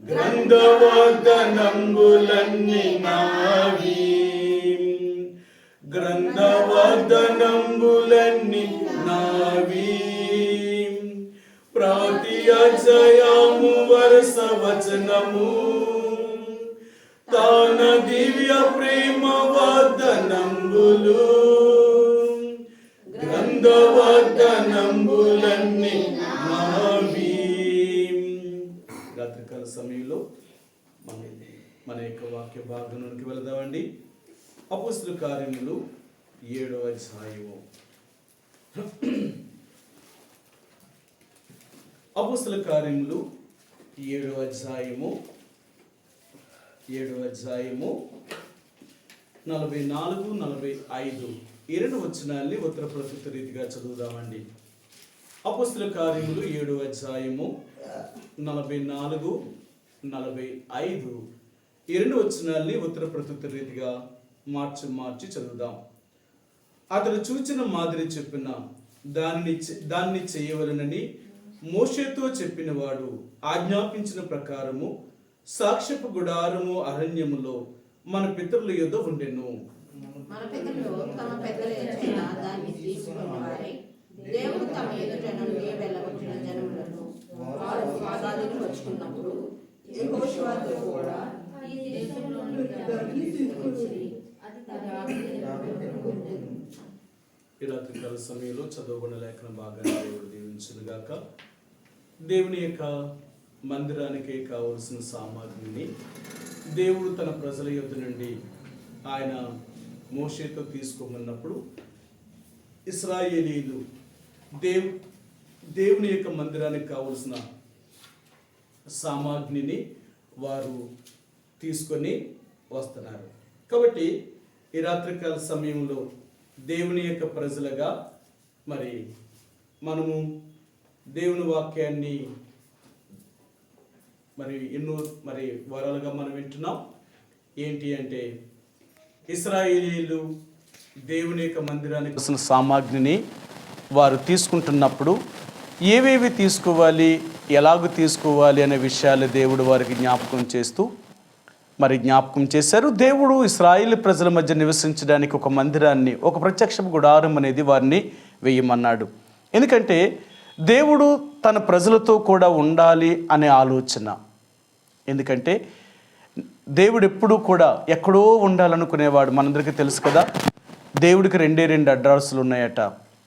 గ్రంథవాగ్దానంబులన్నీ నావి, గ్రంథవాగ్దానంబులన్నీ నావి. ప్రతి అధ్యాయము వరుస వచనము తాన దివ్య ప్రేమ వాగ్దానంబులు, గ్రంథవాగ్దానంబులన్నీ నావి. రాత్రికాల సమయంలో మన యొక్క వాక్య భాగంలోకి వెళదామండి. అపోస్తలుల కార్యములు 7వ అధ్యాయము. అపోస్తలుల కార్యములు 7వ అధ్యాయము 44, 45 ఈ రెండు వచనాల్ని ఉత్తర ప్రస్తుత రీతిగా చదువుదామండి. అపోస్తలుల కార్యములు 7వ అధ్యాయము 44, 45 ఈ రెండు వచనాల్ని ఉత్తర ప్రస్తుత రీతిగా మార్చి చదువుదాం. అతడు చూచిన మాదిరి చెప్పిన దాన్ని చేయవలనని మోషేతో చెప్పిన వాడు ఆజ్ఞాపించిన ప్రకారము సాక్ష్యపు గుడారము అరణ్యములో మన పితరుల యొద్ద ఉండెను. దేవుడు తమ ఎదుట నుండి వెళ్ళగొట్టిన జనములను వారు స్వాధీనం వచ్చుకున్నప్పుడు యెహోషువతో కూడా ఈ దేశంలో నుండి దాన్ని తీసుకొచ్చి ఈ రాత్రికాల సమయంలో చదువుకున్న లేఖన భాగాన్ని దేవుడు దీవించునుగాక. దేవుని యొక్క మందిరానికి కావలసిన సామాగ్రిని దేవుడు తన ప్రజల యొద్ద నుండి ఆయన మోషేతో తీసుకోమన్నప్పుడు ఇశ్రాయేలీలు దేవుని యొక్క మందిరానికి కావలసిన సామాగ్రిని వారు తీసుకొని వస్తున్నారు. కాబట్టి ఈ రాత్రికాల సమయంలో దేవుని యొక్క ప్రజలుగా మరి మనము దేవుని వాక్యాన్ని ఎన్నో వారాలుగా మనం వింటున్నాం. ఏంటి అంటే ఇశ్రాయేలీలు దేవుని యొక్క మందిరానికి కావలసిన సామాగ్రిని వారు తీసుకుంటున్నప్పుడు ఏవేవి తీసుకోవాలి, ఎలాగ తీసుకోవాలి అనే విషయాలు దేవుడు వారికి జ్ఞాపకం చేశారు. దేవుడు ఇశ్రాయేలు ప్రజల మధ్య నివసించడానికి ఒక మందిరాన్ని, ఒక ప్రత్యక్ష గుడారం అనేది వారిని వేయమన్నాడు. ఎందుకంటే దేవుడు తన ప్రజలతో కూడా ఉండాలి అనే ఆలోచన. ఎందుకంటే దేవుడు ఎప్పుడూ కూడా ఎక్కడో ఉండాలనుకునేవాడు. మనందరికీ తెలుసు కదా, దేవుడికి 2 అడ్రస్లు ఉన్నాయట.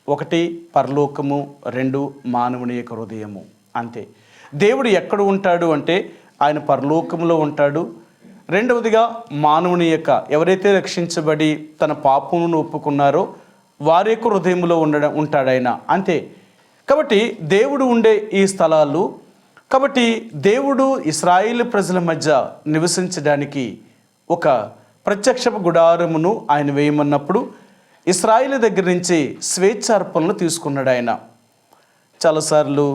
1 పరలోకము, 2 మానవుని యొక్క హృదయము. అంతే. దేవుడు ఎక్కడ ఉంటాడు అంటే ఆయన పరలోకంలో ఉంటాడు. రెండవదిగా మానవుని యొక్క ఎవరైతే రక్షించబడి తన పాపమును ఒప్పుకున్నారో వారి యొక్క హృదయంలో ఉంటాడు ఆయన. అంతే. కాబట్టి దేవుడు ఉండే ఈ స్థలాలు, కాబట్టి దేవుడు ఇశ్రాయేలు ప్రజల మధ్య నివసించడానికి ఒక ప్రత్యక్ష గుడారమును ఆయన వేయమన్నప్పుడు ఇశ్రాయేలు దగ్గర నుంచి స్వేచ్ఛార్పణలు తీసుకున్నాడు ఆయన. చాలాసార్లు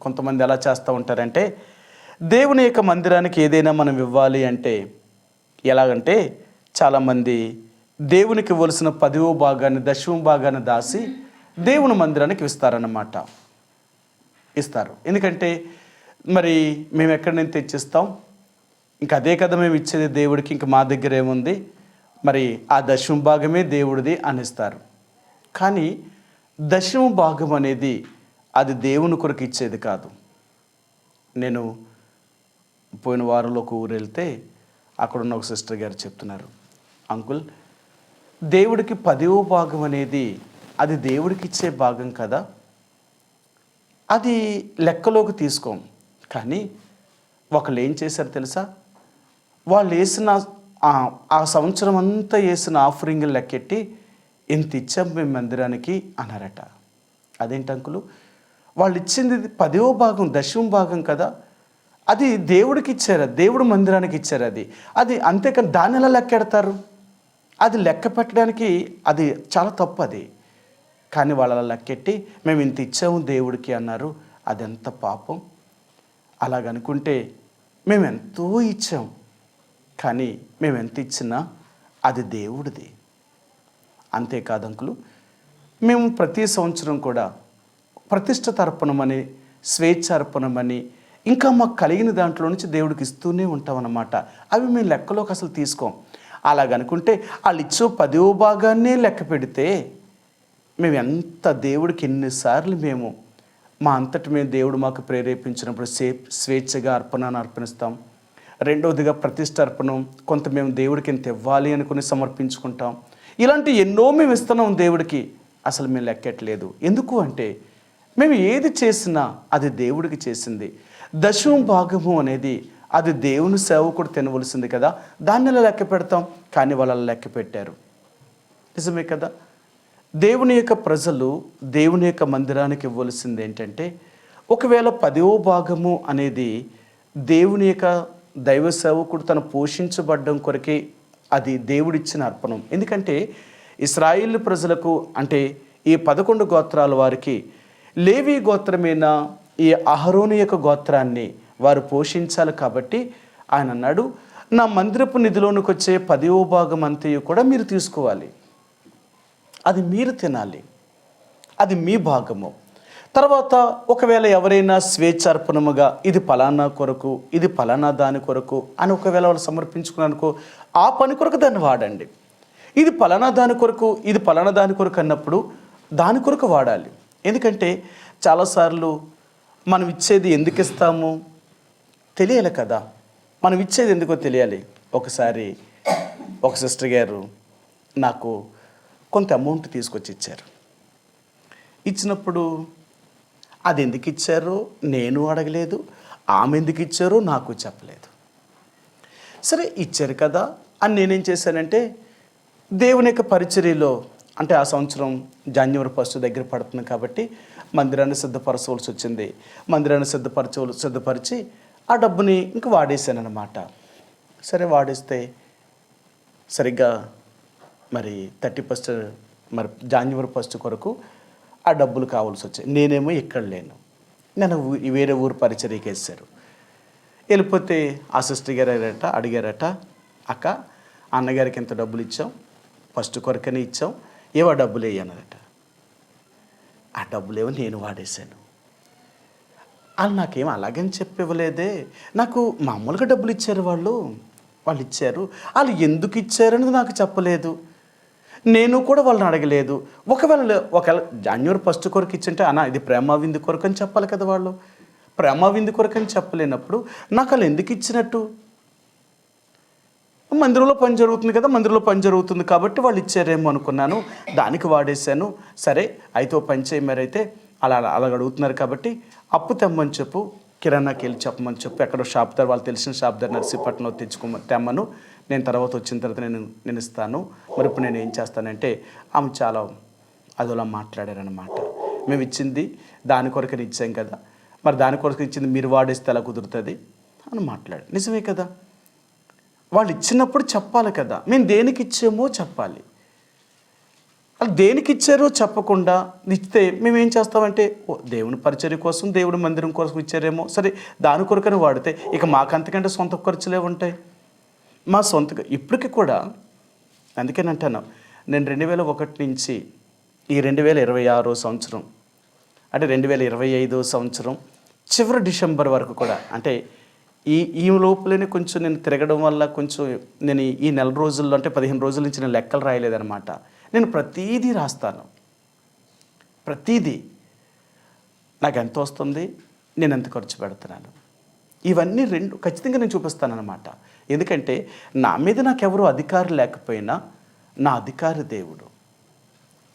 కొంతమంది ఎలా చేస్తూ ఉంటారంటే దేవుని యొక్క మందిరానికి ఏదైనా మనం ఇవ్వాలి అంటే ఎలాగంటే చాలామంది దేవునికి ఇవ్వాల్సిన 10వ భాగాన్ని 10వ భాగాన్ని దాసి దేవుని మందిరానికి ఇస్తారు. ఎందుకంటే మేము ఎక్కడి నుంచి తెచ్చిస్తాం, ఇంక అదే కదా మేము ఇచ్చేది దేవుడికి, ఇంక మా దగ్గర ఏముంది, ఆ 10వ భాగమే దేవుడిది అనిస్తారు. కానీ 10వ భాగం అనేది అది దేవుని కొరకు ఇచ్చేది కాదు. నేను పోయిన వారంలో ఒక ఊరు వెళ్తే అక్కడున్న ఒక సిస్టర్ గారు చెప్తున్నారు, అంకుల్ దేవుడికి 10వ భాగం అనేది అది దేవుడికి ఇచ్చే భాగం కదా, అది లెక్కలోకి తీసుకోం. కానీ ఒకళ్ళు ఏం చేశారు తెలుసా, వాళ్ళు వేసిన ఆ సంవత్సరం అంతా వేసిన ఆఫరింగ్ లెక్కెట్టి ఇంత ఇచ్చాం మేము మందిరానికి అన్నారట. అదేంటి అంకులు, వాళ్ళు ఇచ్చింది 10వ భాగం 10వ భాగం కదా, అది దేవుడికి ఇచ్చారు, దేవుడు మందిరానికి ఇచ్చారు. అది అంతేకాని దాన్ని ఎలా లెక్కెడతారు, అది లెక్క పెట్టడానికి అది చాలా తప్పు. అది కానీ వాళ్ళ లెక్కెట్టి మేము ఇంత ఇచ్చాము దేవుడికి అన్నారు. అది ఎంత పాపం. అలాగనుకుంటే మేము ఎంతో ఇచ్చాం, కానీ మేము ఎంత ఇచ్చినా అది దేవుడిది. అంతేకాదు అంకులు, మేము ప్రతి సంవత్సరం కూడా ప్రతిష్ఠ తర్పణం అని స్వేచ్ఛార్పణమని, ఇంకా మాకు కలిగిన దాంట్లో నుంచి దేవుడికి ఇస్తూనే ఉంటాం అన్నమాట. అవి మేము లెక్కలోకి అసలు తీసుకోం. అలాగనుకుంటే వాళ్ళు ఇచ్చే 10వ భాగాన్నే లెక్క పెడితే మేము ఎంత దేవుడికి ఎన్నిసార్లు మేము మా అంతటి మేము దేవుడు మాకు ప్రేరేపించినప్పుడు స్వేచ్ఛగా అర్పణను అర్పణిస్తాం. రెండవదిగా ప్రతిష్టార్పణం, కొంత మేము దేవుడికి ఎంత ఇవ్వాలి అనుకుని సమర్పించుకుంటాం. ఇలాంటి ఎన్నో మేము ఇస్తున్నాం దేవుడికి, అసలు మేము లెక్కట్లేదు. ఎందుకు అంటే మేము ఏది చేసినా అది దేవుడికి చేసింది. దశమ భాగము అనేది అది దేవుని సేవకుడు తినవలసింది కదా, దాన్ని ఎలా లెక్క పెడతాం? కానీ వాళ్ళు లెక్క పెట్టారు. నిజమే కదా. దేవుని యొక్క ప్రజలు దేవుని యొక్క మందిరానికి ఇవ్వవలసింది ఏంటంటే, ఒకవేళ 10వ భాగము అనేది దేవుని యొక్క దైవ సేవకుడు తను పోషించబడ్డం కొరకే అది దేవుడిచ్చిన అర్పణం. ఎందుకంటే ఇశ్రాయేలు ప్రజలకు అంటే ఈ 11 గోత్రాల వారికి లేవి గోత్రమైన ఈ అహరోను యొక్క గోత్రాన్ని వారు పోషించాలి. కాబట్టి ఆయన అన్నాడు, నా మందిరపు నిధిలోనికి వచ్చే 10వ భాగం అంతయు కూడా మీరు తీసుకోవాలి, అది మీరు తినాలి, అది మీ భాగము. తర్వాత ఒకవేళ ఎవరైనా స్వేచ్ఛార్పణముగా ఇది ఫలానా కొరకు, ఇది ఫలానా దాని కొరకు అని ఒకవేళ వాళ్ళు సమర్పించుకున్నారనుకో, ఆ పని కొరకు దాన్ని వాడండి. ఇది ఫలానా దాని కొరకు, ఇది ఫలానా దాని కొరకు అన్నప్పుడు దాని కొరకు వాడాలి. ఎందుకంటే చాలాసార్లు మనం ఇచ్చేది ఎందుకు ఇస్తాము తెలియాలి కదా. మనం ఇచ్చేది ఎందుకో తెలియాలి. ఒకసారి ఒక సిస్టర్ గారు నాకు కొంత అమౌంట్ తీసుకొచ్చి ఇచ్చారు. ఇచ్చినప్పుడు అది ఎందుకు ఇచ్చారో నేను అడగలేదు, ఆమె ఎందుకు ఇచ్చారో నాకు చెప్పలేదు. సరే ఇచ్చారు కదా అని నేనేం చేశానంటే, దేవుని యొక్క పరిచర్యలో అంటే ఆ సంవత్సరం జాన్యువరి 1 దగ్గర పడుతుంది కాబట్టి మందిరాన్ని సిద్ధపరచవలసి వచ్చింది. మందిరాన్ని సిద్ధపరిచి ఆ డబ్బుని ఇంక వాడేశాను అన్నమాట. సరే వాడేస్తే సరిగ్గా మరి 31 మరి జాన్యువరి 1 కొరకు ఆ డబ్బులు కావాల్సి వచ్చాయి. నేనేమో ఇక్కడ లేను, నేను వేరే ఊరు పరిచర్యకి వేశారు. వెళ్ళిపోతే ఆ సిస్టర్ గారు అడిగారట, అక్క అన్నగారికి ఎంత డబ్బులు ఇచ్చాం, 1 కొరకనే ఇచ్చాం, ఏవో డబ్బులు వేయన్నారట. ఆ డబ్బులేవో నేను వాడేశాను. వాళ్ళు నాకేం అలాగని చెప్పివ్వలేదే, నాకు మామూలుగా డబ్బులు ఇచ్చారు, వాళ్ళు ఇచ్చారు. వాళ్ళు ఎందుకు ఇచ్చారనేది నాకు చెప్పలేదు, నేను కూడా వాళ్ళని అడగలేదు. ఒకవేళ జాన్యువరి 1 కొరకు ఇచ్చింటే అన్న ఇది ప్రేమ విందు కొరకు అని చెప్పాలి కదా. వాళ్ళు ప్రేమ విందు కొరకు అని చెప్పలేనప్పుడు నాకు వాళ్ళు ఎందుకు ఇచ్చినట్టు? మందిరంలో పని జరుగుతుంది కదా, మందిరంలో పని జరుగుతుంది కాబట్టి వాళ్ళు ఇచ్చారేమో అనుకున్నాను, దానికి వాడేశాను. సరే అయితే ఓ పని చేయి, మరైతే అలా అడుగుతున్నారు కాబట్టి అప్పు తెమ్మని చెప్పు, కిరాణాకి వెళ్ళి చెప్పమని చెప్పు, ఎక్కడో షాప్ దగ్గర వాళ్ళు తెలిసిన షాప్ దగ్గర నర్సీపట్నంలో తెమ్మను, నేను తర్వాత వచ్చిన తర్వాత నేను ఇస్తాను. మరి ఇప్పుడు నేను ఏం చేస్తానంటే, ఆమె చాలా అదోలా మాట్లాడారనమాట. మేము ఇచ్చింది దాని కొరకని ఇచ్చాం కదా, మరి దాని కొరకు ఇచ్చింది మీరు వాడేస్తే ఎలా కుదురుతుంది అని మాట్లాడారు. నిజమే కదా, వాళ్ళు ఇచ్చినప్పుడు చెప్పాలి కదా, మేము దేనికి ఇచ్చామో చెప్పాలి. వాళ్ళు దేనికి ఇచ్చారో చెప్పకుండా ఇస్తే మేమేం చేస్తామంటే, దేవుని పరిచర్య కోసం దేవుడి మందిరం కోసం ఇచ్చారేమో, సరే దాని కొరకని వాడితే ఇక మాకంతకంటే సొంత ఖర్చులే ఉంటాయి. మా సొంతగా ఇప్పటికి కూడా అందుకేనంటాను, నేను 2001 నుంచి ఈ 2026 సంవత్సరం అంటే 2025 సంవత్సరం చివరి డిసెంబర్ వరకు కూడా, అంటే ఈ లోపలనే కొంచెం నేను తిరగడం వల్ల కొంచెం నేను ఈ నెల రోజుల్లో అంటే 15 రోజుల నుంచి నేను లెక్కలు రాయలేదనమాట. నేను ప్రతీదీ రాస్తాను, ప్రతీదీ నాకు ఎంత వస్తుంది, నేను ఎంత ఖర్చు పెడుతున్నాను, ఇవన్నీ ఖచ్చితంగా నేను చూపిస్తానన్నమాట. ఎందుకంటే నా మీద నాకెవరూ అధికారం లేకపోయినా నా అధికారి దేవుడు.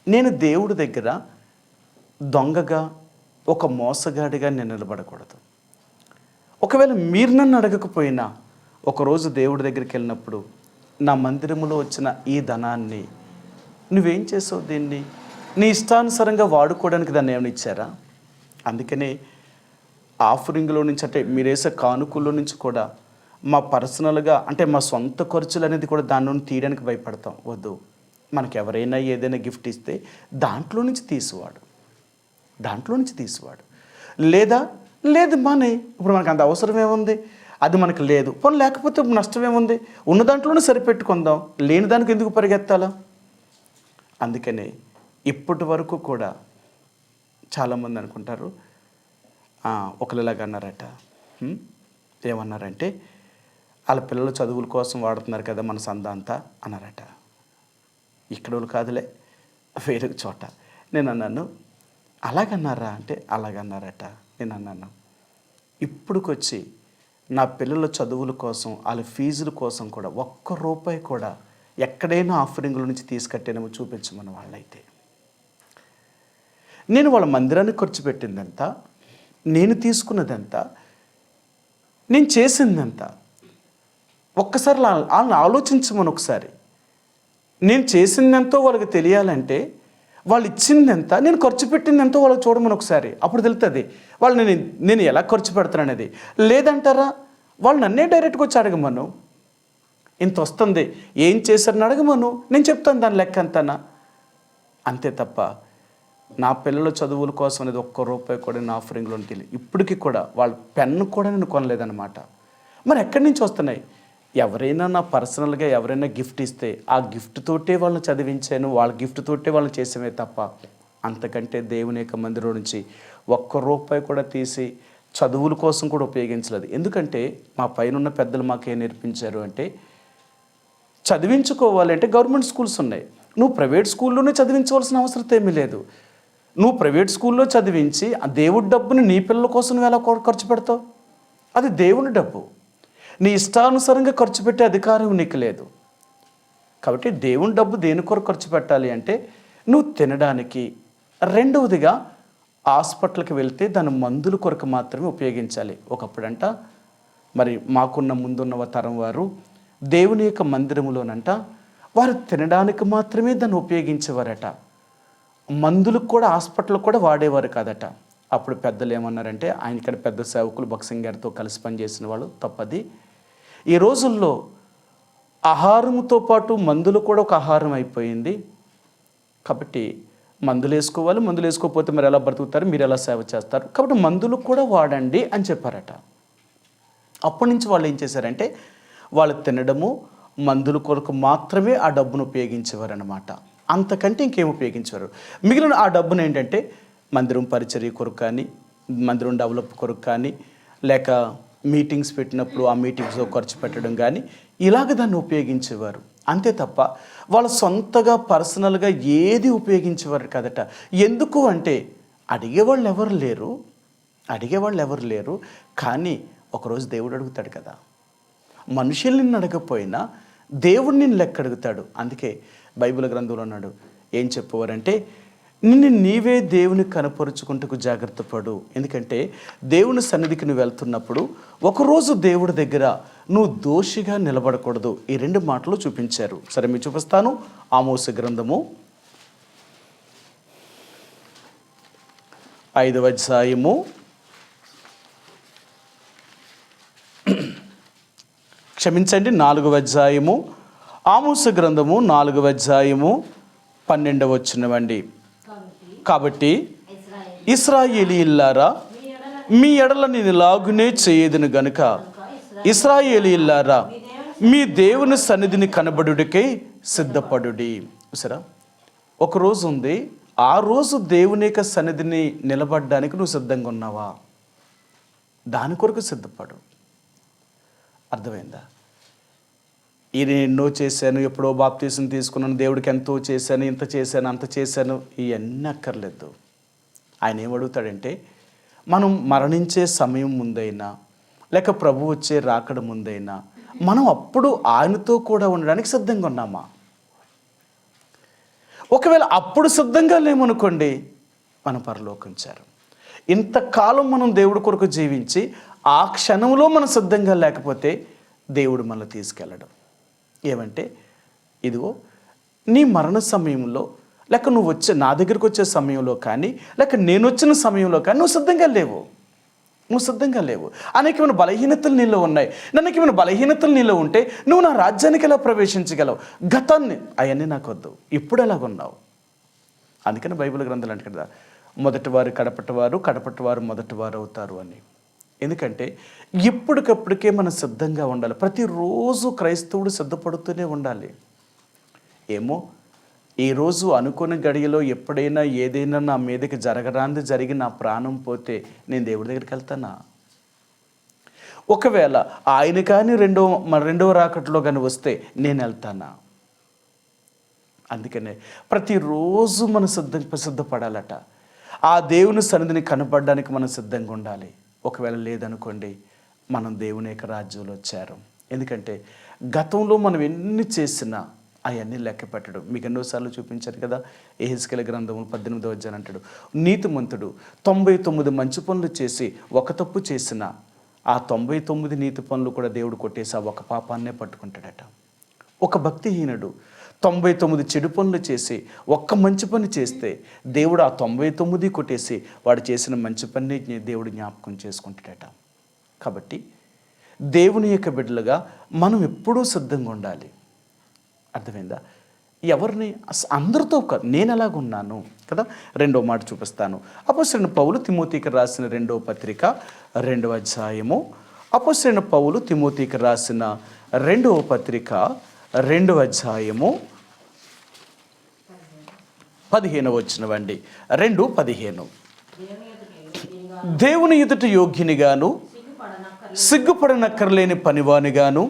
నేను దేవుడి దగ్గర దొంగగా ఒక మోసగాడిగా నేను నిలబడకూడదు. ఒకవేళ మీరు నన్ను అడగకపోయినా ఒకరోజు దేవుడి దగ్గరికి వెళ్ళినప్పుడు నా మందిరములో వచ్చిన ఈ ధనాన్ని నువ్వేం చేసావు, దీన్ని నీ ఇష్టానుసారంగా వాడుకోవడానికి దాన్ని ఏమైనా ఇచ్చారా? అందుకనే ఆఫరింగ్లో నుంచి అంటే మీరేసే కానుకల్లో నుంచి కూడా మా పర్సనల్గా అంటే మా సొంత ఖర్చులు అనేది కూడా దాని నుండి తీయడానికి భయపడతాం. వద్దు, మనకు ఎవరైనా ఏదైనా గిఫ్ట్ ఇస్తే దాంట్లో నుంచి తీసివాడు లేదు మానే, ఇప్పుడు మనకు అంత అవసరం ఏముంది, అది మనకు లేదు, పోనీ లేకపోతే నష్టం ఏముంది, ఉన్న దాంట్లోనే సరిపెట్టుకుందాం, లేని దానికి ఎందుకు పరిగెత్తాలా? అందుకనే ఇప్పటి వరకు కూడా చాలామంది అనుకుంటారు ఒకరు ఇలాగ అన్నారట. ఏమన్నారంటే, వాళ్ళ పిల్లల చదువుల కోసం వాడుతున్నారు కదా మన సంద అంతా అన్నారట. ఇక్కడ వాళ్ళు కాదులే, వేరే చోట. నేను అన్నాను, అలాగన్నారా అంటే అలాగన్నారట. నేను అన్నాను, ఇప్పుడుకొచ్చి నా పిల్లల చదువుల కోసం వాళ్ళ ఫీజుల కోసం కూడా ₹1 కూడా ఎక్కడైనా ఆఫరింగ్ల నుంచి తీసుకట్టేనేమో చూపించమని వాళ్ళైతే. నేను వాళ్ళ మందిరానికి ఖర్చు పెట్టిందంత, నేను తీసుకున్నదంతా, నేను చేసిందంతా ఒక్కసారి వాళ్ళని ఆలోచించమని ఒకసారి. నేను చేసిందెంతో వాళ్ళకి తెలియాలంటే వాళ్ళు ఇచ్చిందెంత, నేను ఖర్చు పెట్టిందెంతో వాళ్ళకి చూడమని ఒకసారి. అప్పుడు తెలుస్తుంది వాళ్ళు నేను ఎలా ఖర్చు పెడతాననేది. లేదంటారా, వాళ్ళు నన్నే డైరెక్ట్గా వచ్చి అడగమను. ఇంత వస్తుంది, ఏం చేశారని అడగమను, నేను చెప్తాను దాని లెక్క అంతనా. అంతే తప్ప నా పిల్లల చదువుల కోసం అనేది ₹1 కూడా నేను ఆఫరింగ్లో తెలియదు. ఇప్పటికీ కూడా వాళ్ళ పెన్ను కూడా నేను కొనలేదన్నమాట. మరి ఎక్కడి నుంచి వస్తున్నాయి? ఎవరైనా నా పర్సనల్గా ఎవరైనా గిఫ్ట్ ఇస్తే ఆ గిఫ్ట్ తోటే వాళ్ళని చదివించాను, వాళ్ళ గిఫ్ట్ తోటే వాళ్ళని చేసేవే తప్ప అంతకంటే దేవుని యొక్క మందిరం నుంచి ₹1 కూడా తీసి చదువుల కోసం కూడా ఉపయోగించలేదు. ఎందుకంటే మా పైన పెద్దలు మాకేం నేర్పించారు అంటే, చదివించుకోవాలంటే గవర్నమెంట్ స్కూల్స్ ఉన్నాయి, నువ్వు ప్రైవేట్ స్కూల్లోనే చదివించవలసిన అవసరం ఏమీ లేదు. నువ్వు ప్రైవేట్ స్కూల్లో చదివించి ఆ దేవుడి డబ్బుని నీ పిల్లల కోసం నువ్వు ఎలా ఖర్చు పెడతావు? అది దేవుని డబ్బు, నీ ఇష్టానుసారంగా ఖర్చు పెట్టే అధికారం నీకు లేదు. కాబట్టి దేవుని డబ్బు దేని కొరకు ఖర్చు పెట్టాలి అంటే నువ్వు తినడానికి. రెండవదిగా హాస్పిటల్కి వెళ్తే దాని మందుల కొరకు మాత్రమే ఉపయోగించాలి. ఒకప్పుడంట మరి మాకున్న ముందున్న తరం వారు దేవుని యొక్క మందిరములోనంట వారు తినడానికి మాత్రమే దాన్ని ఉపయోగించేవారట. మందులకు కూడా హాస్పిటల్కి కూడా వాడేవారు కాదట. అప్పుడు పెద్దలు ఏమన్నారంటే, ఆయన ఇక్కడ పెద్ద సేవకులు భక్సింగ్ గారితో కలిసి పనిచేసిన వాళ్ళు తప్పది. ఈ రోజుల్లో ఆహారంతో పాటు మందులు కూడా ఒక ఆహారం అయిపోయింది. కాబట్టి మందులు వేసుకోవాలి, మందులు వేసుకోకపోతే మరి ఎలా బ్రతుకుతారు, మీరు ఎలా సేవ చేస్తారు, కాబట్టి మందులు కూడా వాడండి అని చెప్పారట. అప్పటి నుంచి వాళ్ళు ఏం చేశారంటే, వాళ్ళు తినడము మందుల కొరకు మాత్రమే ఆ డబ్బును ఉపయోగించేవారు అన్నమాట. అంతకంటే ఇంకేం ఉపయోగించేవారు. మిగిలిన ఆ డబ్బును ఏంటంటే మందిరం పరిచర్య కొరకు కానీ, మందిరం డెవలప్ కొరకు కానీ, లేక మీటింగ్స్ పెట్టినప్పుడు ఆ మీటింగ్స్లో ఖర్చు పెట్టడం కానీ ఇలాగ దాన్ని ఉపయోగించేవారు. అంతే తప్ప వాళ్ళ సొంతగా పర్సనల్గా ఏది ఉపయోగించేవారు కదట. ఎందుకు అంటే అడిగేవాళ్ళు ఎవరు లేరు. కానీ ఒకరోజు దేవుడు అడుగుతాడు కదా. మనుషుల్ని అడగపోయినా దేవుడు నిన్ను లెక్క అడుగుతాడు. అందుకే బైబిల్ గ్రంథంలో అన్నాడు, ఏం చెప్పేవారంటే, నిన్ను నీవే దేవుని కనపరుచుకుంటకు జాగ్రత్త పడు. ఎందుకంటే దేవుని సన్నిధికి నువ్వు వెళ్తున్నప్పుడు ఒకరోజు దేవుడి దగ్గర నువ్వు దోషిగా నిలబడకూడదు. ఈ 2 మాటలు చూపించారు. సరే మీకు చూపిస్తాను. ఆమోసు గ్రంథము 5వ అధ్యాయము క్షమించండి 4వ అధ్యాయము, ఆమోసు గ్రంథము 4వ అధ్యాయము 12వ వచనమండి. కాబట్టి ఇశ్రాయేలీయులారా, మీ ఎడల నేను ఇలాగునే చేయదును గనుక ఇశ్రాయేలీయులారా, మీ దేవుని సన్నిధిని కనబడుటకై సిద్ధపడుడి. సరే, ఒకరోజు ఉంది, ఆ రోజు దేవుని యొక్క సన్నిధిని నిలబడడానికి నువ్వు సిద్ధంగా ఉన్నావా? దాని కొరకు సిద్ధపడు. అర్థమైందా? ఇది ఎన్నో చేశాను, ఎప్పుడో బాప్తీసం తీసుకున్నాను, దేవుడికి ఎంతో చేశాను, ఇంత చేశాను, అంత చేశాను, ఇవన్నీ అక్కర్లేదు. ఆయన ఏమడుగుతాడంటే, మనం మరణించే సమయం ముందైనా లేక ప్రభు వచ్చే రాకడ ముందైనా మనం అప్పుడు ఆయనతో కూడా ఉండడానికి సిద్ధంగా ఉన్నామా? ఒకవేళ అప్పుడు సిద్ధంగా లేమనుకోండి, మన పరలోకించారు. ఇంతకాలం మనం దేవుడి కొరకు జీవించి ఆ క్షణంలో మనం సిద్ధంగా లేకపోతే దేవుడు మనల్ని తీసుకెళ్ళడం. ఏమంటే, ఇదిగో నీ మరణ సమయంలో లేక నువ్వు నా దగ్గరికి వచ్చే సమయంలో కానీ లేక నేను వచ్చిన సమయంలో కానీ నువ్వు సిద్ధంగా లేవు. అనేకమైన బలహీనతలు నీలో ఉన్నాయి. అనేకమైన బలహీనతలు నీలో ఉంటే నువ్వు నా రాజ్యానికి ఎలా ప్రవేశించగలవు? గతాన్ని అవన్నీ నాకు వద్దు, ఇప్పుడు ఎలాగున్నావు? అందుకని బైబిల్ గ్రంథాలు అంటే కదా, మొదటివారు కడపటివారు, కడపటివారు మొదటివారు అవుతారు అని. ఎందుకంటే ఎప్పటికప్పటికే మనం సిద్ధంగా ఉండాలి. ప్రతిరోజు క్రైస్తవుడు సిద్ధపడుతూనే ఉండాలి. ఏమో ఈరోజు అనుకున్న గడియలో ఎప్పుడైనా ఏదైనా నా మీదకి జరగరాంది జరిగి నా ప్రాణం పోతే నేను దేవుడి దగ్గరికి వెళ్తానా? ఒకవేళ ఆయన కానీ రెండవ రాకట్లో కానీ వస్తే నేను వెళ్తానా? అందుకనే ప్రతిరోజు మనం సిద్ధపడాలట. ఆ దేవుని సన్నిధిని కనపడడానికి మనం సిద్ధంగా ఉండాలి. ఒకవేళ లేదనుకోండి, మనం దేవుని యొక్క రాజ్యంలో చేరం. ఎందుకంటే గతంలో మనం ఎన్ని చేసినా అవన్నీ లెక్క పెట్టడం. మీకు ఎన్నోసార్లు చూపించారు కదా, యెహెజ్కేలు గ్రంథము 18వ అధ్యాయం అంటాడు, నీతిమంతుడు 99 మంచి పనులు చేసి ఒక తప్పు చేసిన ఆ 99 నీతి పనులు కూడా దేవుడు కొట్టేసి ఆ ఒక పాపాన్నే పట్టుకుంటాడట. ఒక భక్తిహీనుడు 99 చెడు పనులు చేసి ఒక్క మంచి పని చేస్తే దేవుడు ఆ 99 కొట్టేసి వాడు చేసిన మంచి పని దేవుడు జ్ఞాపకం చేసుకుంటాడట. కాబట్టి దేవుని యొక్క బిడ్డలుగా మనం ఎప్పుడూ సిద్ధంగా ఉండాలి. అర్థమైందా? ఎవరిని అందరితో కాదు, నేను ఎలాగున్నాను కదా. రెండో మాట చూపిస్తాను. అపోస్తలుడైన పౌలు తిమోతికి రాసిన 2వ పత్రిక 2వ అధ్యాయము. అపోస్తలుడైన పౌలు తిమోతికి రాసిన 2వ పత్రిక 2వ అధ్యాయము 15వ వచనమండి. 2:15. దేవుని ఎదుట యోగ్యునిగాను సిగ్గుపడనక్కర్లేని పనివానిగాను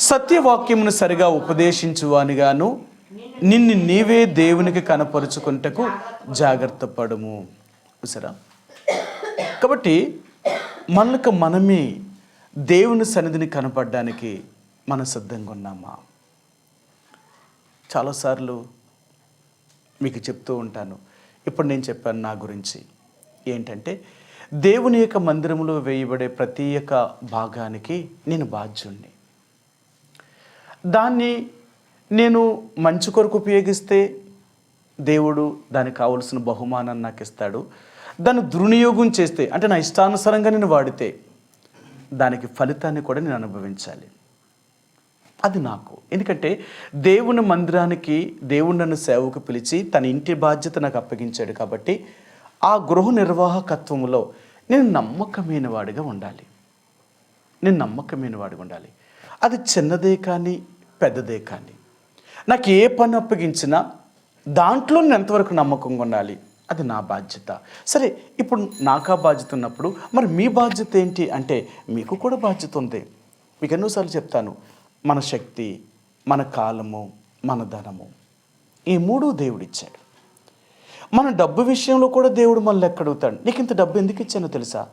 సత్యవాక్యమును సరిగా ఉపదేశించువానిగాను నిన్ను నీవే దేవునికి కనపరుచుకుంటకు జాగ్రత్త పడుము. సరే, కాబట్టి మనకు మనమే దేవుని సన్నిధిని కనపడడానికి మనం సిద్ధంగా ఉన్నామా? చాలాసార్లు మీకు చెప్తూ ఉంటాను. ఇప్పుడు నేను చెప్పాను నా గురించి ఏంటంటే, దేవుని యొక్క మందిరంలో వేయబడే ప్రతి ఒక్క భాగానికి నేను బాధ్యుణ్ణి. దాన్ని నేను మంచి కొరకు ఉపయోగిస్తే దేవుడు దానికి కావలసిన బహుమానాన్ని నాకు ఇస్తాడు. దాన్ని దుర్వినియోగం చేస్తే, అంటే నా ఇష్టానుసారంగా నేను వాడితే, దానికి ఫలితాన్ని కూడా నేను అనుభవించాలి. అది నాకు. ఎందుకంటే దేవుని మందిరానికి దేవుడు నన్ను సేవకు పిలిచి తన ఇంటి బాధ్యత నాకు అప్పగించాడు. కాబట్టి ఆ గృహ నిర్వాహకత్వంలో నేను నమ్మకమైన వాడిగా ఉండాలి. అది చిన్నదే కానీ పెద్దదే కానీ నాకు ఏ పని అప్పగించినా దాంట్లో నేను ఎంతవరకు నమ్మకంగా ఉండాలి, అది నా బాధ్యత. సరే, ఇప్పుడు నాకు ఆ బాధ్యత ఉన్నప్పుడు మరి మీ బాధ్యత ఏంటి అంటే, మీకు కూడా బాధ్యత ఉంది. మీకు ఎన్నోసార్లు చెప్తాను, మన శక్తి, మన కాలము, మన ధనము, ఈ 3 దేవుడిచ్చాడు. మన డబ్బు విషయంలో కూడా దేవుడు మనల్ని ఎక్కడుగుతాడు. నీకు ఇంత డబ్బు ఎందుకు ఇచ్చానో తెలుసా?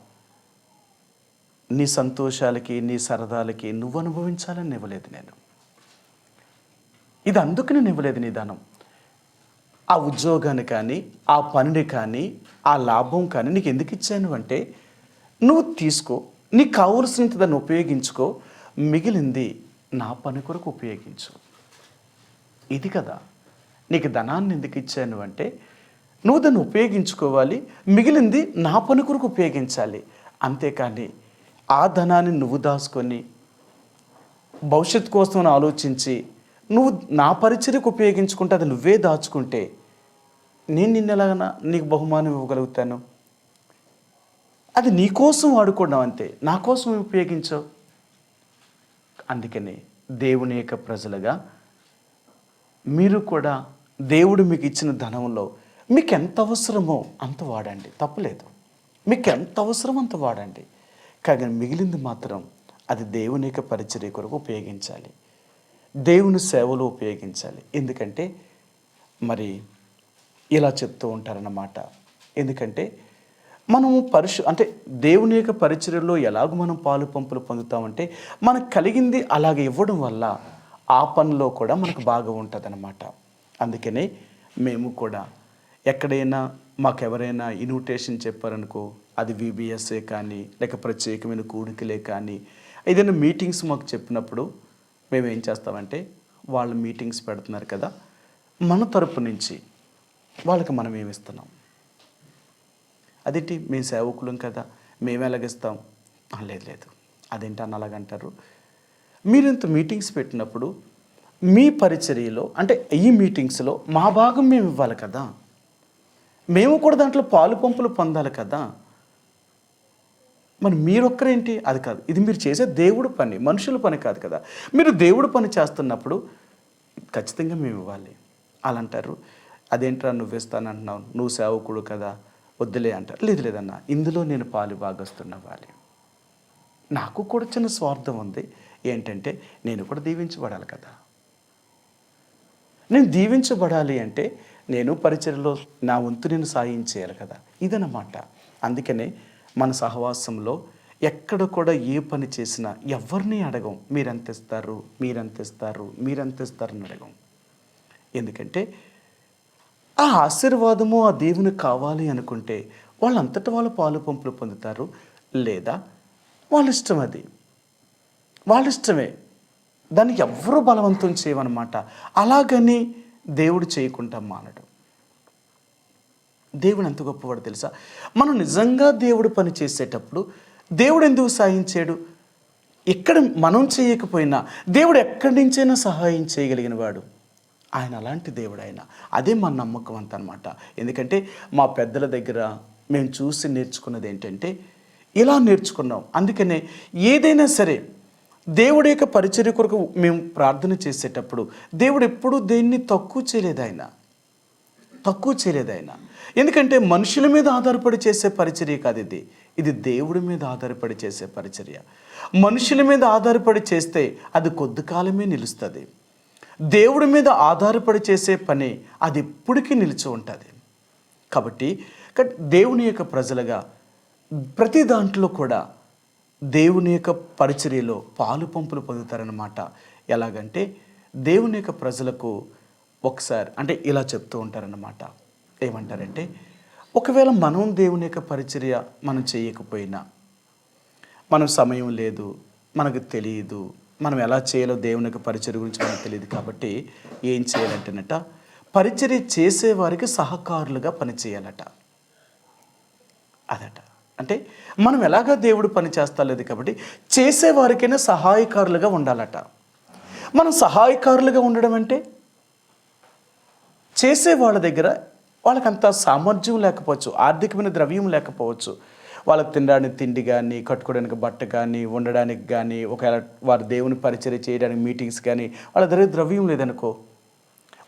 నీ సంతోషాలకి, నీ సరదాలకి నువ్వు అనుభవించాలని ఇవ్వలేదు నేను. ఇది అందుకు నేను ఇవ్వలేదు నీ ధనం. ఆ ఉద్యోగాన్ని కానీ, ఆ పనిని కానీ, ఆ లాభం కానీ నీకు ఎందుకు ఇచ్చాను అంటే, నువ్వు తీసుకో, నీకు కావలసినంత దాన్ని ఉపయోగించుకో, మిగిలింది నా పని కొరకు ఉపయోగించు. ఇది కదా. నీకు ధనాన్ని ఎందుకు ఇచ్చాను అంటే, నువ్వు దాన్ని ఉపయోగించుకోవాలి, మిగిలింది నా పని కొరకు ఉపయోగించాలి. అంతేకాని ఆ ధనాన్ని నువ్వు దాచుకొని భవిష్యత్తు కోసం ఆలోచించి నువ్వు నా పరిచర్యకు ఉపయోగించుకుంటే, అది నువ్వే దాచుకుంటే నేను నిన్ను ఎలాగైనా నీకు బహుమానం ఇవ్వగలుగుతాను? అది నీ కోసం వాడుకోవడం అంతే, నా కోసం ఉపయోగించవు. అందుకని దేవుని యొక్క ప్రజలుగా మీరు కూడా దేవుడు మీకు ఇచ్చిన ధనంలో మీకు ఎంత అవసరమో అంత వాడండి, తప్పులేదు. మీకు ఎంత అవసరమో అంత వాడండి. కానీ మిగిలింది మాత్రం అది దేవుని యొక్క పరిచర్య కొరకు ఉపయోగించాలి, దేవుని సేవలో ఉపయోగించాలి. ఎందుకంటే మరి ఇలా చెప్తూ ఉంటారన్నమాట. ఎందుకంటే మనము అంటే దేవుని యొక్క పరిచర్యలో ఎలాగో మనం పాలు పంపులు పొందుతామంటే, మనకు కలిగింది అలాగే ఇవ్వడం వల్ల ఆ పనిలో కూడా మనకు బాగా ఉంటుందన్నమాట. అందుకనే మేము కూడా ఎక్కడైనా మాకెవరైనా ఇన్విటేషన్ చెప్పారనుకో, అది VBSఏ కానీ లేక ప్రత్యేకమైన కూడికలే కానీ ఏదైనా మీటింగ్స్ మాకు చెప్పినప్పుడు మేము ఏం చేస్తామంటే, వాళ్ళు మీటింగ్స్ పెడుతున్నారు కదా, మన తరపు నుంచి వాళ్ళకి మనం ఏమిస్తున్నాం? అదేంటి, మేము సేవకులం కదా, మేము ఎలాగిస్తాం? లేదు, అదేంటి అని అలాగంటారు. మీరు ఇంత మీటింగ్స్ పెట్టినప్పుడు మీ పరిచర్యలో, అంటే ఈ మీటింగ్స్లో మా భాగం మేము ఇవ్వాలి కదా, మేము కూడా దాంట్లో పాలు పంపులు పొందాలి కదా. మరి మీరొక్కరేంటి? అది కాదు, ఇది మీరు చేసే దేవుడు పని, మనుషుల పని కాదు కదా. మీరు దేవుడు పని చేస్తున్నప్పుడు ఖచ్చితంగా మేము ఇవ్వాలి. వాళ్ళు అంటారు, అదేంట్రా నువ్వు ఇస్తానంటున్నావు, నువ్వు సేవకుడు కదా, వద్దులే అంటారు. లేదు లేదన్నా, ఇందులో నేను పాలు భాగస్తున్నవ్వాలి. నాకు కూడా చిన్న స్వార్థం ఉంది. ఏంటంటే నేను కూడా దీవించబడాలి కదా. నేను దీవించబడాలి అంటే నేను పరిచర్యలో నా వంతు నేను సాయం చేయాలి కదా. ఇదన్నమాట. అందుకనే మన సహవాసంలో ఎక్కడ కూడా ఏ పని చేసినా ఎవరిని అడగం, మీరెంత ఇస్తారు, మీరెంత ఇస్తారు, మీరెంత ఇస్తారని అడగం. ఎందుకంటే ఆ ఆశీర్వాదము ఆ దేవునికి కావాలి అనుకుంటే వాళ్ళంతటా వాళ్ళు పాలు పంపులు పొందుతారు. లేదా వాళ్ళ ఇష్టం, అది వాళ్ళ ఇష్టమే, దాన్ని ఎవ్వరూ బలవంతం చేయమన్నమాట. అలాగని దేవుడు చేయకుండా మానడు. దేవుడు ఎంత గొప్పవాడు తెలుసా? మనం నిజంగా దేవుడు పని చేసేటప్పుడు దేవుడు ఎందుకు సాయం చేయడు? ఇక్కడ మనం చేయకపోయినా దేవుడు ఎక్కడి నుంచైనా సహాయం చేయగలిగిన వాడు ఆయన. అలాంటి దేవుడు ఆయన. అదే మన నమ్మకం అంత అనమాట. ఎందుకంటే మా పెద్దల దగ్గర మేము చూసి నేర్చుకున్నది ఏంటంటే ఇలా నేర్చుకున్నాం. అందుకనే ఏదైనా సరే దేవుడి యొక్క పరిచర్య కొరకు మేము ప్రార్థన చేసేటప్పుడు దేవుడు ఎప్పుడూ దేన్ని తక్కువ చేయలేదు ఆయన. ఎందుకంటే మనుషుల మీద ఆధారపడి చేసే పరిచర్య కాదు ఇది. ఇది దేవుడి మీద ఆధారపడి చేసే పరిచర్య. మనుషుల మీద ఆధారపడి చేస్తే అది కొద్ది కాలమే నిలుస్తుంది. దేవుడి మీద ఆధారపడి చేసే పని అది ఎప్పటికీ నిలిచి ఉంటుంది. కాబట్టి దేవుని యొక్క ప్రజలుగా ప్రతి దాంట్లో కూడా దేవుని యొక్క పరిచర్యలో పాలు పంపులు పొందుతారన్నమాట. ఎలాగంటే దేవుని యొక్క ప్రజలకు ఒకసారి అంటే ఇలా చెప్తూ ఉంటారన్నమాట. ఏమంటారంటే, ఒకవేళ మనం దేవుని యొక్క పరిచర్య మనం చేయకపోయినా, మనం సమయం లేదు, మనకు తెలియదు, మనం ఎలా చేయాలో దేవుని యొక్క పరిచర్య గురించి మనకు తెలియదు. కాబట్టి ఏం చేయాలంటేనట, పరిచర్య చేసేవారికి సహకారులుగా పనిచేయాలట. అదట. అంటే మనం ఎలాగా దేవుడు పని చేస్తలేదు కాబట్టి చేసేవారికైనా సహాయకారులుగా ఉండాలట. మనం సహాయకారులుగా ఉండడం అంటే చేసే వాళ్ళ దగ్గర వాళ్ళకంత సామర్థ్యం లేకపోవచ్చు, ఆర్థికమైన ద్రవ్యం లేకపోవచ్చు. వాళ్ళకి తినడానికి తిండి కానీ, కట్టుకోవడానికి బట్ట కానీ, ఉండడానికి కానీ, ఒకవేళ వారు దేవుని పరిచర్య చేయడానికి మీటింగ్స్ కానీ వాళ్ళ దగ్గర ద్రవ్యం లేదనుకో,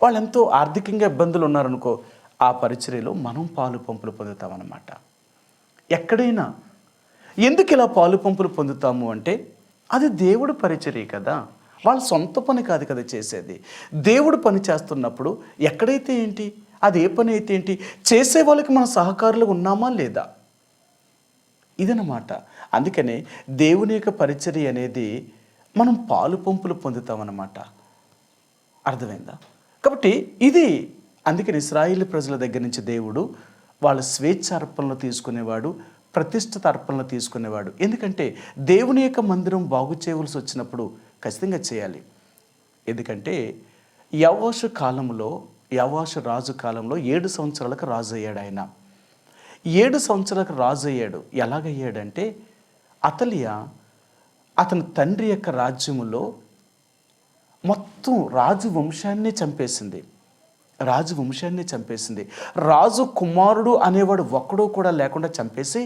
వాళ్ళు ఎంతో ఆర్థికంగా ఇబ్బందులు ఉన్నారనుకో, ఆ పరిచర్యలో మనం పాలు పంపులు పొందుతామన్నమాట. ఎక్కడైనా ఎందుకు ఇలా పాలు పంపులు పొందుతాము అంటే అది దేవుడు పరిచర్య కదా, వాళ్ళ సొంత పని కాదు కదా చేసేది. దేవుడు పని చేస్తున్నప్పుడు ఎక్కడైతే ఏంటి, అది ఏ పని అయితే ఏంటి, చేసే వాళ్ళకి మన సహకారులు ఉన్నామా లేదా, ఇదన్నమాట. అందుకనే దేవుని యొక్క పరిచర్య అనేది మనం పాలు పంపులు పొందుతామన్నమాట. అర్థమైందా? కాబట్టి ఇది అందుకని ఇశ్రాయేలు ప్రజల దగ్గర నుంచి దేవుడు వాళ్ళ స్వేచ్ఛ అర్పణలు తీసుకునేవాడు, ప్రతిష్ఠిత అర్పణలు తీసుకునేవాడు. ఎందుకంటే దేవుని యొక్క మందిరం బాగు చేయవలసి వచ్చినప్పుడు ఖచ్చితంగా చేయాలి. ఎందుకంటే యెహోషు రాజు కాలంలో 7 సంవత్సరాలకు రాజు అయ్యాడు ఆయన. 7 సంవత్సరాలకు రాజు అయ్యాడు. ఎలాగయ్యాడంటే అతలియా అతని తండ్రి యొక్క రాజ్యములో మొత్తం రాజు వంశాన్ని చంపేసింది. రాజు కుమారుడు అనేవాడు ఒక్కడో కూడా లేకుండా చంపేసి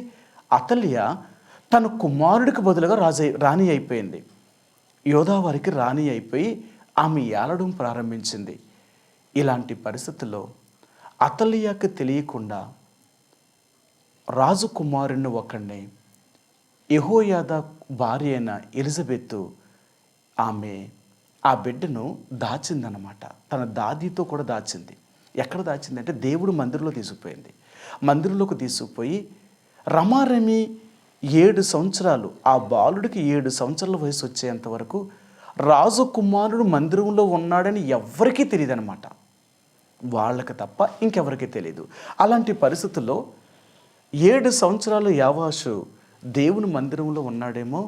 అతలియా తన కుమారుడికి బదులుగా రాణి అయిపోయింది. యోధావారికి రాణి అయిపోయి ఆమె ఏలడం ప్రారంభించింది. ఇలాంటి పరిస్థితుల్లో అతలియాకి తెలియకుండా రాజు కుమారుని ఒకడిని యెహోయాదా భార్య అయిన ఎలిజబెత్ ఆమె ఆ బిడ్డను దాచిందనమాట. తన దాదితో కూడా దాచింది. ఎక్కడ దాచిందంటే దేవుడు మందిరంలో తీసుకుపోయింది. మందిరంలోకి తీసుకుపోయి రమారమి 7 సంవత్సరాలు, ఆ బాలుడికి 7 సంవత్సరాల వయసు వచ్చేంత వరకు రాజు కుమారుడు మందిరంలో ఉన్నాడని ఎవ్వరికీ తెలియదు అనమాట. వాళ్ళకి తప్ప ఇంకెవరికీ తెలియదు. అలాంటి పరిస్థితుల్లో 7 సంవత్సరాలు యెహోషు దేవుని మందిరంలో ఉన్నాడేమో,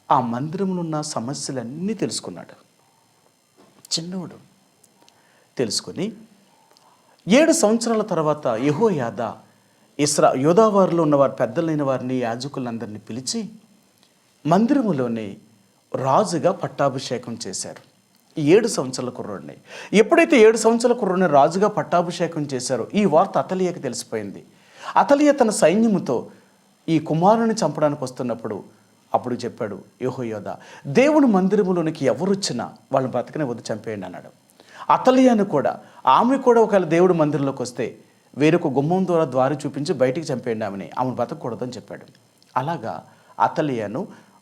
ఆ మందిరంలో ఉన్న సమస్యలన్నీ తెలుసుకున్నాడు. చిన్నవాడు తెలుసుకొని 7 సంవత్సరాల తర్వాత యెహోయాదా యోధావారిలో ఉన్న వారి పెద్దలైన వారిని, యాజకులందరినీ పిలిచి మందిరములోనే రాజుగా పట్టాభిషేకం చేశారు. 7 సంవత్సరాల కుర్రోడిని. ఎప్పుడైతే 7 సంవత్సరాల కుర్రోడిని రాజుగా పట్టాభిషేకం చేశారో ఈ వార్త అతలియాకి తెలిసిపోయింది. అతలియా తన సైన్యముతో ఈ కుమారుని చంపడానికి వస్తున్నప్పుడు అప్పుడు చెప్పాడు యెహోయాదా, దేవుని మందిరములోనికి ఎవరు వచ్చినా వాళ్ళని బ్రతకనే వద్దు, చంపేయండి అన్నాడు. అతలియాను కూడా, ఆమె కూడా ఒకవేళ దేవుడు మందిరంలోకి వస్తే వేరొక గుమ్మం ద్వారా ద్వారి చూపించి బయటికి చంపేయండి ఆమెను బతకూడదని చెప్పాడు. అలాగా అతలియాను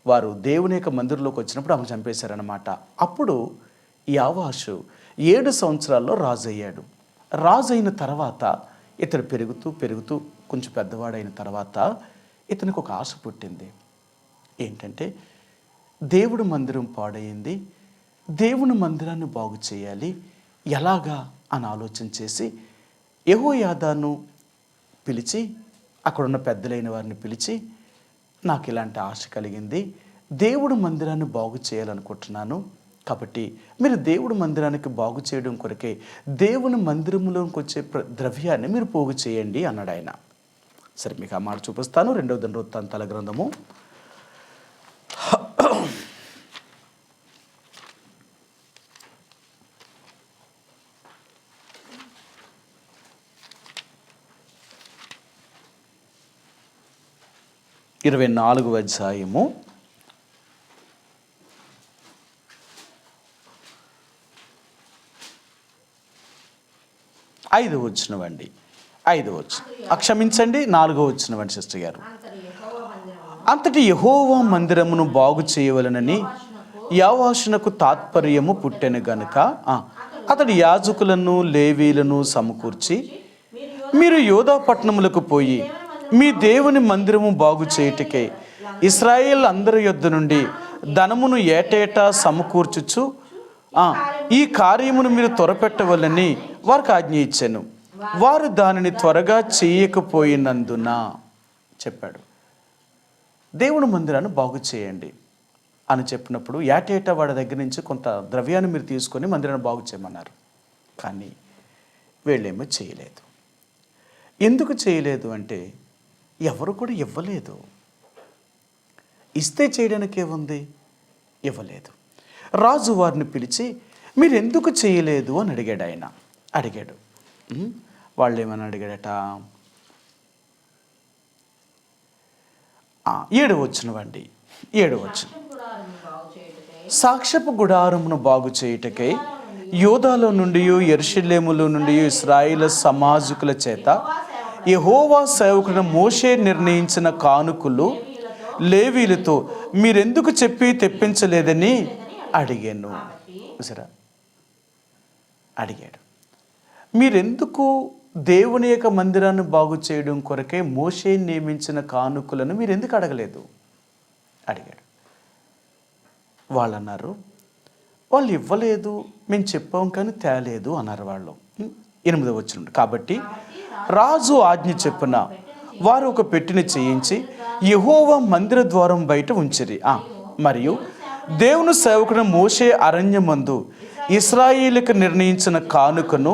వారు దేవుని యొక్క మందిరంలోకి వచ్చినప్పుడు ఆమెను చంపేశారనమాట. అప్పుడు యోవాషు 7 సంవత్సరాల్లో రాజు అయ్యాడు. రాజు అయిన తర్వాత ఇతడు పెరుగుతూ కొంచెం పెద్దవాడైన తర్వాత ఇతనికి ఒక ఆశ పుట్టింది. ఏంటంటే దేవుడు మందిరం పాడైంది, దేవుని మందిరాన్ని బాగు చేయాలి, ఎలాగా అని ఆలోచన చేసి యెహోయాదాను పిలిచి, అక్కడున్న పెద్దలైన వారిని పిలిచి, నాకు ఇలాంటి ఆశ కలిగింది, దేవుడు మందిరాన్ని బాగు చేయాలనుకుంటున్నాను, కాబట్టి మీరు దేవుడు మందిరానికి బాగు చేయడం కొరకే దేవుని మందిరంలోకి వచ్చే ద్రవ్యాన్ని మీరు పోగు చేయండి అన్నాడు ఆయన. సరే, మీకు ఆ మాట చూపిస్తాను. 2వ దినవృత్తాంతాల గ్రంథము 24వ అధ్యాయము 5వ వచనమండి. 5వ వచనం, క్షమించండి, 4వ వచనమండి సిస్టర్ గారు. అంతటి యెహోవా మందిరమును బాగు చేయవలనని యోవాషునకు తాత్పర్యము పుట్టెను గనుక అతడు యాజకులను లేవీలను సమకూర్చి, మీరు యోధా పట్టణములకు పోయి మీ దేవుని మందిరము బాగు చేయుటకై ఇశ్రాయేల్ అందరి యొద్ద నుండి ధనమును ఏటేటా సమకూర్చుచు ఈ కార్యమును మీరు త్వరపెట్టవలని వారికి ఆజ్ఞ ఇచ్చాను. వారు దానిని త్వరగా చేయకపోయినందున చెప్పాడు. దేవుని మందిరాన్ని బాగు చేయండి అని చెప్పినప్పుడు ఏటేటా వాడి దగ్గర నుంచి కొంత ద్రవ్యాన్ని మీరు తీసుకొని మందిరాన్ని బాగు చేయమన్నారు. కానీ వీళ్ళేమో చేయలేదు. ఎందుకు చేయలేదు అంటే ఎవరు కూడా ఇవ్వలేదు. ఇస్తే చేయడానికి ఏముంది? ఇవ్వలేదు. రాజు వారిని పిలిచి మీరు ఎందుకు చేయలేదు అని అడిగాడు. ఆయన అడిగాడు. వాళ్ళు ఏమని అడిగాడట? 7వ వచనమండి. 7వ వచనం, సాక్ష్యపు గుడారమును బాగు చేయుటకై యోధాలో నుండి యెరూషలేములో నుండి ఇశ్రాయేలు సమాజకుల చేత యెహోవా సేవకుడు మోషే నిర్ణయించిన కానుకలు లేవీలతో మీరెందుకు చెప్పి తెప్పించలేదని అడిగాను. సరే, అడిగాడు. మీరెందుకు దేవుని యొక్క మందిరాన్ని బాగు చేయడం కొరకే మోషే నియమించిన కానుకలను మీరు ఎందుకు అడగలేదు అడిగాడు. వాళ్ళు అన్నారు, వాళ్ళు ఇవ్వలేదు, మేము చెప్పాం కానీ తేలేదు అన్నారు వాళ్ళు. 8వ వచనం, కాబట్టి రాజు ఆజ్ఞ చెప్పున వారు ఒక పెట్టెను చేయించి యెహోవా మందిర ద్వారం బయట ఉంచిరి. మరియు దేవుని సేవకుడు మోషే అరణ్యమందు ఇశ్రాయేలుకు నిర్ణయించిన కానుకను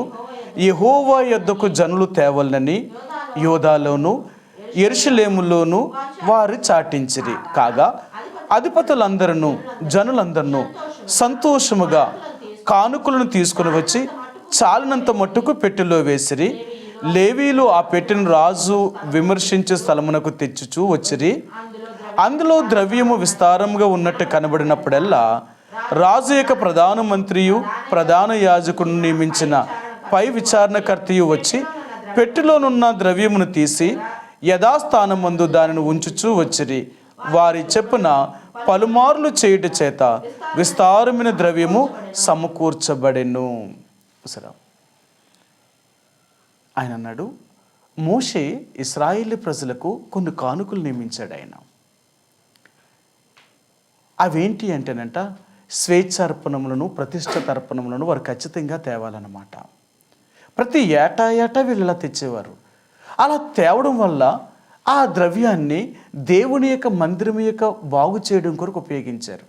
యెహోవా యొద్దకు జనులు తేవాలని యోధాలోను యెరూషలేములోను వారు చాటించిరి. కాగా అధిపతులందరూ జనులందరూ సంతోషముగా కానుకలను తీసుకుని వచ్చి చాలినంత మట్టుకు పెట్టెలో వేసిరి. లేవీలు ఆ పెట్టెను రాజు విమర్శించే స్థలమునకు తెచ్చుచూ వచ్చిరి. అందులో ద్రవ్యము విస్తారంగా ఉన్నట్టు కనబడినప్పుడల్లా రాజు యొక్క ప్రధాన మంత్రియు ప్రధాన యాజకుడిని నియమించిన పై విచారణకర్తయు వచ్చి పెట్టెలోనున్న ద్రవ్యమును తీసి యథాస్థానమందు దానిని ఉంచుచూ వచ్చిరి. వారి చెప్పున పలుమార్లు చేయుట చేత విస్తారమైన ద్రవ్యము సమకూర్చబడెను. సరే, ఆయన అన్నాడు, మోషే ఇశ్రాయేలు ప్రజలకు కొన్ని కానుకలు నియమించాడు. ఆయన అవేంటి అంటేనంట స్వేచ్ఛార్పణములను ప్రతిష్ఠార్పణములను వారు ఖచ్చితంగా తేవాలన్నమాట. ప్రతి ఏటా వీళ్ళలా తెచ్చేవారు. అలా తేవడం వల్ల ఆ ద్రవ్యాన్ని దేవుని యొక్క మందిరం యొక్క బాగు చేయడం కొరకు ఉపయోగించారు.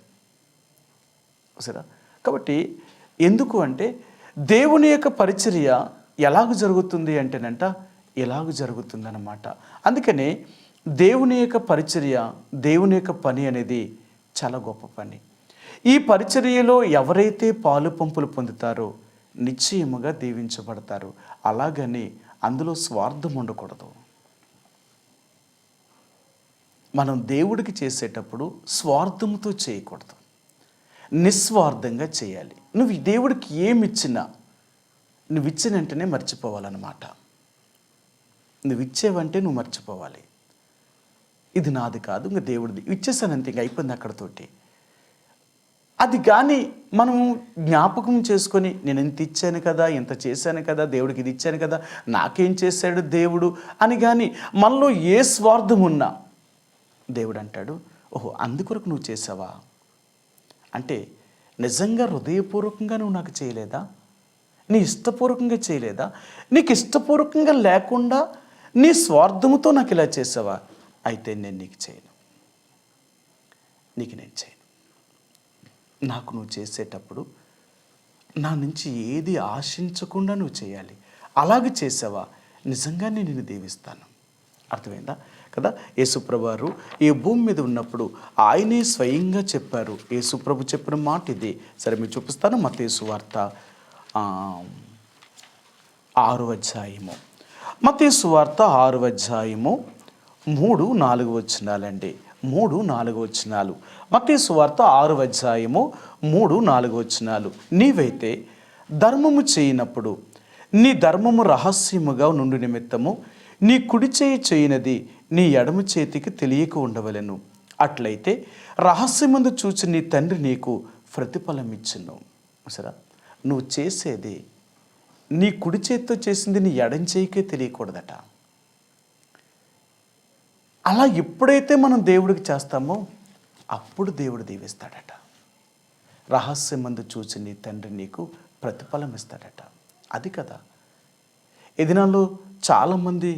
సరే, కాబట్టి ఎందుకు అంటే దేవుని యొక్క పరిచర్య ఎలాగ జరుగుతుంది అంటేనంట ఎలాగ జరుగుతుంది అన్నమాట. అందుకనే దేవుని యొక్క పరిచర్య, దేవుని యొక్క పని అనేది చాలా గొప్ప పని. ఈ పరిచర్యలో ఎవరైతే పాలు పంపులు పొందుతారో నిశ్చయముగా దీవించబడతారు. అలాగని అందులో స్వార్థం ఉండకూడదు. మనం దేవుడికి చేసేటప్పుడు స్వార్థంతో చేయకూడదు, నిస్వార్థంగా చేయాలి. నువ్వు దేవుడికి ఏమిచ్చినా నువ్వు ఇచ్చిన వెంటనే మర్చిపోవాలన్నమాట. నువ్వు ఇచ్చేవంటే నువ్వు మర్చిపోవాలి. ఇది నాది కాదు, ఇంకా దేవుడిది, ఇచ్చేసానంతే, ఇంక అయిపోయింది అక్కడతోటి. అది కానీ మనం జ్ఞాపకం చేసుకొని నేను ఇంత ఇచ్చాను కదా, ఇంత చేశాను కదా, దేవుడికి ఇది ఇచ్చాను కదా, నాకేం చేశాడు దేవుడు అని కానీ మనలో ఏ స్వార్థం ఉన్నా దేవుడు అంటాడు, ఓహో అందుకొరకు నువ్వు చేసావా అంటే నిజంగా హృదయపూర్వకంగా నువ్వు నాకు చేయలేదా, నీ ఇష్టపూర్వకంగా చేయలేదా, నీకు ఇష్టపూర్వకంగా లేకుండా నీ స్వార్థముతో నాకు ఇలా చేసావా, అయితే నేను నీకు చేయను, నీకు నేను చేయను. నాకు నువ్వు చేసేటప్పుడు నా నుంచి ఏది ఆశించకుండా నువ్వు చేయాలి. అలాగే చేసావా, నిజంగానే నేను దీవిస్తాను. అర్థమైందా కదా? యేసుప్రభు వారు ఈ భూమి మీద ఉన్నప్పుడు ఆయనే స్వయంగా చెప్పారు. యేసుప్రభు చెప్పిన మాట ఇది. సరే మీకు చూపిస్తాను. మత్తయి సువార్త 6వ అధ్యాయము. మత్తయి సువార్త 6వ అధ్యాయము 3-4 వచనాలండి. 3-4 వచనాలు. మత్తయి సువార్త 6వ అధ్యాయము 3-4 వచనాలు. నీవైతే ధర్మము చేయనప్పుడు నీ ధర్మము రహస్యముగా నుండి నిమిత్తము నీ కుడి చేయి చేయనది నీ ఎడమ చేతికి తెలియక ఉండవలెను. అట్లయితే రహస్యమందు చూచి నీ తండ్రి నీకు ప్రతిఫలం ఇచ్చును. సరే, నువ్వు చేసేది నీ కుడి చేతితో చేసింది నీ ఎడం చేయికే తెలియకూడదట. అలా ఎప్పుడైతే మనం దేవుడికి చేస్తామో అప్పుడు దేవుడు దీవిస్తాడట. రహస్యమందు చూచి నీ తండ్రి నీకు ప్రతిఫలం ఇస్తాడట. అది కదా ఈ దినాల్లో చాలామంది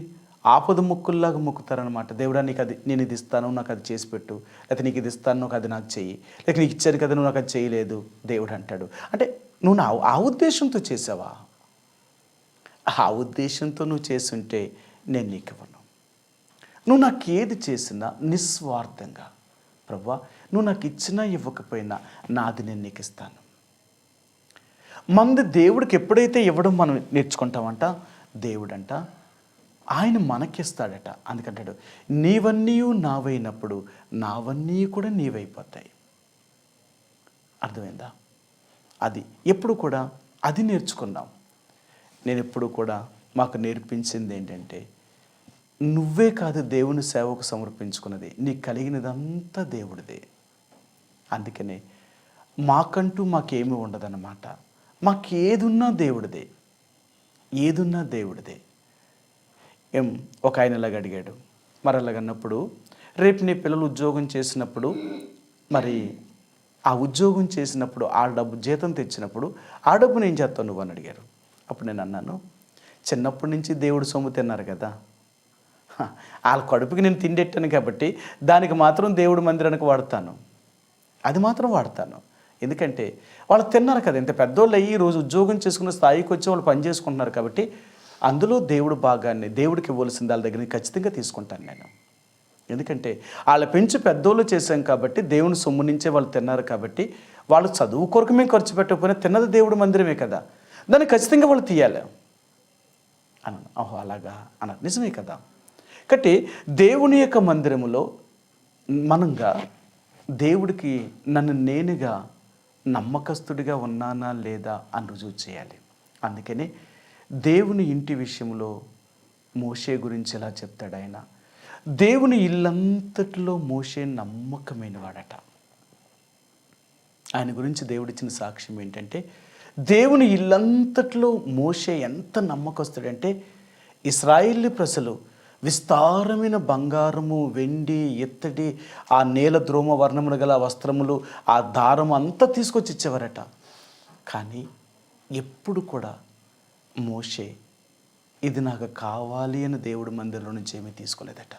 ఆపద మొక్కుల్లాగా మొక్కుతారనమాట. దేవుడా నీకు అది, నేను ఇది ఇస్తాను, నాకు అది చేసి పెట్టు, లేకపోతే నీకు ఇది ఇస్తాను, నాకు అది నాకు చెయ్యి, లేక నీకు ఇచ్చాను కదా నువ్వు నాకు అది చేయలేదు. దేవుడు అంటాడు, అంటే నువ్వు ఆ ఉద్దేశంతో చేసావా? ఆ ఉద్దేశంతో నువ్వు చేసుంటే నేను నీకు ఇవ్వను. నువ్వు నాకు ఏది చేసినా నిస్వార్థంగా, ప్రభువా నువ్వు నాకు ఇచ్చినా ఇవ్వకపోయినా నాది నేను నీకు ఇస్తాను. మంది దేవుడికి ఎప్పుడైతే ఇవ్వడం మనం నేర్చుకుంటామంట, దేవుడంట ఆయన మనకిస్తాడట. అందుకంటాడు, నీవన్నీ నావైనప్పుడు నావన్నీ కూడా నీవైపోతాయి. అర్థమైందా? అది ఎప్పుడు కూడా అది నేర్చుకున్నాం. నేను ఎప్పుడు కూడా మాకు నేర్పించింది ఏంటంటే, నువ్వే కాదు దేవుని సేవకు సమర్పించుకున్నది, నీకు కలిగినదంతా దేవుడిదే. అందుకనే మాకంటూ మాకేమీ ఉండదన్నమాట. మాకేదున్నా దేవుడిదే, ఏదున్నా దేవుడిదే. ఒక ఆయన ఇలాగ అడిగాడు. మరి అలాగన్నప్పుడు రేపు నీ పిల్లలు ఉద్యోగం చేసినప్పుడు, మరి ఆ ఉద్యోగం చేసినప్పుడు ఆ డబ్బు జీతం తెచ్చినప్పుడు ఆ డబ్బును ఏం చేస్తావు నువ్వు అని అడిగారు. అప్పుడు నేను అన్నాను, చిన్నప్పటి నుంచి దేవుడు సొమ్ము తిన్నారు కదా, వాళ్ళ కడుపుకి నేను తిండెట్టాను కాబట్టి దానికి మాత్రం దేవుడు మందిరానికి వాడతాను, అది మాత్రం వాడతాను. ఎందుకంటే వాళ్ళు తిన్నారు కదా, ఇంత పెద్దోళ్ళు అయ్యి ఈరోజు ఉద్యోగం చేసుకున్న స్థాయికి వచ్చి వాళ్ళు పని చేసుకుంటున్నారు కాబట్టి అందులో దేవుడు భాగాన్ని దేవుడికి ఇవ్వాల్సింది వాళ్ళ దగ్గర ఖచ్చితంగా తీసుకుంటాను నేను. ఎందుకంటే వాళ్ళ పెంచి పెద్దోళ్ళు చేశాం కాబట్టి దేవుని సొమ్ము నుంచే వాళ్ళు తిన్నారు కాబట్టి వాళ్ళు చదువు కొరకు మేము ఖర్చు పెట్టకపోయినా తిన్నది దేవుడు మందిరమే కదా, దాన్ని ఖచ్చితంగా వాళ్ళు తీయాలి అన్నాను. ఓహో అలాగా అన్నారు. నిజమే కదా. కాబట్టి దేవుని యొక్క మందిరములో మనంగా దేవుడికి నన్ను నేనుగా నమ్మకస్తుడిగా ఉన్నానా లేదా అని రుజువు చేయాలి. అందుకని దేవుని ఇంటి విషయంలో మోషే గురించి ఎలా చెప్తాడు ఆయన, దేవుని ఇల్లంతటిలో మోషే నమ్మకమైన వాడట. ఆయన గురించి దేవుడిచ్చిన సాక్ష్యం ఏంటంటే, దేవుని ఇల్లంతటిలో మోషే ఎంత నమ్మకస్తుడంటే, ఇశ్రాయేలు ప్రజలు విస్తారమైన బంగారము, వెండి, ఇత్తడి, ఆ నేల ద్రోమ వర్ణములు గల వస్త్రములు, ఆ దారం అంతా తీసుకొచ్చి ఇచ్చేవారట. కానీ ఎప్పుడు కూడా మోషే ఇది నాకు కావాలి అని దేవుడి మందిరంలో నుంచి ఏమీ తీసుకోలేదట.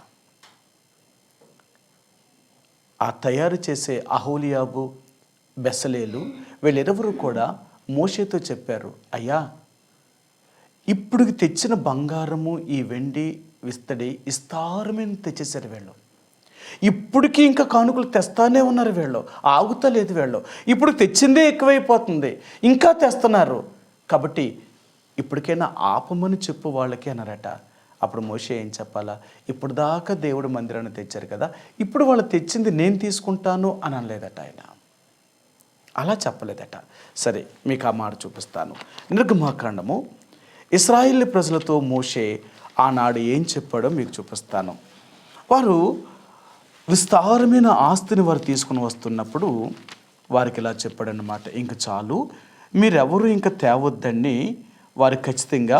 ఆ తయారు చేసే అహోలియాబు, బెసలేలు వీళ్ళెవరు కూడా మోషేతో చెప్పారు, అయ్యా ఇప్పుడు తెచ్చిన బంగారము, ఈ వెండి, విస్తడి విస్తారమైన తెచ్చేసారు వీళ్ళు, ఇప్పటికీ ఇంకా కానుకలు తెస్తానే ఉన్నారు వీళ్ళు, ఆగుతలేదు వీళ్ళు, ఇప్పుడు తెచ్చిందే ఎక్కువైపోతుంది, ఇంకా తెస్తున్నారు, కాబట్టి ఇప్పటికైనా ఆపమని చెప్పు వాళ్ళకి అన్నారట. అప్పుడు మోషే ఏం చెప్పాలా, ఇప్పుడు దాకా దేవుడు మందిరాన్ని తెచ్చారు కదా, ఇప్పుడు వాళ్ళు తెచ్చింది నేను తీసుకుంటాను అని అనలేదట ఆయన, అలా చెప్పలేదట. సరే మీకు ఆ మాట చూపిస్తాను. నిర్గమాకాండము ఇశ్రాయేలు ప్రజలతో మోషే ఆనాడు ఏం చెప్పాడో మీకు చూపిస్తాను. వారు విస్తారమైన ఆస్తిని వారు తీసుకుని వస్తున్నప్పుడు వారికి ఇలా చెప్పాడనమాట, ఇంక చాలు, మీరెవరు ఇంకా తేవద్దని వారు ఖచ్చితంగా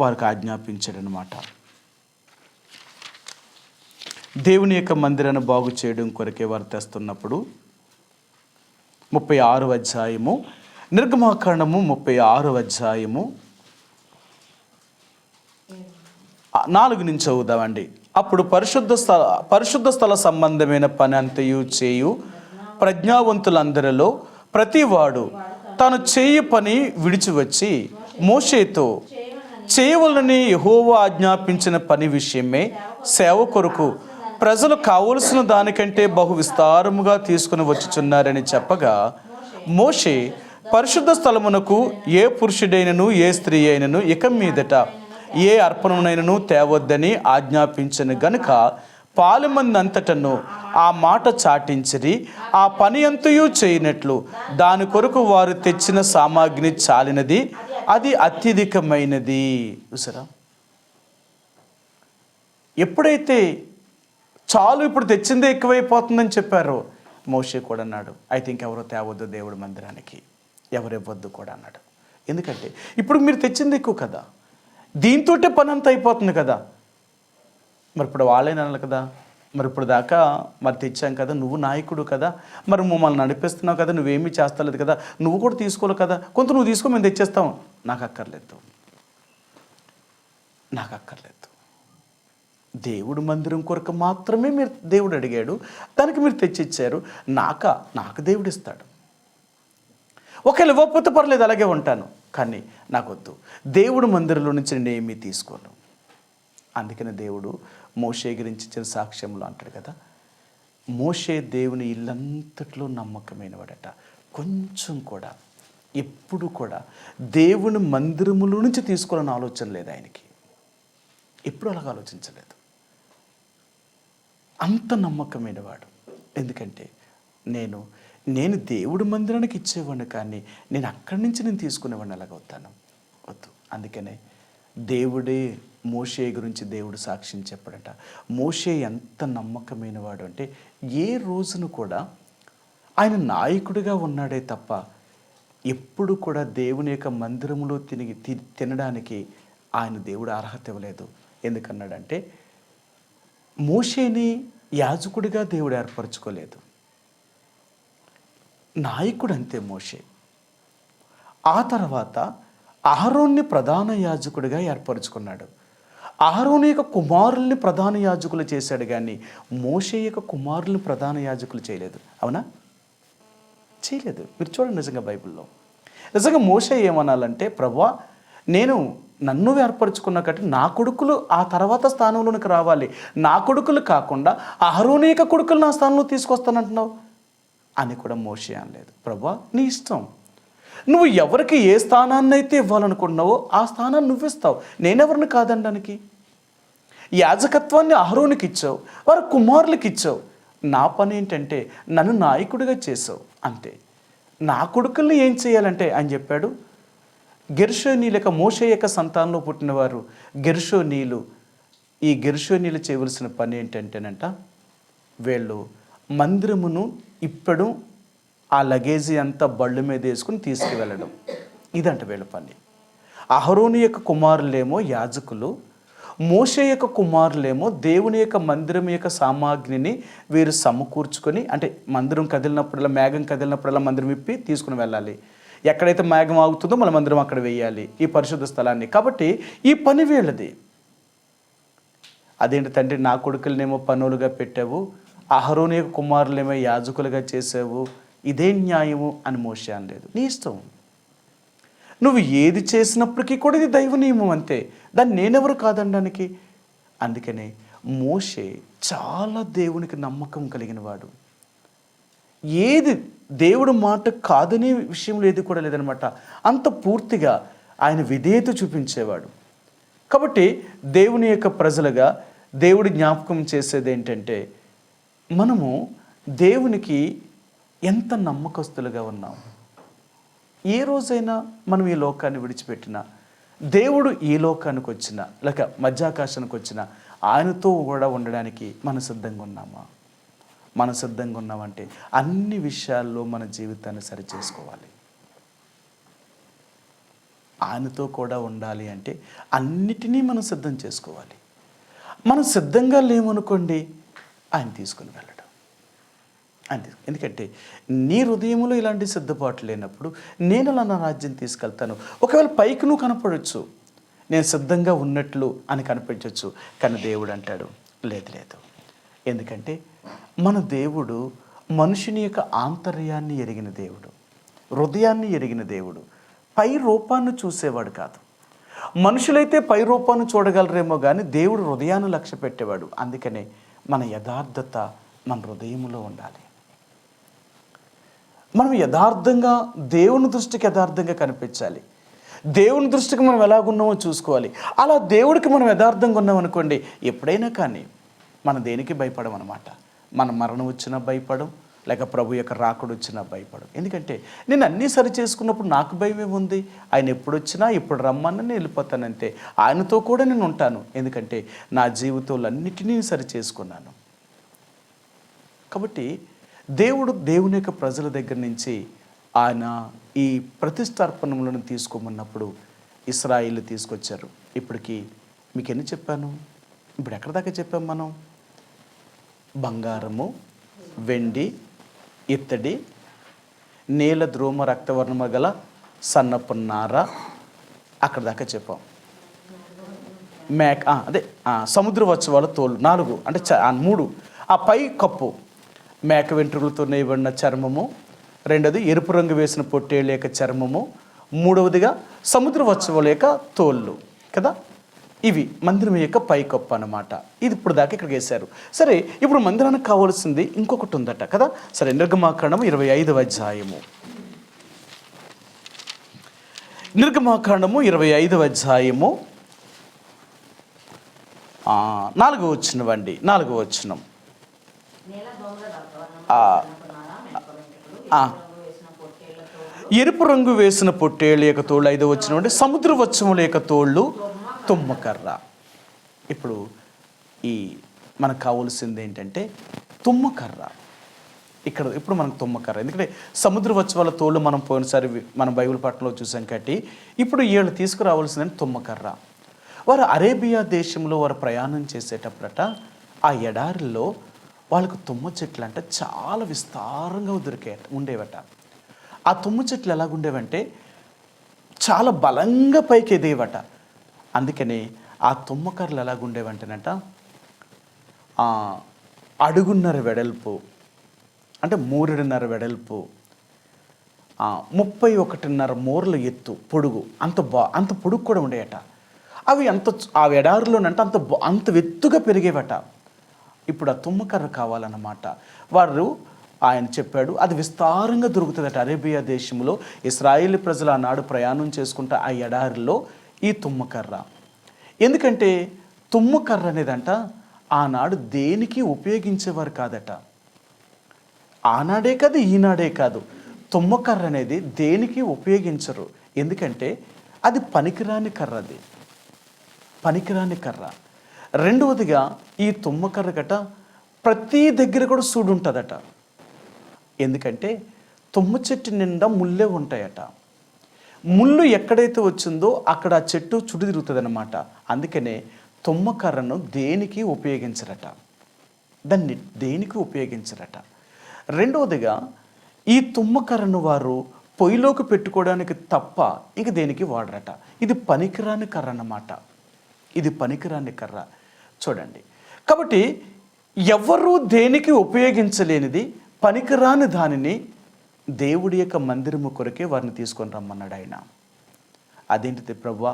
వారికి ఆజ్ఞాపించాడనమాట. దేవుని యొక్క మందిరాన్ని బాగు చేయడం కొరకే వారు తెస్తున్నప్పుడు 36వ అధ్యాయము, నిర్గమాకాండము 36వ అధ్యాయము 4 నుంచి చదువుదామండి. అప్పుడు పరిశుద్ధ స్థల సంబంధమైన పని అంతయు చేయు ప్రజ్ఞావంతులందరిలో ప్రతివాడు తాను చేయు పని విడిచి వచ్చి మోషేతో చేయవలనని యెహోవా ఆజ్ఞాపించిన పని విషయమే సేవ కొరకు ప్రజలు కావలసిన దానికంటే బహు విస్తారముగా తీసుకుని వచ్చుచున్నారని చెప్పగా, మోషే పరిశుద్ధ స్థలమునకు ఏ పురుషుడైనను ఏ స్త్రీ అయినను ఇక మీదట ఏ అర్పణమునైనను తేవద్దని ఆజ్ఞాపించను గనుక పాలెమంది అంతటను ఆ మాట చాటించిరి. ఆ పని అంతయు చేయనట్లు దాని కొరకు వారు తెచ్చిన సామాగ్రి చాలినది, అది అత్యధికమైనది. చూసారా, ఎప్పుడైతే చాలు ఇప్పుడు తెచ్చిందే ఎక్కువైపోతుందని చెప్పారో మోషే కూడా అన్నాడు, అయితే ఇంకెవరో తేవద్దు దేవుడి మందిరానికి, ఎవరివ్వద్దు కూడా అన్నాడు. ఎందుకంటే ఇప్పుడు మీరు తెచ్చింది ఎక్కువ కదా, దీంతో పని అంతా అయిపోతుంది కదా. మరి ఇప్పుడు వాళ్ళేనాలి కదా, మరి ఇప్పుడు దాకా మరి తెచ్చాం కదా, నువ్వు నాయకుడు కదా, మరి మమ్మల్ని నడిపిస్తున్నావు కదా, నువ్వేమీ చేస్తలేదు కదా, నువ్వు కూడా తీసుకోవాలి కదా, కొంత నువ్వు తీసుకో, మేము తెచ్చేస్తాం. నాకు అక్కర్లేదు. దేవుడు మందిరం కొరకు మాత్రమే మీరు దేవుడు అడిగాడు, దానికి మీరు తెచ్చిచ్చారు. నాకు దేవుడు ఇస్తాడు. ఒకవేళ ఇవ్వకపోతే పర్లేదు, అలాగే ఉంటాను, కానీ నాకొద్దు. దేవుడు మందిరంలో నుంచి నేను ఏమీ తీసుకోను. అందుకని దేవుడు మోషే గురించి ఇచ్చిన సాక్ష్యంలో అంటాడు కదా, మోషే దేవుని ఇల్లంతట్లో నమ్మకమైన వాడట. కొంచెం కూడా ఎప్పుడు కూడా దేవుని మందిరములో నుంచి తీసుకోవాలని ఆలోచన లేదు ఆయనకి. ఎప్పుడు అలాగ ఆలోచించలేదు. అంత నమ్మకమైన వాడు. ఎందుకంటే నేను దేవుడి మందిరానికి ఇచ్చేవాడిని, కానీ నేను అక్కడి నుంచి నేను తీసుకునేవాడిని అలాగ వద్దు. అందుకనే దేవుడే మోషే గురించి దేవుడు సాక్ష్యం చెప్పాడట. మోషే ఎంత నమ్మకమైన వాడు అంటే, ఏ రోజును కూడా ఆయన నాయకుడిగా ఉన్నాడే తప్ప ఎప్పుడు కూడా దేవుని యొక్క మందిరములో తినడానికి ఆయన దేవుడు అర్హత ఇవ్వలేదు. ఎందుకన్నాడంటే, మోషేని యాజకుడిగా దేవుడు ఏర్పరచుకోలేదు. నాయకుడు అంతే మోషే. ఆ తర్వాత అహరోన్ని ప్రధాన యాజకుడిగా ఏర్పరచుకున్నాడు. అహరోను యొక్క కుమారుల్ని ప్రధాన యాజకులు చేశాడు, కానీ మోషే యొక్క కుమారుల్ని ప్రధాన యాజకులు చేయలేదు. అవునా? చేయలేదు. మీరు చూడండి, నిజంగా బైబిల్లో నిజంగా మోషే ఏమనాలంటే, ప్రభువా, నన్ను ఏర్పరచుకున్న కాబట్టి నా కొడుకులు ఆ తర్వాత స్థానంలోనికి రావాలి, నా కొడుకులు కాకుండా అహరోను యొక్క కొడుకులు నా స్థానంలో తీసుకొస్తానంటున్నావు అని కూడా మోషే అనలేదు. ప్రభువా, నీ ఇష్టం, నువ్వు ఎవరికి ఏ స్థానాన్ని అయితే ఇవ్వాలనుకుంటున్నావో ఆ స్థానాన్ని నువ్వు ఇస్తావు, నేనెవరిని కాదనడానికి. యాజకత్వాన్ని అహరోనుకి ఇచ్చావు, వారి కుమారులకి ఇచ్చావు. నా పని ఏంటంటే నన్ను నాయకుడిగా చేసావు, అంతే. నా కొడుకుల్ని ఏం చేయాలంటే అని చెప్పాడు, గెర్షోనీల యొక్క మోషే యొక్క సంతానంలో పుట్టినవారు గెర్షోనీలు. ఈ గెర్షోనీలు చేయవలసిన పని ఏంటంటేనంట, వీళ్ళు మందిరమును ఇప్పడం, ఆ లగేజీ అంతా బళ్ళు మీద వేసుకుని తీసుకువెళ్ళడం, ఇదంట వీళ్ళ పని. అహరోను యొక్క కుమారులేమో యాజకులు, మోషే యొక్క కుమారులేమో దేవుని యొక్క మందిరం యొక్క సామాగ్రిని వీరు సమకూర్చుకొని, అంటే మందిరం కదిలినప్పుడల్లా, మేఘం కదిలినప్పుడల్లా మందిరం ఇప్పి తీసుకుని వెళ్ళాలి. ఎక్కడైతే మేఘం ఆగుతుందో మన మందిరం అక్కడ వేయాలి, ఈ పరిశుద్ధ స్థలాన్ని. కాబట్టి ఈ పని వీళ్ళది. అదేంటి తండ్రి, నా కొడుకులనేమో పనులుగా పెట్టావు, అహరోను యొక్క కుమారులేమో యాజకులుగా చేసావు, ఇదే న్యాయము అని మోషే అనలేదు. నీ ఇష్టం, నువ్వు ఏది చేసినప్పటికీ కూడా ఇది దైవ నియమం, అంతే. దాన్ని నేనెవరు కాదనడానికి. అందుకనే మోషే చాలా దేవునికి నమ్మకం కలిగిన వాడు. ఏది దేవుడు మాట కాదనే విషయంలో ఏది కూడా లేదనమాట. అంత పూర్తిగా ఆయన విధేయత చూపించేవాడు. కాబట్టి దేవుని యొక్క ప్రజలుగా దేవుడి జ్ఞాపకం చేసేది ఏంటంటే, మనము దేవునికి ఎంత నమ్మకస్తులుగా ఉన్నాం. ఏ రోజైనా మనం ఈ లోకాన్ని విడిచిపెట్టినా దేవుడు ఈ లోకానికి వచ్చిన లేక మధ్యాకాశానికి వచ్చిన ఆయనతో కూడా ఉండడానికి మనం సిద్ధంగా ఉన్నామా? మనం సిద్ధంగా ఉన్నామంటే అన్ని విషయాల్లో మన జీవితాన్ని సరిచేసుకోవాలి. ఆయనతో కూడా ఉండాలి అంటే అన్నిటినీ మనం సిద్ధం చేసుకోవాలి. మనం సిద్ధంగా లేమనుకోండి, ఆయన తీసుకుని వెళ్ళడం అంతే. ఎందుకంటే నీ హృదయంలో ఇలాంటి సిద్ధపాటు లేనప్పుడు నేను అలా నా రాజ్యం తీసుకెళ్తాను. ఒకవేళ పైకి నువ్వు కనపడవచ్చు, నేను సిద్ధంగా ఉన్నట్లు అని కనిపించవచ్చు, కానీ దేవుడు అంటాడు లేదు లేదు. ఎందుకంటే మన దేవుడు మనుషుని యొక్క ఆంతర్యాన్ని ఎరిగిన దేవుడు, హృదయాన్ని ఎరిగిన దేవుడు. పై రూపాన్ని చూసేవాడు కాదు. మనుషులైతే పై రూపాన్ని చూడగలరేమో కానీ దేవుడు హృదయాన్ని లక్ష్య పెట్టేవాడు. అందుకనే మన యథార్థత మన హృదయంలో ఉండాలి. మనం యథార్థంగా దేవుని దృష్టికి యథార్థంగా కనిపించాలి. దేవుని దృష్టికి మనం ఎలాగున్నామో చూసుకోవాలి. అలా దేవుడికి మనం యథార్థంగా ఉన్నామనుకోండి, ఎప్పుడైనా కానీ మనం దేనికి భయపడం అన్నమాట. మన మరణం వచ్చినా భయపడం, లేక ప్రభు యొక్క రాకుడు వచ్చినా భయపడం. ఎందుకంటే నేను అన్నీ సరి చేసుకున్నప్పుడు నాకు భయం ఏముంది? ఆయన ఎప్పుడు వచ్చినా ఇప్పుడు రమ్మని నేను వెళ్ళిపోతానంతే. ఆయనతో కూడా నేను ఉంటాను. ఎందుకంటే నా జీవితంలో అన్నిటినీ సరి చేసుకున్నాను. కాబట్టి దేవుని యొక్క ప్రజల దగ్గర నుంచి ఆయన ఈ ప్రతిష్టార్పణములను తీసుకోమన్నప్పుడు ఇశ్రాయేలు తీసుకొచ్చారు. ఇప్పటికి మీకు ఎన్ని చెప్పాను? ఇప్పుడు ఎక్కడి దాకా చెప్పాం మనం? బంగారము, వెండి, ఇత్తడి, నీల ద్రోమ రక్తవర్ణము గల సన్నపు నార, అక్కడ దాకా చెప్పాం. సముద్ర వత్సవాల తోలు 4 అంటే 3. ఆ పై కప్పు మేక వెంట్రుకలతో నేయబడిన చర్మము, రెండోది ఎరుపు రంగు వేసిన పొట్టేళ్ళ యొక్క చర్మము, మూడవదిగా సముద్ర వత్సవాల యొక్క తోళ్ళు కదా. ఇవి మందిరం యొక్క పైకప్పు అన్నమాట. ఇది ఇప్పుడు దాకా ఇక్కడికి వేశారు. సరే, ఇప్పుడు మందిరానికి కావాల్సింది ఇంకొకటి ఉందట కదా. సరే, నిర్గమాకాండము 25వ అధ్యాయము. నిర్గమాకాండము 25వ అధ్యాయము 4వ వచనం అండి. 4వ వచనం. ఎరుపు రంగు వేసిన పొట్టేళ్ళ యొక్క తోళ్ళు. 5వ వచనం అంటే సముద్ర వత్సముల యొక్క తోళ్ళు, తుమ్మకర్ర. ఇప్పుడు మనకు కావాల్సింది ఏంటంటే తుమ్మకర్ర. ఇప్పుడు మనకు తుమ్మకర్ర. ఎందుకంటే సముద్ర వత్సవాల తోళ్ళు మనం పోయినసారి మన బైబిల్ పట్టణంలో చూసాం కాబట్టి ఇప్పుడు వీళ్ళు తీసుకురావాల్సిందని తుమ్మకర్ర. వారు అరేబియా దేశంలో వారు ప్రయాణం చేసేటప్పుడట ఆ ఎడారిలో వాళ్ళకు తుమ్మ చెట్లు అంటే చాలా విస్తారంగా ఉండేవట. ఆ తుమ్మ చెట్లు ఎలాగుండేవంటే చాలా బలంగా పైకి ఎదేవట. అందుకని ఆ తుమ్మకర్రలు ఎలాగుండేవంటేనట అడుగున్నర వెడల్పు, అంటే 3.5 వెడల్పు, 31.5 మూరల ఎత్తు, పొడుగు, అంత పొడుగు కూడా ఉండేయట. అవి ఆ ఎడారిలోనంటే అంత ఎత్తుగా పెరిగేవట. ఇప్పుడు ఆ తుమ్మకర్ర కావాలన్నమాట. ఆయన చెప్పాడు అది విస్తారంగా దొరుకుతుందట అరేబియా దేశంలో. ఇశ్రాయేలు ప్రజలు ఆనాడు ప్రయాణం చేసుకుంటా ఆ ఎడారిలో ఈ తుమ్మకర్ర. ఎందుకంటే తుమ్మకర్ర అనేదంట ఆనాడు దేనికి ఉపయోగించేవారు కాదట. ఆనాడే కాదు, ఈనాడే కాదు, తుమ్మకర్ర అనేది దేనికి ఉపయోగించరు. ఎందుకంటే అది పనికిరాని కర్ర. అది పనికిరాని కర్ర. రెండవదిగా ఈ తుమ్మకర్ర గట ప్రతి దగ్గర కూడా సూడు ఉంటుందట. ఎందుకంటే తుమ్మ చెట్టు నిండా ముళ్ళే ఉంటాయట. ముళ్ళు ఎక్కడైతే వచ్చిందో అక్కడ ఆ చెట్టు చుట్టు తిరుగుతుంది అన్నమాట. అందుకనే తుమ్మకర్రను దేనికి ఉపయోగించరట, దాన్ని దేనికి ఉపయోగించరట. రెండవదిగా ఈ తుమ్మకర్రను వారు పొయ్యిలోకి పెట్టుకోవడానికి తప్ప ఇంక దేనికి వాడరట. ఇది పనికిరాని కర్ర అన్నమాట. ఇది పనికిరాని కర్ర. చూడండి, కాబట్టి ఎవరు దేనికి ఉపయోగించలేనిది, పనికిరాని దానిని దేవుడి యొక్క మందిరము కొరకే వారిని తీసుకొని రమ్మన్నాడు ఆయన. అదేంటిది ప్రభువా?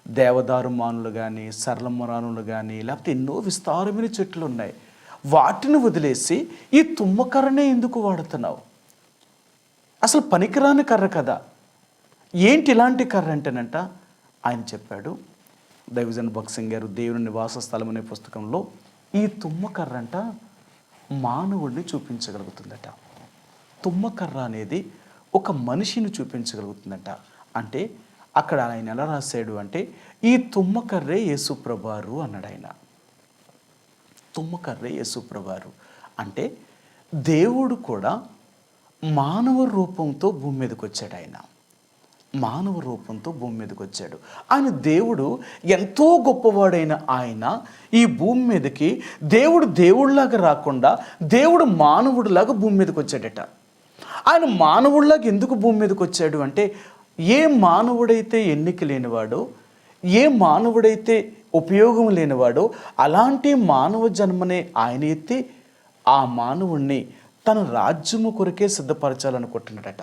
దేవదారు మానులు కానీ, సరళమరానులు కానీ, లేకపోతే ఎన్నో విస్తారమైన చెట్లు ఉన్నాయి, వాటిని వదిలేసి ఈ తుమ్మకర్రనే ఎందుకు వాడుతున్నావు? అసలు పనికిరాని కర్ర కదా. ఏంటి ఇలాంటి కర్ర అంటేనంట ఆయన చెప్పాడు. దైవజన్ భక్సింగ్ గారు దేవుని నివాస స్థలం అనే పుస్తకంలో ఈ తుమ్మకర్ర అంట మానవుడిని చూపించగలుగుతుందట. తుమ్మకర్ర అనేది ఒక మనిషిని చూపించగలుగుతుందట. అంటే అక్కడ ఆయన ఎలా రాశాడు అంటే, ఈ తుమ్మకర్రే యేసుప్రభువారు అన్నాడు ఆయన. తుమ్మకర్రే యేసుప్రభువారు అంటే దేవుడు కూడా మానవ రూపంతో భూమి మీదకి వచ్చాడు. ఆయన మానవ రూపంతో భూమి మీదకి వచ్చాడు. ఆయన దేవుడు ఎంతో గొప్పవాడైన ఆయన ఈ భూమి మీదకి దేవుడు దేవుడిలాగా రాకుండా దేవుడు మానవుడిలాగా భూమి మీదకి వచ్చాడట. ఆయన మానవుడిలాగా ఎందుకు భూమి మీదకి వచ్చాడు అంటే, ఏ మానవుడైతే ఎన్నిక లేనివాడో, ఏ మానవుడైతే ఉపయోగం లేనివాడో అలాంటి మానవ జన్మనే ఆయన ఎత్తి ఆ మానవుణ్ణి తన రాజ్యము కొరకే సిద్ధపరచాలనుకుంటున్నాడట.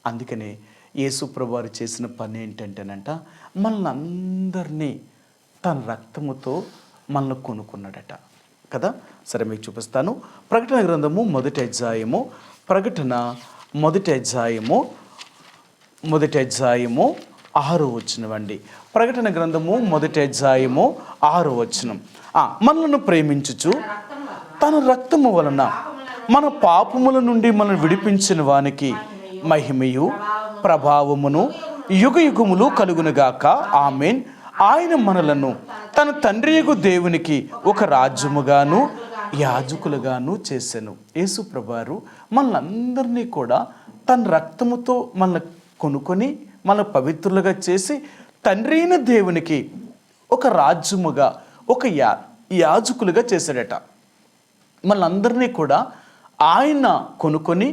అందుకనే యేసుప్రభువారు చేసిన పని ఏంటంటేనంట, మనల్ని అందరినీ తన రక్తముతో మనల్ని కొనుక్కున్నాడట కదా. సరే మీకు చూపిస్తాను. ప్రకటన గ్రంథము మొదటి అధ్యాయము 6వ వచనం అండి. ప్రకటన గ్రంథము మొదటి అధ్యాయము 6వ వచనం. మనలను ప్రేమించుచు తన రక్తము వలన మన పాపముల నుండి మనం విడిపించిన వానికి మహిమయు ప్రభావమును యుగయుగములు కలుగునుగాక. ఆమేన్. ఆయన మనలను తన తండ్రియగు దేవునికి ఒక రాజ్యముగాను యాజకులుగాను చేసెను. యేసుప్రభువారు మనలందరినీ కూడా తన రక్తముతో మనల్ని కొనుక్కొని మన పవిత్రులుగా చేసి తండ్రి అయిన దేవునికి ఒక రాజ్యముగా ఒక యాజకులుగా చేశాడట. మనందరినీ కూడా ఆయన కొనుక్కొని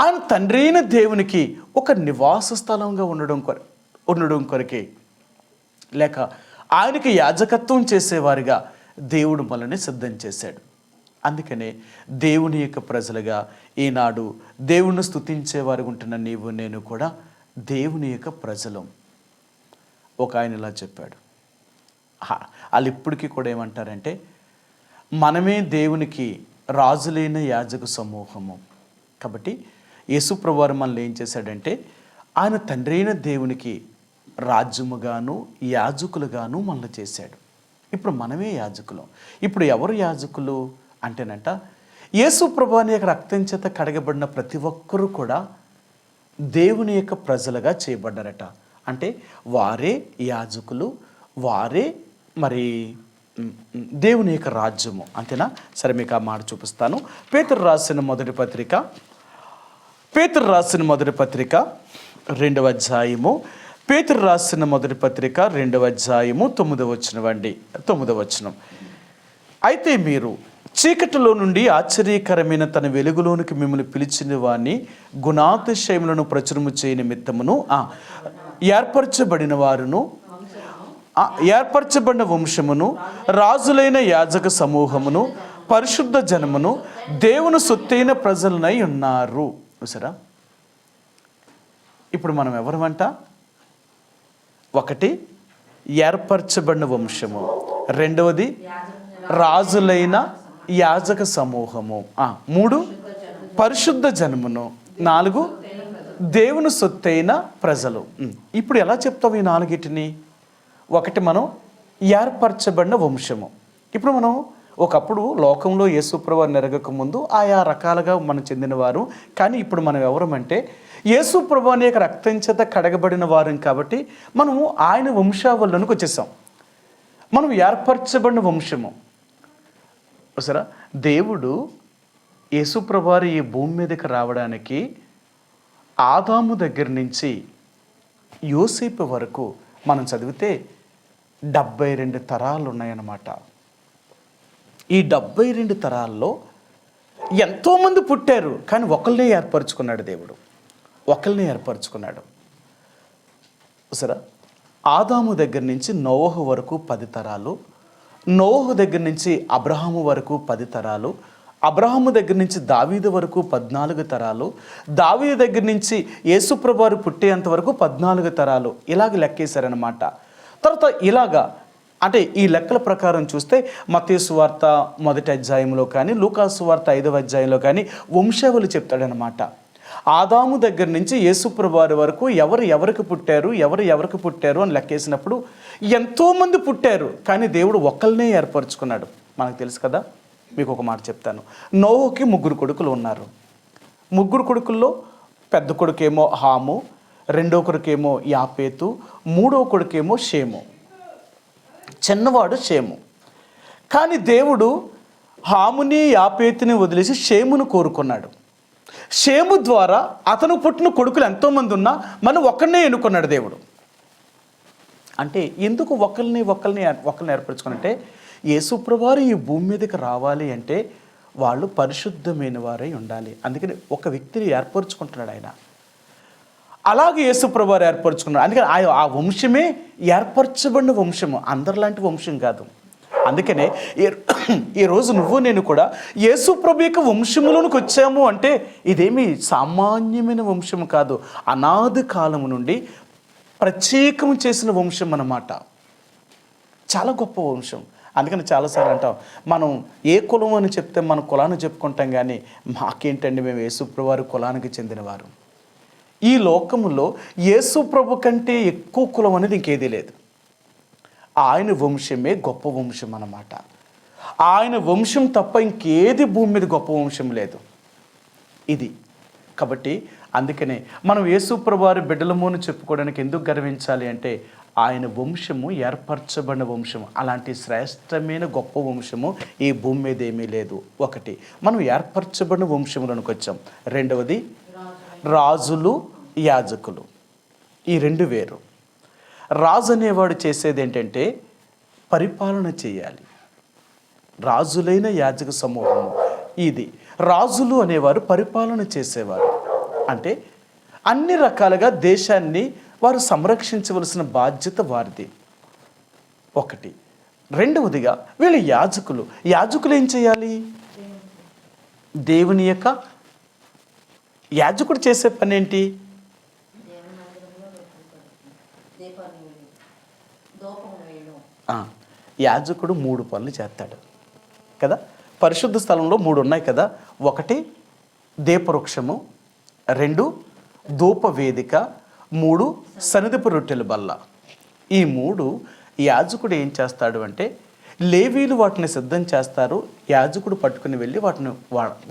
ఆయన తండ్రి అయిన దేవునికి ఒక నివాస స్థలంగా ఉండడం కొరకే, లేక ఆయనకి యాజకత్వం చేసేవారిగా దేవుడు మనల్ని సిద్ధం చేశాడు. అందుకనే దేవుని యొక్క ప్రజలుగా ఈనాడు దేవుణ్ణి స్తుతించేవారు ఉంటున్న నీవు నేను కూడా దేవుని యొక్క ప్రజలం. ఒక ఆయన ఇలా చెప్పాడు, వాళ్ళు ఇప్పటికీ కూడా ఏమంటారంటే, మనమే దేవునికి రాజులైన యాజక సమూహము. కాబట్టి యేసుప్రభువారు మనల్ని ఏం చేశాడంటే, ఆయన తండ్రి అయిన దేవునికి రాజ్యముగాను యాజకులుగాను మనల్ని చేశాడు. ఇప్పుడు మనమే యాజకులం. ఇప్పుడు ఎవరు యాజకులు అంటేనంట, యేసుప్రభువాని యొక్క రక్తం చేత కడగబడిన ప్రతి ఒక్కరూ కూడా దేవుని యొక్క ప్రజలుగా చేయబడ్డారట. అంటే వారే యాజకులు, వారే మరి దేవుని యొక్క రాజ్యము. అంతేనా? సరే మీకు ఆ మాట చూపిస్తాను. పేతురు రాసిన మొదటి పత్రిక 2వ అధ్యాయము. పేతురు రాసిన మొదటి పత్రిక 2వ అధ్యాయము 9వ వచనం అండి. 9వ వచనం. అయితే మీరు చీకటిలో నుండి ఆశ్చర్యకరమైన తన వెలుగులోనికి మిమ్మల్ని పిలిచిన వారిని గుణాతిశయములను ప్రచురము చేయ నిమిత్తమును ఏర్పరచబడిన వారును ఏర్పరచబడిన వంశమును రాజులైన యాజక సమూహమును పరిశుద్ధ జనమును దేవుని సొత్తైన ప్రజలనై ఉన్నారు. చూసారా? ఇప్పుడు మనం ఎవరమంట? ఒకటి ఏర్పరచబడిన వంశము, రెండవది రాజులైన యాజక సమూహము, 3 పరిశుద్ధ జనమును, 4 దేవుని సొత్తైన ప్రజలు. ఇప్పుడు ఎలా చెప్తావు ఈ 4టిని? ఒకటి మనం ఏర్పరచబడిన వంశము. ఇప్పుడు మనం ఒకప్పుడు లోకంలో యేసుప్రభువారు నెరగక ముందు ఆయా రకాలుగా మనం చెందినవారు. కానీ ఇప్పుడు మనం ఎవరమంటే యేసుప్రభువాని యొక్క రక్తం చేత కడగబడిన వారం కాబట్టి మనము ఆయన వంశావళిలోనికి వచ్చేసాం. మనం ఏర్పరచబడిన వంశము. సరే, దేవుడు యేసుప్రభువారు ఈ భూమి మీదకి రావడానికి ఆదాము దగ్గర నుంచి యోసేపు వరకు మనం చదివితే 72 తరాలు ఉన్నాయన్నమాట. ఈ 72 తరాల్లో ఎంతోమంది పుట్టారు, కానీ ఒకళ్ళనే ఏర్పరచుకున్నాడు దేవుడు. ఒకళ్ళనే ఏర్పరచుకున్నాడు. సరే, ఆదాము దగ్గర నుంచి నోవహు వరకు 10 తరాలు, నోవహు దగ్గర నుంచి అబ్రహాము వరకు 10 తరాలు, అబ్రహాము దగ్గర నుంచి దావీదు వరకు 14 తరాలు, దావీదు దగ్గర నుంచి యేసుప్రభువారు పుట్టేంత వరకు 14 తరాలు. ఇలాగ లెక్కేశారనమాట. తర్వాత ఇలాగా అంటే ఈ లెక్కల ప్రకారం చూస్తే మత్తయి సువార్త 1వ అధ్యాయంలో కానీ లూకా సువార్త 5వ అధ్యాయంలో కానీ వంశావళి చెప్తాడనమాట. ఆదాము దగ్గర నుంచి యేసుప్రభువారి వరకు ఎవరికి పుట్టారు అని లెక్కేసినప్పుడు ఎంతోమంది పుట్టారు, కానీ దేవుడు ఒకళ్ళనే ఏర్పరచుకున్నాడు. మనకు తెలుసు కదా. మీకు ఒక మాట చెప్తాను. నోవహుకి 3 కొడుకులు ఉన్నారు. 3 కొడుకుల్లో పెద్ద కొడుకేమో హాము, రెండో కొడుకేమో యాపేతు, మూడో కొడుకేమో షేము. చిన్నవాడు షేము. కానీ దేవుడు హాముని యాపేతుని వదిలేసి షేమును కోరుకున్నాడు. షేము ద్వారా అతను పుట్టిన కొడుకులు ఎంతోమంది ఉన్నా మనం ఒక్కరినే ఎన్నుకున్నాడు దేవుడు. అంటే ఎందుకు ఒకరిని ఏర్పరచుకున్నంటే, యేసుప్రభువారు ఈ భూమి మీదకి రావాలి అంటే వాళ్ళు పరిశుద్ధమైన వారై ఉండాలి. అందుకని ఒక వ్యక్తిని ఏర్పరచుకుంటున్నాడు ఆయన. అలాగే యేసుప్రభువారు ఏర్పరచుకున్నాడు. అందుకని ఆ వంశమే ఏర్పరచబడిన వంశము, అందరిలాంటి వంశం కాదు. అందుకనే ఈరోజు నువ్వు నేను కూడా యేసుప్రభు యొక్క వంశములోనికి వచ్చాము అంటే ఇదేమీ సామాన్యమైన వంశము కాదు. అనాది కాలము నుండి ప్రత్యేకం చేసిన వంశం అన్నమాట. చాలా గొప్ప వంశం. అందుకని చాలాసార్లు అంటాం, మనం ఏ కులం అని చెప్తే మన కులాన్ని చెప్పుకుంటాం, కానీ మాకేంటండి మేము యేసుప్రభు వారి కులానికి చెందినవారు. ఈ లోకములో యేసుప్రభు కంటే ఎక్కువ కులం అనేది ఇంకేదీ లేదు. ఆయన వంశమే గొప్ప వంశం అన్నమాట. ఆయన వంశం తప్ప ఇంకేది భూమి మీద గొప్ప వంశం లేదు. ఇది కాబట్టి అందుకనే మనం యేసుప్రభు వారి బిడ్డలము అని చెప్పుకోవడానికి ఎందుకు గర్వించాలి అంటే ఆయన వంశము ఏర్పరచబడిన వంశము. అలాంటి శ్రేష్టమైన గొప్ప వంశము ఈ భూమి మీద ఏమీ లేదు. ఒకటి, మనం ఏర్పరచబడిన వంశములకు వచ్చాం. రెండవది రాజులు, యాజకులు. ఈ రెండు వేరు. రాజు అనేవాడు చేసేది ఏంటంటే పరిపాలన చేయాలి. రాజులైన యాజక సమూహము ఇది. రాజులు అనేవారు పరిపాలన చేసేవారు. అంటే అన్ని రకాలుగా దేశాన్ని వారు సంరక్షించవలసిన బాధ్యత వారిది. ఒకటి. రెండవదిగా వీళ్ళు యాజకులు. యాజకులు ఏం చేయాలి? దేవుని యొక్క యాజకుడు చేసే పని ఏంటి? యాజకుడు 3 పనులు చేస్తాడు కదా. పరిశుద్ధ స్థలంలో 3 ఉన్నాయి కదా. 1 దీపవృక్షము, 2 ధూపవేదిక, 3 సన్నిధిపు రొట్టెల బల్ల. ఈ 3 యాజకుడు ఏం చేస్తాడు అంటే లేవీలు వాటిని సిద్ధం చేస్తారు. యాజకుడు పట్టుకుని వెళ్ళి వాటిని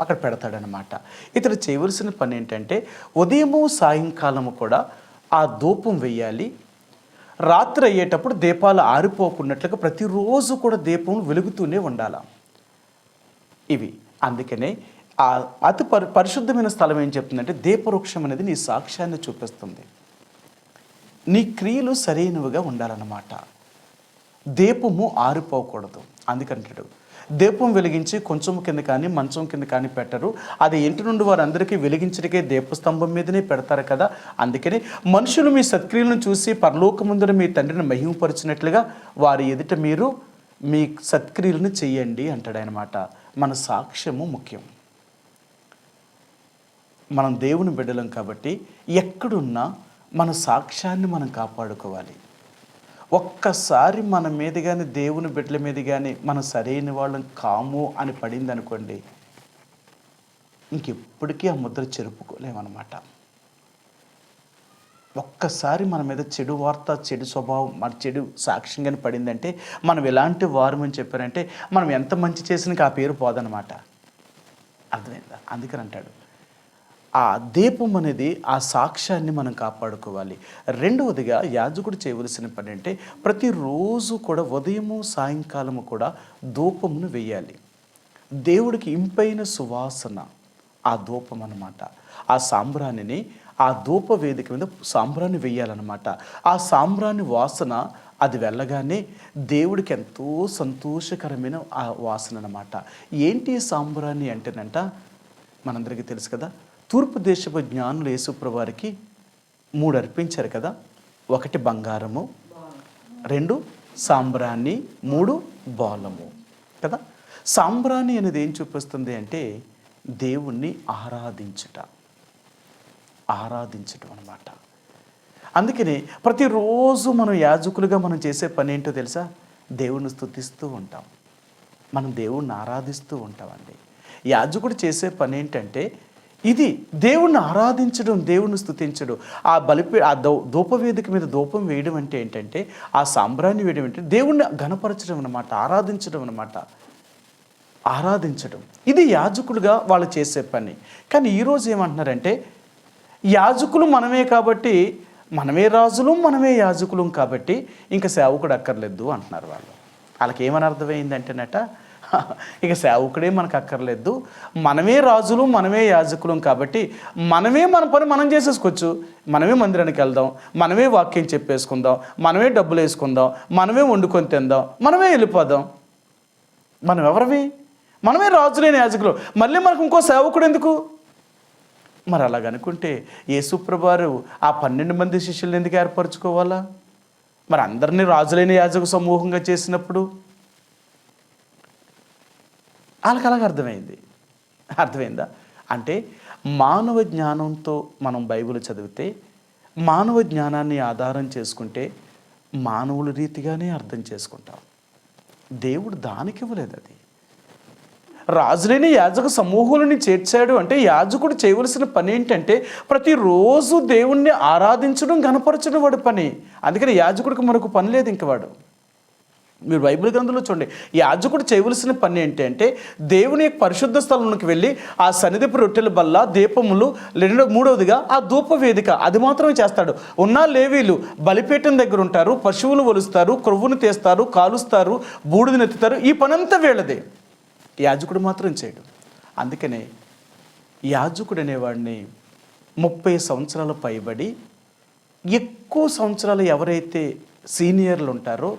అక్కడ పెడతాడనమాట. ఇతడు చేయవలసిన పని ఏంటంటే ఉదయము సాయంకాలము కూడా ఆ ధూపం వేయాలి. రాత్రి అయ్యేటప్పుడు దీపాలు ఆరిపోకున్నట్లుగా ప్రతిరోజు కూడా దీపం వెలుగుతూనే ఉండాలి. ఇవి అందుకనే ఆ అతి పరిశుద్ధమైన స్థలం ఏం చెప్తుందంటే దీపవృక్షం అనేది నీ సాక్ష్యాన్ని చూపిస్తుంది. నీ క్రియలు సరైనవిగా ఉండాలన్నమాట. దీపము ఆరిపోకూడదు. అందుకంటాడు దీపం వెలిగించి కొంచెం కింద కానీ మంచం కింద కానీ పెట్టరు, అది ఇంటి నుండి వారందరికీ వెలిగించడికే దీపస్తంభం మీదనే పెడతారు కదా. అందుకని మనుషులు మీ సత్క్రియలను చూసి పరలోకమందున మీ తండ్రిని మహిమపరిచినట్లుగా వారి ఎదుట మీరు మీ సత్క్రియలను చెయ్యండి అంటాడనమాట. మన సాక్ష్యము ముఖ్యం. మనం దేవుని బిడ్డలం కాబట్టి ఎక్కడున్నా మన సాక్ష్యాన్ని మనం కాపాడుకోవాలి. ఒక్కసారి మన మీద కానీ దేవుని బిడ్డల మీద కానీ మనం సరైన వాళ్ళం కాము అని పడింది అనుకోండి, ఇంకెప్పటికీ ఆ ముద్ర చెరుపుకోలేమన్నమాట. ఒక్కసారి మన మీద చెడు వార్త, చెడు స్వభావం, మన చెడు సాక్ష్యం కానీ పడిందంటే మనం ఎలాంటి వారమని చెప్పారంటే మనం ఎంత మంచి చేసినా ఆ పేరు పోదనమాట. అర్థమైందా? అందుకని అంటాడు ఆ దీపం అనేది ఆ సాక్ష్యాన్ని మనం కాపాడుకోవాలి. రెండవదిగా యాజకుడు చేయవలసిన పని అంటే ప్రతిరోజు కూడా ఉదయము సాయంకాలము కూడా ధూపమును వేయాలి. దేవుడికి ఇంపైన సువాసన ఆ ధూపం అన్నమాట. ఆ సాంబ్రాణిని ఆ ధూప వేదిక మీద సాంబ్రాన్ని వేయాలన్నమాట. ఆ సాంబ్రాణి వాసన అది వెళ్ళగానే దేవుడికి ఎంతో సంతోషకరమైన ఆ వాసన అన్నమాట. ఏంటి సాంబ్రాణి అంటేనంట మనందరికీ తెలుసు కదా. తూర్పు దేశపు జ్ఞానులు యేసుప్రభు వారికి 3 అర్పించారు కదా. 1 బంగారము, 2 సాంబ్రాణి, 3 బోలము కదా. సాంబ్రాణి అనేది ఏం చూపిస్తుంది అంటే దేవుణ్ణి ఆరాధించటం అన్నమాట. అందుకని ప్రతిరోజు మనం యాజకులుగా మనం చేసే పని ఏంటో తెలుసా? దేవుణ్ణి స్తుతిస్తూ ఉంటాం, మనం దేవుణ్ణి ఆరాధిస్తూ ఉంటామండి. యాజకుడు చేసే పని ఏంటంటే ఇది దేవుణ్ణి ఆరాధించడం, దేవుణ్ణి స్తుతించడం. ఆ ధూపవేదిక మీద ధూపం వేయడం అంటే ఏంటంటే ఆ సాంబ్రాన్ని వేయడం అంటే దేవుణ్ణి ఘనపరచడం అన్నమాట, ఆరాధించడం అన్నమాట. ఆరాధించడం ఇది యాజకులుగా వాళ్ళు చేసే పని. కానీ ఈరోజు ఏమంటున్నారంటే యాజకులు మనమే కాబట్టి, మనమే రాజులు మనమే యాజకులం కాబట్టి ఇంకా సేవకుడు అక్కర్లేదు అంటున్నారు వాళ్ళు. వాళ్ళకి ఏమని అర్థమైందంటేనట, ఇక సేవకుడే మనకు అక్కర్లేదు, మనమే రాజులు మనమే యాజకులం కాబట్టి మనమే మన పని మనం చేసేసుకోవచ్చు. మనమే మందిరానికి వెళ్దాం, మనమే వాక్యం చెప్పేసుకుందాం, మనమే డబ్బులు వేసుకుందాం, మనమే వండుకొని తిందాం, మనమే వెళ్ళిపోదాం. మనం ఎవరివి? మనమే రాజులేని యాజకులు, మళ్ళీ మనకు ఇంకో సేవకుడు ఎందుకు? మరి అలాగనుకుంటే యేసుప్రభువారు ఆ 12 మంది శిష్యులను ఎందుకు ఏర్పరచుకోవాలా? మరి అందరినీ రాజులైన యాజక సమూహంగా చేసినప్పుడు వాళ్ళకి అలాగ అర్థమైందా? అంటే మానవ జ్ఞానంతో మనం బైబిల్ చదివితే, మానవ జ్ఞానాన్ని ఆధారం చేసుకుంటే మానవుల రీతిగానే అర్థం చేసుకుంటాం. దేవుడు దానికి ఇవ్వలేదు. అది రాజులేని యాజక సమూహాలని చేర్చాడు అంటే యాజకుడు చేయవలసిన పని ఏంటంటే ప్రతిరోజు దేవుణ్ణి ఆరాధించడం, గణపరచడం వాడి పని. అందుకని యాజకుడికి మరొక పని లేదు ఇంక వాడు. మీరు బైబిల్ గ్రంథంలో చూడండి, యాజకుడు చేయవలసిన పని ఏంటి అంటే దేవుని యొక్క పరిశుద్ధ స్థలంలోకి వెళ్ళి ఆ సన్నిధిపు రొట్టెల బల్ల, దీపములు, మూడవదిగా ఆ ధూప వేదిక, అది మాత్రమే చేస్తాడు. ఉన్న లేవీలు బలిపీఠం దగ్గర ఉంటారు, పశువులు ఒలుస్తారు, క్రొవ్వును తీస్తారు, కాలుస్తారు, బూడిదని ఎత్తుతారు. ఈ పనంతా వీళ్ళదే. యాజకుడు మాత్రం చేయడు. అందుకనే యాజకుడు అనేవాడిని 30 సంవత్సరాలు పైబడి ఎక్కువ సంవత్సరాలు ఎవరైతే సీనియర్లు ఉంటారో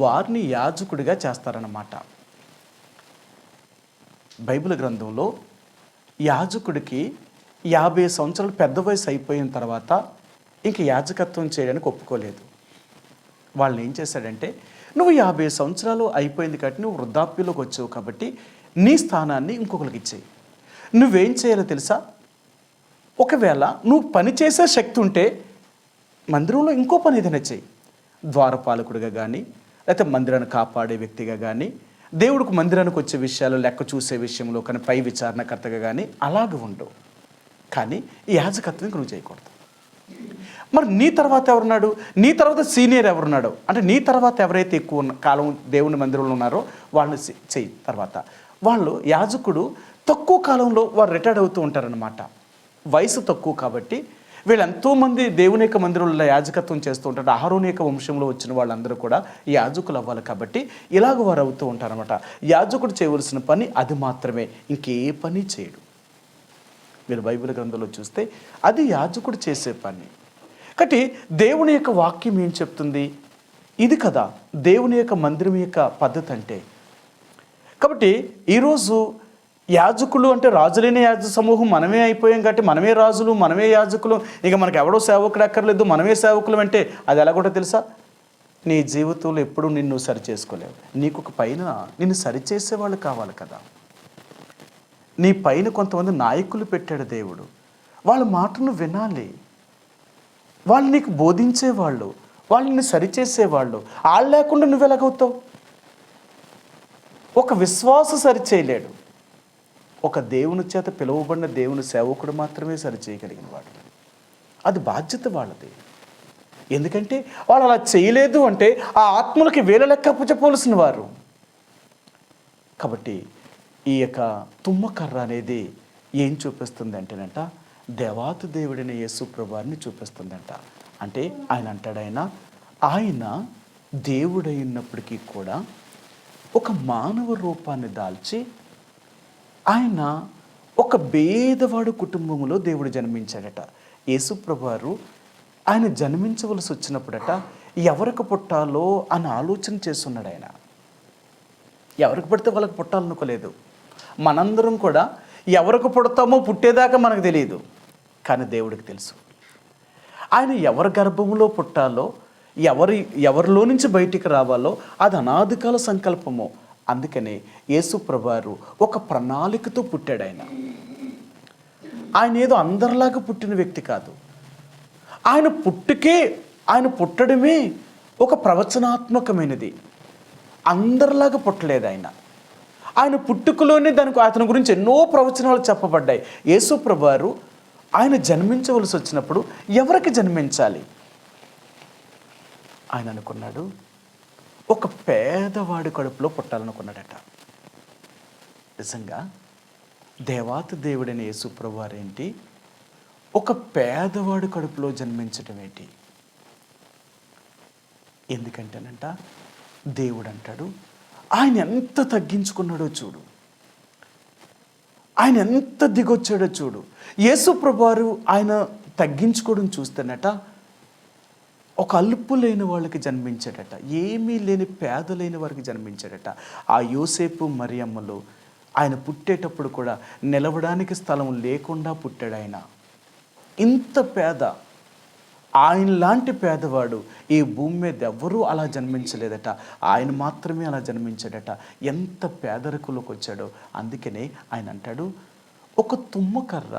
వారిని యాజకుడిగా చేస్తారన్నమాట. బైబిల్ గ్రంథంలో యాజకుడికి 50 సంవత్సరాలు పెద్ద వయసు అయిపోయిన తర్వాత ఇంక యాజకత్వం చేయడానికి ఒప్పుకోలేదు. వాళ్ళని ఏం చేశాడంటే, నువ్వు 50 సంవత్సరాలు అయిపోయింది కాబట్టి నువ్వు వృద్ధాప్యంలోకి వచ్చావు కాబట్టి నీ స్థానాన్ని ఇంకొకరికి ఇచ్చేయి. నువ్వేం చేయాలో తెలుసా? ఒకవేళ నువ్వు పని చేసే శక్తి ఉంటే మందిరంలో ఇంకో పని ఏదైనా చేయి. ద్వారపాలకుడిగా కానీ, లేకపోతే మందిరాన్ని కాపాడే వ్యక్తిగా కానీ, దేవుడికి మందిరానికి వచ్చే విషయాలు లెక్క చూసే విషయంలో కానీ పై విచారణకర్తగా కానీ అలాగ ఉండు. కానీ ఈ యాజకత్వం నువ్వు చేయకూడదు. మరి నీ తర్వాత ఎవరున్నాడు? నీ తర్వాత సీనియర్ ఎవరున్నాడు అంటే నీ తర్వాత ఎవరైతే ఎక్కువ కాలం దేవుని మందిరంలో ఉన్నారో వాళ్ళని చెయ్యి. తర్వాత వాళ్ళు యాజకుడు తక్కువ కాలంలో వారు రిటైర్డ్ అవుతూ ఉంటారనమాట. వయసు తక్కువ కాబట్టి వీళ్ళు ఎంతోమంది దేవుని యొక్క మందిరంలో యాజకత్వం చేస్తూ ఉంటారు. అహరోను యొక్క వంశంలో వచ్చిన వాళ్ళందరూ కూడా యాజకులు అవ్వాలి కాబట్టి ఇలాగ వారు అవుతూ ఉంటారనమాట. యాజకుడు చేయవలసిన పని అది మాత్రమే, ఇంకే పని చేయడు. మీరు బైబిల్ గ్రంథంలో చూస్తే అది యాజకుడు చేసే పని. కాబట్టి దేవుని యొక్క వాక్యం ఏం చెప్తుంది? ఇది కదా దేవుని యొక్క మందిరం యొక్క పద్ధతి అంటే. కాబట్టి ఈరోజు యాజకులు అంటే రాజులేని యాజక సమూహం మనమే అయిపోయాం కాబట్టి మనమే రాజులు మనమే యాజకులు, ఇక మనకు ఎవడో సేవకుడు అక్కర్లేదు, మనమే సేవకులు అంటే అది ఎలా కూడా తెలుసా? నీ జీవితంలో ఎప్పుడూ నిన్ను సరి చేసుకోలేవు. నీకు ఒక పైన నిన్ను సరిచేసే వాళ్ళు కావాలి కదా. నీ పైన కొంతమంది నాయకులు పెట్టాడు దేవుడు. వాళ్ళ మాటను వినాలి. వాళ్ళు నీకు బోధించేవాళ్ళు, వాళ్ళని సరిచేసేవాళ్ళు. వాళ్ళు లేకుండా నువ్వు ఎలాగవుతావు? ఒక విశ్వాస సరిచేయలేడు. ఒక దేవుని చేత పిలువబడిన దేవుని సేవకుడు మాత్రమే సరిచేయగలిగిన వాడు. అది బాధ్యత వాళ్ళది. ఎందుకంటే వాళ్ళు అలా చేయలేదు అంటే ఆ ఆత్మలకి వేల లెక్క అప్పచెప్పవలసిన వారు. కాబట్టి ఈ యొక్క తుమ్మకర్ర అనేది ఏం చూపిస్తుంది అంటేనంట, దేవాతి దేవుడైన యేసు ప్రభువారిని చూపిస్తుందంట. అంటే ఆయన అంటాడు, ఆయన దేవుడైనప్పటికీ కూడా ఒక మానవ రూపాన్ని దాల్చి ఆయన ఒక పేదవాడు కుటుంబంలో దేవుడు జన్మించాడట. యేసు ప్రభువారు ఆయన జన్మించవలసి వచ్చినప్పుడట ఎవరికి పుట్టాలో అని ఆలోచన చేస్తున్నాడు. ఆయన ఎవరికి పడితే వాళ్ళకి పుట్టాలనుకోలేదు. మనందరం కూడా ఎవరికి పుడతామో పుట్టేదాకా మనకు తెలియదు, కానీ దేవుడికి తెలుసు. ఆయన ఎవరి గర్భంలో పుట్టాలో, ఎవరిలో నుంచి బయటికి రావాలో అది అనాదికాల సంకల్పము. అందుకనే యేసు ప్రభువారు ఒక ప్రణాళికతో పుట్టాడు. ఆయన ఏదో అందరిలాగా పుట్టిన వ్యక్తి కాదు. ఆయన పుట్టడమే ఒక ప్రవచనాత్మకమైనది. అందరిలాగా పుట్టలేదు ఆయన పుట్టుకలోనే అతని గురించి ఎన్నో ప్రవచనాలు చెప్పబడ్డాయి. యేసు ప్రభువారు ఆయన జన్మించవలసి వచ్చినప్పుడు ఎవరికి జన్మించాలి? ఆయన అనుకున్నాడు, ఒక పేదవాడి కడుపులో పుట్టాలనుకున్నాడట. నిజంగా దేవాతి దేవుడైన యేసు ప్రభువారు ఏంటి, ఒక పేదవాడు కడుపులో జన్మించడం ఏంటి? ఎందుకంటేనంట దేవుడు అంటాడు, ఆయన ఎంత తగ్గించుకున్నాడో చూడు, ఆయన ఎంత దిగొచ్చాడో చూడు. యేసు ప్రభువారు ఆయన తగ్గించుకోవడం చూస్తేనట ఒక అల్పు లేని వాళ్ళకి జన్మించాడట, ఏమీ లేని పేదలైన వారికి జన్మించాడట. ఆ యోసేపు మరియమ్మలు ఆయన పుట్టేటప్పుడు కూడా నిలవడానికి స్థలం లేకుండా పుట్టాడు. ఆయన ఇంత పేద, ఆయన లాంటి పేదవాడు ఈ భూమి మీద ఎవ్వరూ అలా జన్మించలేదట, ఆయన మాత్రమే అలా జన్మించాడట. ఎంత పేదరికంలోకి వచ్చాడో. అందుకనే ఆయన అంటాడు, ఒక తుమ్మకర్ర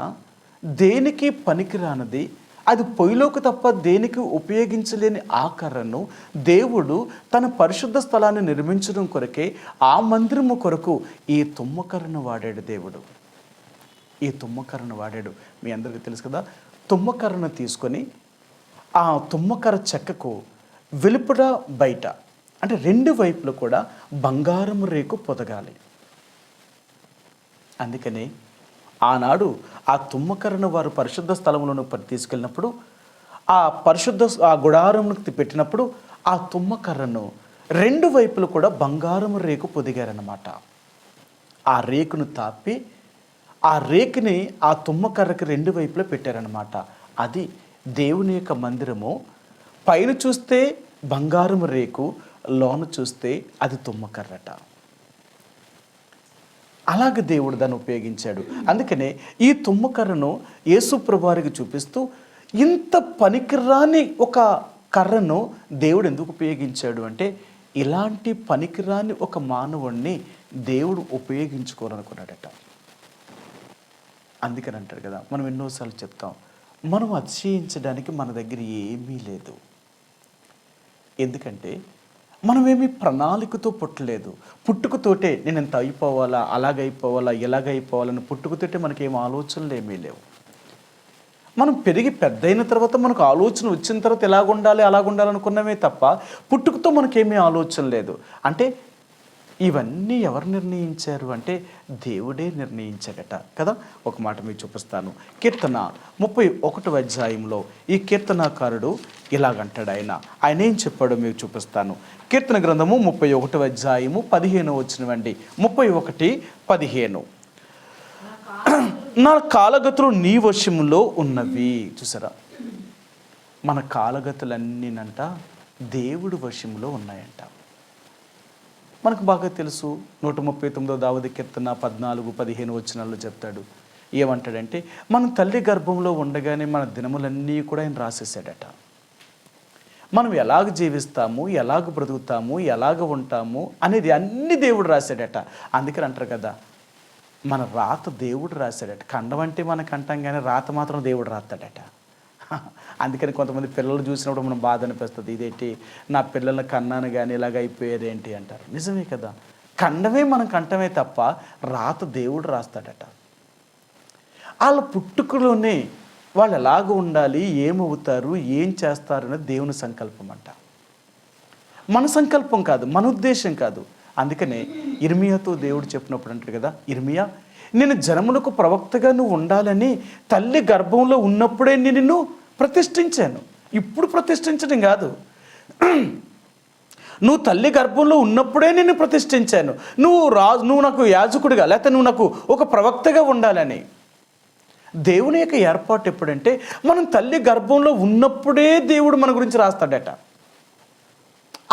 దేనికి పనికిరానది, అది పొయ్యిలోకి తప్ప దేనికి ఉపయోగించలేని ఆ కర్రను దేవుడు తన పరిశుద్ధ స్థలాన్ని నిర్మించడం కొరకే, ఆ మందిరము కొరకు ఈ తుమ్మకర్రను వాడాడు దేవుడు. ఈ తుమ్మకర్రను వాడాడు. మీ అందరికీ తెలుసు కదా, తుమ్మకర్రను తీసుకొని ఆ తుమ్మకర్ర చెక్కకు వెలుపల బయట అంటే రెండు వైపులు కూడా బంగారం రేకు పొదగాలి. అందుకని ఆనాడు ఆ తుమ్మకర్రను వారు పరిశుద్ధ స్థలంలో తీసుకెళ్ళినప్పుడు, ఆ గుడారంకి పెట్టినప్పుడు ఆ తుమ్మకర్రను రెండు వైపులు కూడా బంగారం రేకు పొదిగారన్నమాట. ఆ రేకును తాపి ఆ రేకుని ఆ తుమ్మకర్రకి రెండు వైపులో పెట్టారన్నమాట. అది దేవుని యొక్క మందిరము. పైన చూస్తే బంగారం రేకు, లోన చూస్తే అది తుమ్మకర్రట. అలాగే దేవుడు దాన్ని ఉపయోగించాడు. అందుకనే ఈ తుమ్మకర్రను యేసు ప్రభువారికి చూపిస్తూ, ఇంత పనికిరాని ఒక కర్రను దేవుడు ఎందుకు ఉపయోగించాడు అంటే, ఇలాంటి పనికిరాని ఒక మానవుణ్ణి దేవుడు ఉపయోగించుకోవాలనుకున్నాడట. అందుకని అంటాడు కదా, మనం ఎన్నోసార్లు చెప్తాం, మనం అతిశయించడానికి మన దగ్గర ఏమీ లేదు. ఎందుకంటే మనమేమి ప్రణాళికతో పుట్టలేదు. పుట్టుకతోటే నేను ఎంత అయిపోవాలా, అలాగైపోవాలా, ఎలాగైపోవాలని పుట్టుకతోటే మనకేం ఆలోచనలు ఏమీ లేవు. మనం పెరిగి పెద్దయిన తర్వాత మనకు ఆలోచన వచ్చిన తర్వాత ఎలాగుండాలి అలాగుండాలనుకున్నామే తప్ప పుట్టుకతో మనకేమీ ఆలోచన లేదు. అంటే ఇవన్నీ ఎవరు నిర్ణయించారు అంటే దేవుడే నిర్ణయించాడట కదా. ఒక మాట మీకు చూపిస్తాను. కీర్తన 31వ అధ్యాయంలో ఈ కీర్తనాకారుడు ఇలాగంటాడు. ఆయన ఏం చెప్పాడో మీకు చూపిస్తాను. కీర్తన గ్రంథము 31వ అధ్యాయము 15వ వచనమండి. 31:15. నా కాలగతులు నీ వశములో ఉన్నవి. చూసారా, మన కాలగతులన్నీనంట దేవుడు వశములో ఉన్నాయంట. మనకు బాగా తెలుసు. 139వ దావీదు కీర్తన 14-15 వచనాల్లో చెప్తాడు. ఏమంటాడంటే, మనం తల్లి గర్భంలో ఉండగానే మన దినములన్నీ కూడా ఆయన రాసేసాడట. మనం ఎలాగ జీవిస్తాము, ఎలాగ బ్రతుకుతాము, ఎలాగ ఉంటాము అనేది అన్ని దేవుడు రాశాడట. అందుకని అంటారు కదా, మన రాత దేవుడు రాశాడట. కండం అంటే మనకు అంటాం కానీ రాత మాత్రం దేవుడు రాస్తాడట. అందుకని కొంతమంది పిల్లలు చూసినప్పుడు మనం బాధ అనిపిస్తుంది, ఇదేంటి నా పిల్లల్ని కన్నాను కానీ ఇలాగ అయిపోయేదేంటి అంటారు. నిజమే కదా, కండమే మనం కంటమే తప్ప రాత దేవుడు రాస్తాడట. వాళ్ళ పుట్టుకలోనే వాళ్ళు ఎలాగ ఉండాలి, ఏమవుతారు, ఏం చేస్తారు అనేది దేవుని సంకల్పం అంట. మన సంకల్పం కాదు, మన ఉద్దేశం కాదు. అందుకనే ఇర్మియాతో దేవుడు చెప్పినప్పుడు అంటాడు కదా, ఇర్మియా, నేను జనములకు ప్రవక్తగా నువ్వు ఉండాలని తల్లి గర్భంలో ఉన్నప్పుడే నిన్ను ప్రతిష్ఠించాను. ఇప్పుడు ప్రతిష్ఠించడం కాదు, నువ్వు తల్లి గర్భంలో ఉన్నప్పుడే నిన్ను ప్రతిష్ఠించాను. నువ్వు నాకు యాజకుడిగా, లేకపోతే నువ్వు నాకు ఒక ప్రవక్తగా ఉండాలని. దేవుని యొక్క ఏర్పాటు ఎప్పుడంటే, మనం తల్లి గర్భంలో ఉన్నప్పుడే దేవుడు మన గురించి రాస్తాడట.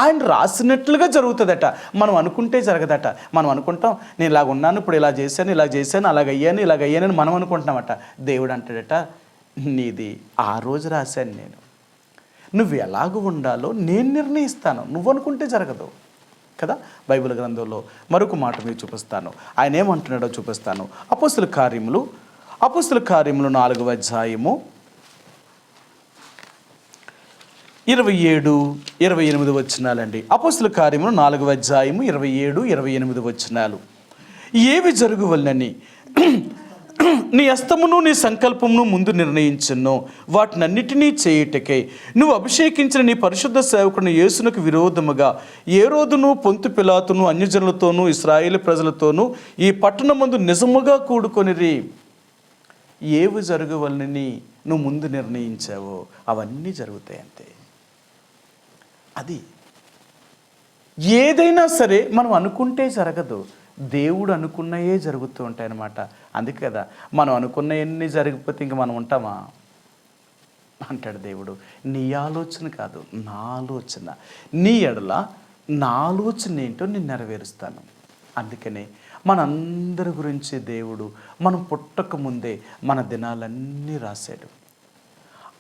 ఆయన రాసినట్లుగా జరుగుతుందట. మనం అనుకుంటే జరగదట. మనం అనుకుంటాం, నేను ఇలాగ ఉన్నాను, ఇప్పుడు ఇలా చేశాను, అలాగయ్యానని మనం అనుకుంటున్నామట. దేవుడు అంటాడట, నీది ఆ రోజు రాశాను నేను, నువ్వు ఎలాగ ఉండాలో నేను నిర్ణయిస్తాను, నువ్వు అనుకుంటే జరగదు కదా. బైబిల్ గ్రంథంలో మరొక మాట మీకు చూపిస్తాను. ఆయన ఏమంటున్నాడో చూపిస్తాను. అపోస్తుల కార్యములు 4వ అధ్యాయము 27-28 వచనాలండి. అపోస్తుల కార్యములు 4వ అధ్యాయము 27-28 వచనాలు. ఏవి జరుగువలనని నీ హస్తమును నీ సంకల్పమును ముందు నిర్ణయించును, వాటినన్నిటినీ చేయుటకై నువ్వు అభిషేకించిన నీ పరిశుద్ధ సేవకుని యేసునకు విరోధముగా హేరోదును, పొంతు పిలాతును, అన్యజనులతోనూ ఇశ్రాయేలు ప్రజలతోనూ ఈ పట్టణమందు నిజముగా కూడుకొనిరి. ఏవి జరగవలనని నువ్వు ముందు నిర్ణయించావో అవన్నీ జరుగుతాయి అంతే. అది ఏదైనా సరే మనం అనుకుంటే జరగదు, దేవుడు అనుకున్నయే జరుగుతూ ఉంటాయి అన్నమాట. అందుకే కదా మనం అనుకున్నవన్నీ జరిగిపోతే ఇంక మనం ఉంటామా అంటాడు దేవుడు. నీ ఆలోచన కాదు నా ఆలోచన, నీ ఎడల నా ఆలోచన ఏంటో నేను నెరవేరుస్తాను. అందుకనే మనందరి గురించి దేవుడు మనం పుట్టక ముందే మన దినాలన్నీ రాశాడు.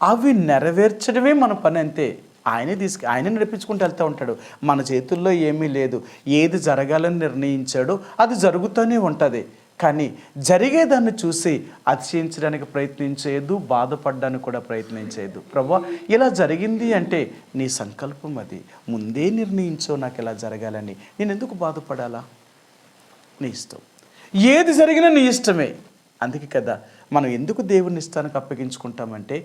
అవి నెరవేర్చడమే మన పని అంతే. ఆయనే నడిపించుకుంటూ వెళ్తూ ఉంటాడు. మన చేతుల్లో ఏమీ లేదు. ఏది జరగాలని నిర్ణయించాడో అది జరుగుతూనే ఉంటుంది. కానీ జరిగేదాన్ని చూసి అతిశయించడానికి ప్రయత్నించేదు, బాధపడడానికి కూడా ప్రయత్నించేదు. ప్రభువా ఇలా జరిగింది అంటే నీ సంకల్పం, అది ముందే నిర్ణయించో నాకు ఇలా జరగాలని, నేను ఎందుకు బాధపడాలా? నీ ఇష్టం, ఏది జరిగినా నీ ఇష్టమే. అందుకే కదా మనం ఎందుకు దేవుని ఇష్టానికి అప్పగించుకుంటామంటే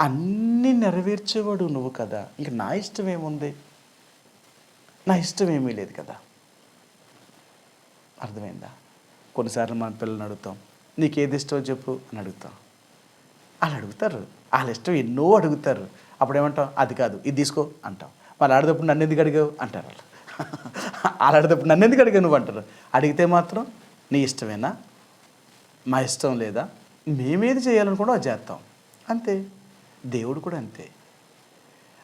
అన్నీ నెరవేర్చేవాడు నువ్వు కదా, ఇంక నా ఇష్టం ఏముంది? నా ఇష్టం ఏమీ లేదు కదా. అర్థమైందా? కొన్నిసార్లు మన పిల్లల్ని అడుగుతాం, నీకేది ఇష్టం చెప్పు అని అడుగుతాం. వాళ్ళు అడుగుతారు, వాళ్ళ ఇష్టం ఎన్నో అడుగుతారు. అప్పుడు ఏమంటాం, అది కాదు ఇది తీసుకో అంటాం. వాళ్ళు ఆడేటప్పుడు నన్ను ఎందుకు అడిగావు అంటారు. వాళ్ళు ఆడేటప్పుడు నన్ను ఎందుకు అడిగావు నువ్వు అంటారు. అడిగితే మాత్రం నీ ఇష్టమేనా, మా ఇష్టం లేదా, మేమేది చేయాలనుకోవడం అది చేస్తాం అంతే. దేవుడు కూడా అంతే,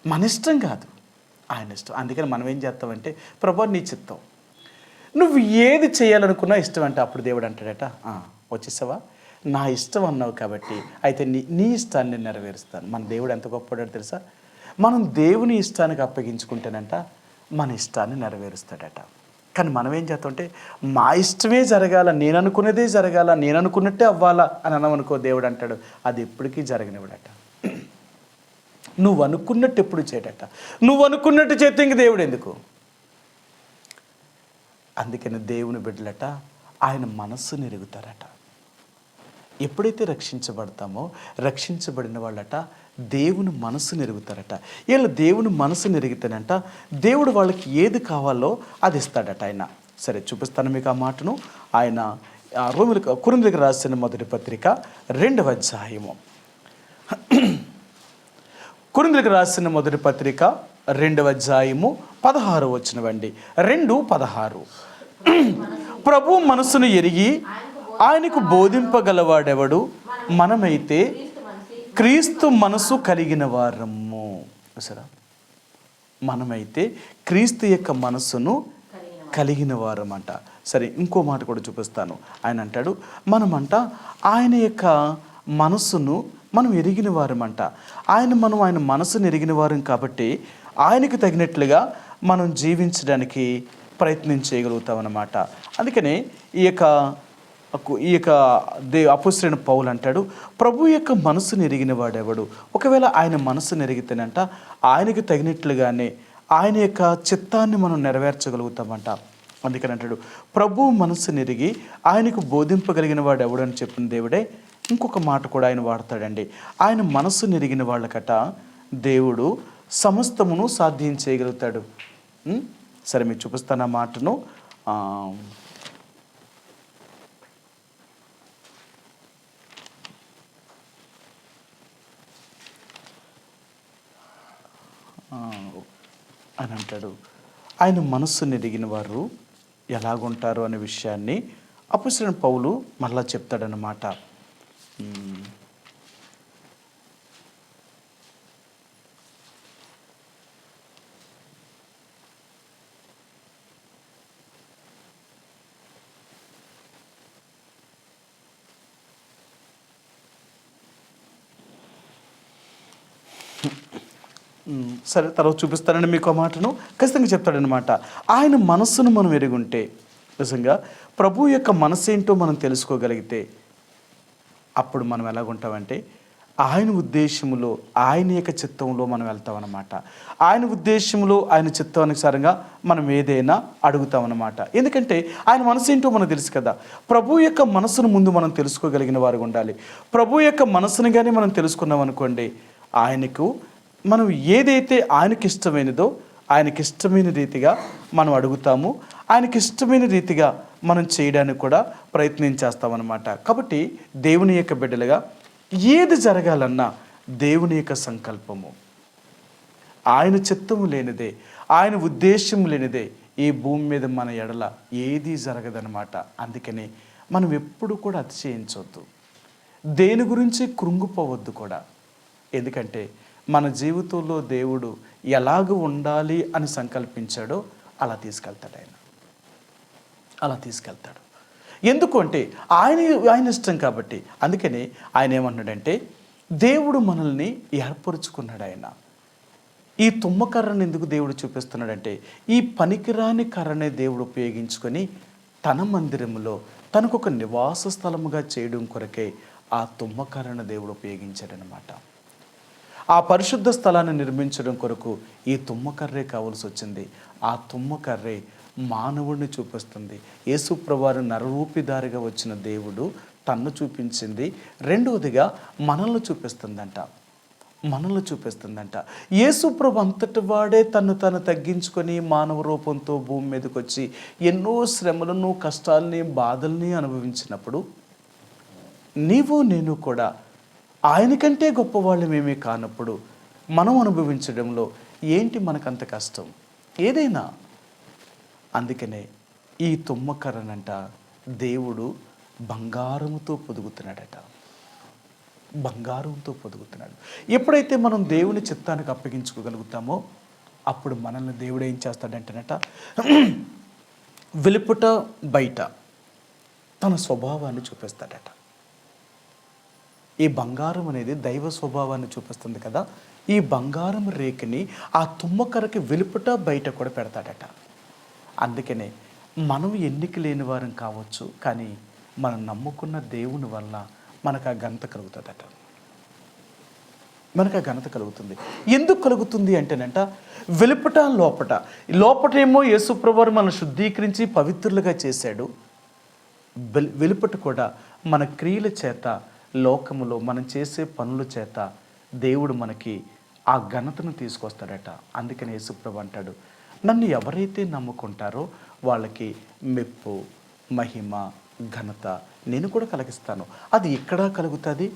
మన ఇష్టం కాదు ఆయన ఇష్టం. అందుకని మనం ఏం చేస్తామంటే, ప్రభు నీ చిత్తం, నువ్వు ఏది చేయాలనుకున్నా ఇష్టం అంటే అప్పుడు దేవుడు అంటాడట, వచ్చేసావా, నా ఇష్టం అన్నావు కాబట్టి అయితే నీ ఇష్టాన్ని నెరవేరుస్తాను. మన దేవుడు ఎంత గొప్పవాడో తెలుసా? మనం దేవుని ఇష్టానికి అప్పగించుకుంటేనంట మన ఇష్టాన్ని నెరవేరుస్తాడట. కానీ మనం ఏం చేస్తామంటే, మా ఇష్టమే జరగాల, నేను అనుకున్నదే జరగాల, నేను అనుకున్నట్టే అవ్వాలా అని అన్నామనుకో, దేవుడు అంటాడు అది ఎప్పటికీ జరగనివ్వడట. నువ్వు అనుకున్నట్టు ఎప్పుడు చేయడట. నువ్వు అనుకున్నట్టు చేస్తే ఇంక దేవుడు ఎందుకు? అందుకని దేవుని బిడ్డలట ఆయన మనస్సుని ఎరుగుతారట. ఎప్పుడైతే రక్షించబడతామో రక్షించబడిన వాళ్ళట దేవుని మనసుని ఎరుగుతారట. వీళ్ళు దేవుని మనసుని ఎరిగితేనంట దేవుడు వాళ్ళకి ఏది కావాలో అది ఇస్తాడట ఆయన. సరే చూపిస్తాను మీకు ఆ మాటను. ఆయన కొరింథీయులకు రాసిన మొదటి పత్రిక 2వ అధ్యాయము, కొరింథీయులకు రాసిన మొదటి పత్రిక 2వ అధ్యాయము 16వ వచనమండి. 2:16. ప్రభు మనసును ఎరిగి ఆయనకు బోధింపగలవాడెవడు? మనమైతే క్రీస్తు మనసు కలిగిన వారము. సరే, మనమైతే క్రీస్తు యొక్క మనసును కలిగిన వారమంట. సరే, ఇంకో మాట కూడా చూపిస్తాను. ఆయన అంటాడు మనమంట ఆయన యొక్క మనసును మనం ఎరిగిన వారమంట. ఆయన మనసును ఎరిగిన వారం కాబట్టి ఆయనకు తగినట్లుగా మనం జీవించడానికి ప్రయత్నం చేయగలుగుతామన్నమాట. అందుకనే ఈ యొక్క అపోస్తలుడైన పౌలు అంటాడు, ప్రభు యొక్క మనసును ఎరిగిన వాడెవడు? ఒకవేళ ఆయన మనసును ఎరిగితేనంట ఆయనకు తగినట్లుగానే ఆయన యొక్క చిత్తాన్ని మనం నెరవేర్చగలుగుతామంట. అందుకని అంటాడు ప్రభు మనసును ఎరిగి ఆయనకు బోధింపగలిగిన వాడు ఎవడు అని చెప్పిన దేవుడే ఇంకొక మాట కూడా ఆయన వాడతాడండి. ఆయన మనసును ఎరిగిన వాళ్ళకట దేవుడు సమస్తమును సాధ్యం చేయగలుగుతాడు. సరే, మీకు చూపిస్తాను ఆ మాటను. అని అంటాడు ఆయన మనస్సును ఎరిగిన వారు ఎలాగుంటారు అనే విషయాన్ని అపోస్తలుడైన పౌలు మళ్ళా చెప్తాడన్నమాట. సరే, తర్వాత చూపిస్తానండి మీకు ఆ మాటను. ఖచ్చితంగా చెప్తాడనమాట. ఆయన మనస్సును మనం ఎరుగుంటే, నిజంగా ప్రభు యొక్క మనసు ఏంటో మనం తెలుసుకోగలిగితే అప్పుడు మనం ఎలాగుంటామంటే ఆయన ఉద్దేశంలో ఆయన యొక్క చిత్తంలో మనం వెళ్తామన్నమాట. ఆయన ఉద్దేశంలో ఆయన చిత్తానుసారంగా మనం ఏదైనా అడుగుతామన్నమాట. ఎందుకంటే ఆయన మనసు ఏంటో మనకు తెలుసు కదా. ప్రభు యొక్క మనసును ముందు మనం తెలుసుకోగలిగిన వారు ఉండాలి. ప్రభు యొక్క మనసును కానీ మనం తెలుసుకున్నాం అనుకోండి, ఆయనకు మనం ఏదైతే ఆయనకి ఇష్టమైనదో ఆయనకి ఇష్టమైన రీతిగా మనం అడుగుతాము, ఆయనకి ఇష్టమైన రీతిగా మనం చేయడానికి కూడా ప్రయత్నం చేస్తామన్నమాట. కాబట్టి దేవుని యొక్క బిడ్డలుగా ఏది జరగాలన్నా దేవుని యొక్క సంకల్పము, ఆయన చిత్తము లేనిదే, ఆయన ఉద్దేశం లేనిదే ఈ భూమి మీద మన ఎడల ఏది జరగదనమాట. అందుకని మనం ఎప్పుడు కూడా అతిశయించవద్దు, దేని గురించి కృంగిపోవద్దు కూడా. ఎందుకంటే మన జీవితంలో దేవుడు ఎలాగ ఉండాలి అని సంకల్పించాడో అలా తీసుకెళ్తాడు ఆయన, అలా తీసుకెళ్తాడు. ఎందుకు అంటే ఆయన ఇష్టం కాబట్టి. అందుకని ఆయన ఏమన్నాడంటే, దేవుడు మనల్ని ఏర్పరుచుకున్నాడు. ఆయన ఈ తుమ్మకర్రను ఎందుకు దేవుడు చూపిస్తున్నాడంటే, ఈ పనికిరాని కర్రనే దేవుడు ఉపయోగించుకొని తన మందిరంలో తనకు ఒక నివాస స్థలముగా చేయడం కొరకే ఆ తుమ్మకర్రను దేవుడు ఉపయోగించాడనమాట. ఆ పరిశుద్ధ స్థలాన్ని నిర్మించడం కొరకు ఈ తుమ్మకర్రే కావాల్సి వచ్చింది. ఆ తుమ్మకర్రే మానవుడిని చూపిస్తుంది. యేసుప్రభువారు నరరూపిదారిగా వచ్చిన దేవుడు తన్ను చూపించింది. రెండవదిగా మనల్ని చూపిస్తుందంట. యేసుప్రభు అంతటి వాడే తను తగ్గించుకొని మానవ రూపంతో భూమి మీదకి వచ్చి ఎన్నో శ్రమలను, కష్టాలని, బాధల్ని అనుభవించినప్పుడు నీవు నేను కూడా ఆయనకంటే గొప్పవాళ్ళమేమీ కానప్పుడు మనం అనుభవించడంలో ఏంటి మనకంత కష్టం? ఏదైనా. అందుకనే ఈ తుమ్మకర్రనంట దేవుడు బంగారముతో పొదుగుతున్నాడట, బంగారంతో పొదుగుతున్నాడు. ఎప్పుడైతే మనం దేవుని చిత్తానికి అప్పగించుకోగలుగుతామో అప్పుడు మనల్ని దేవుడు ఏం చేస్తాడంటేనట, వెలుపట బయట తన స్వభావాన్ని చూపిస్తాడట. ఈ బంగారం అనేది దైవ స్వభావాన్ని చూపిస్తుంది కదా. ఈ బంగారం రేఖని ఆ తుమ్మకర్రకి వెలుపట బయట కూడా పెడతాడట. అందుకనే మనం ఎన్నిక లేని వారం కావచ్చు, కానీ మనం నమ్ముకున్న దేవుని వల్ల మనకు ఆ ఘనత కలుగుతుందట. మనకు ఆ ఘనత కలుగుతుంది. ఎందుకు కలుగుతుంది అంటేనంట, వెలుపట లోపటేమో యేసుప్రభువారు మనం శుద్ధీకరించి పవిత్రులుగా చేశాడు. వెలుపట కూడా మన క్రియల చేత, లోకములో మనం చేసే పనుల చేత దేవుడు మనకి ఆ ఘనతను తీసుకొస్తాడట. అందుకని యేసుప్రభు అంటాడు, నన్ను ఎవరైతే నమ్ముకుంటారో వాళ్ళకి మెప్పు, మహిమ, ఘనత నేను కూడా కలిగిస్తాను. అది ఎక్కడా కలుగుతుంది?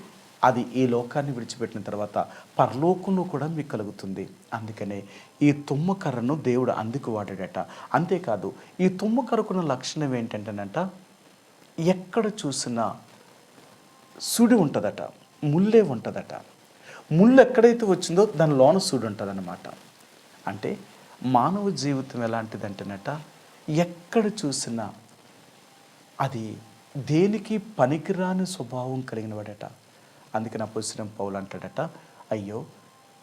అది ఈ లోకాన్ని విడిచిపెట్టిన తర్వాత పరలోకంలో కూడా మీకు కలుగుతుంది. అందుకనే ఈ తుమ్మకర్రను దేవుడు అందుకు వాడాడట. అంతేకాదు, ఈ తుమ్మకర్రకున్న లక్షణం ఏంటంటేనంట, ఎక్కడ చూసినా సుడి ఉంటుందట, ముల్లే ఉంటుందట. ముళ్ళు ఎక్కడైతే వచ్చిందో దాని లోన సుడి ఉంటుందన్నమాట. అంటే మానవ జీవితం ఎలాంటిదంటేనట, ఎక్కడ చూసినా అది దేనికి పనికిరాని స్వభావం కలిగిన వాడట. అందుకని అపోస్తలుడైన పౌలు అంటాడట, అయ్యో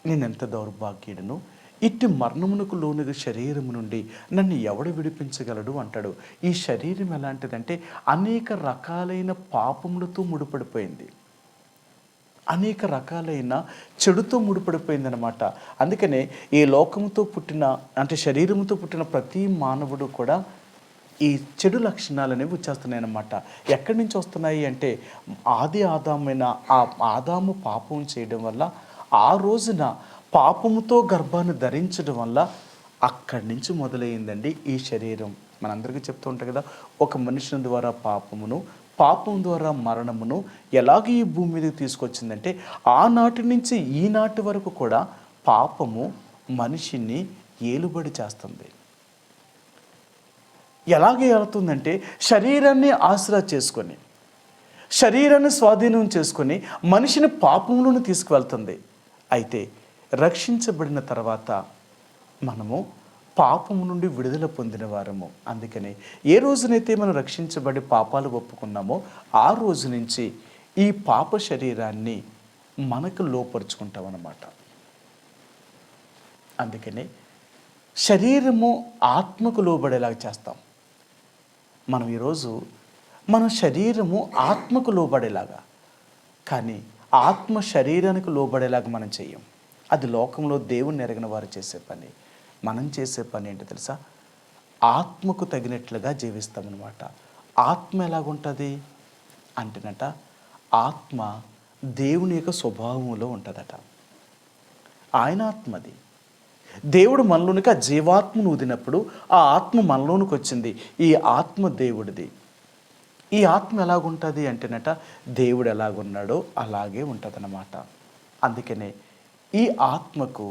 నేనెంత దౌర్భాగ్యుడను, ఇట్టి మరణమునకు లోనుగా శరీరము నుండి నన్ను ఎవడు విడిపించగలడు అంటాడు. ఈ శరీరం ఎలాంటిదంటే అనేక రకాలైన పాపములతో ముడిపడిపోయింది, అనేక రకాలైన చెడుతో ముడిపడిపోయింది అనమాట. అందుకనే ఈ లోకంతో పుట్టిన, అంటే శరీరంతో పుట్టిన ప్రతి మానవుడు కూడా ఈ చెడు లక్షణాలు అనేవి వచ్చేస్తున్నాయి అన్నమాట. ఎక్కడి నుంచి వస్తున్నాయి అంటే, ఆది ఆదామైన ఆ ఆదాము పాపం చేయడం వల్ల, ఆ రోజున పాపముతో గర్భాన్ని ధరించడం వల్ల అక్కడి నుంచి మొదలైందండి ఈ శరీరం. మనందరికీ చెప్తూ ఉంటాం కదా, ఒక మనుషుని ద్వారా పాపమును, పాపం ద్వారా మరణమును ఎలాగ ఈ భూమి మీదకి తీసుకొచ్చిందంటే, ఆనాటి నుంచి ఈనాటి వరకు కూడా పాపము మనిషిని ఏలుబడి చేస్తుంది. ఎలాగే వెళుతుందంటే, శరీరాన్ని ఆసరా చేసుకొని, శరీరాన్ని స్వాధీనం చేసుకొని మనిషిని పాపంలోనే తీసుకువెళ్తుంది. అయితే రక్షించబడిన తర్వాత మనము పాపము నుండి విడుదల పొందిన వారము. అందుకనే ఏ రోజునైతే మనం రక్షించబడి పాపాలు ఒప్పుకున్నామో ఆ రోజు నుంచి ఈ పాప శరీరాన్ని మనకు లోపరుచుకుంటాం అన్నమాట. అందుకనే శరీరము ఆత్మకు లోబడేలాగా చేస్తాం. మనం ఈరోజు మన శరీరము ఆత్మకు లోబడేలాగా, కానీ ఆత్మ శరీరానికి లోబడేలాగా మనం చెయ్యం. అది లోకంలో దేవుని ఎరగిన వారు చేసే పని. మనం చేసే పని ఏంటో తెలుసా? ఆత్మకు తగినట్లుగా జీవిస్తామన్నమాట. ఆత్మ ఎలాగుంటుంది అంటేనట, ఆత్మ దేవుని యొక్క స్వభావంలో ఉంటుందట. ఆయన ఆత్మది. దేవుడు మనలోనికి ఆ జీవాత్మను ఊదినప్పుడు ఆ ఆత్మ మనలోనికి వచ్చింది. ఈ ఆత్మ దేవుడిది. ఈ ఆత్మ ఎలాగుంటుంది అంటేనట దేవుడు ఎలాగున్నాడో అలాగే ఉంటుందన్నమాట. అందుకనే ఈ ఆత్మకు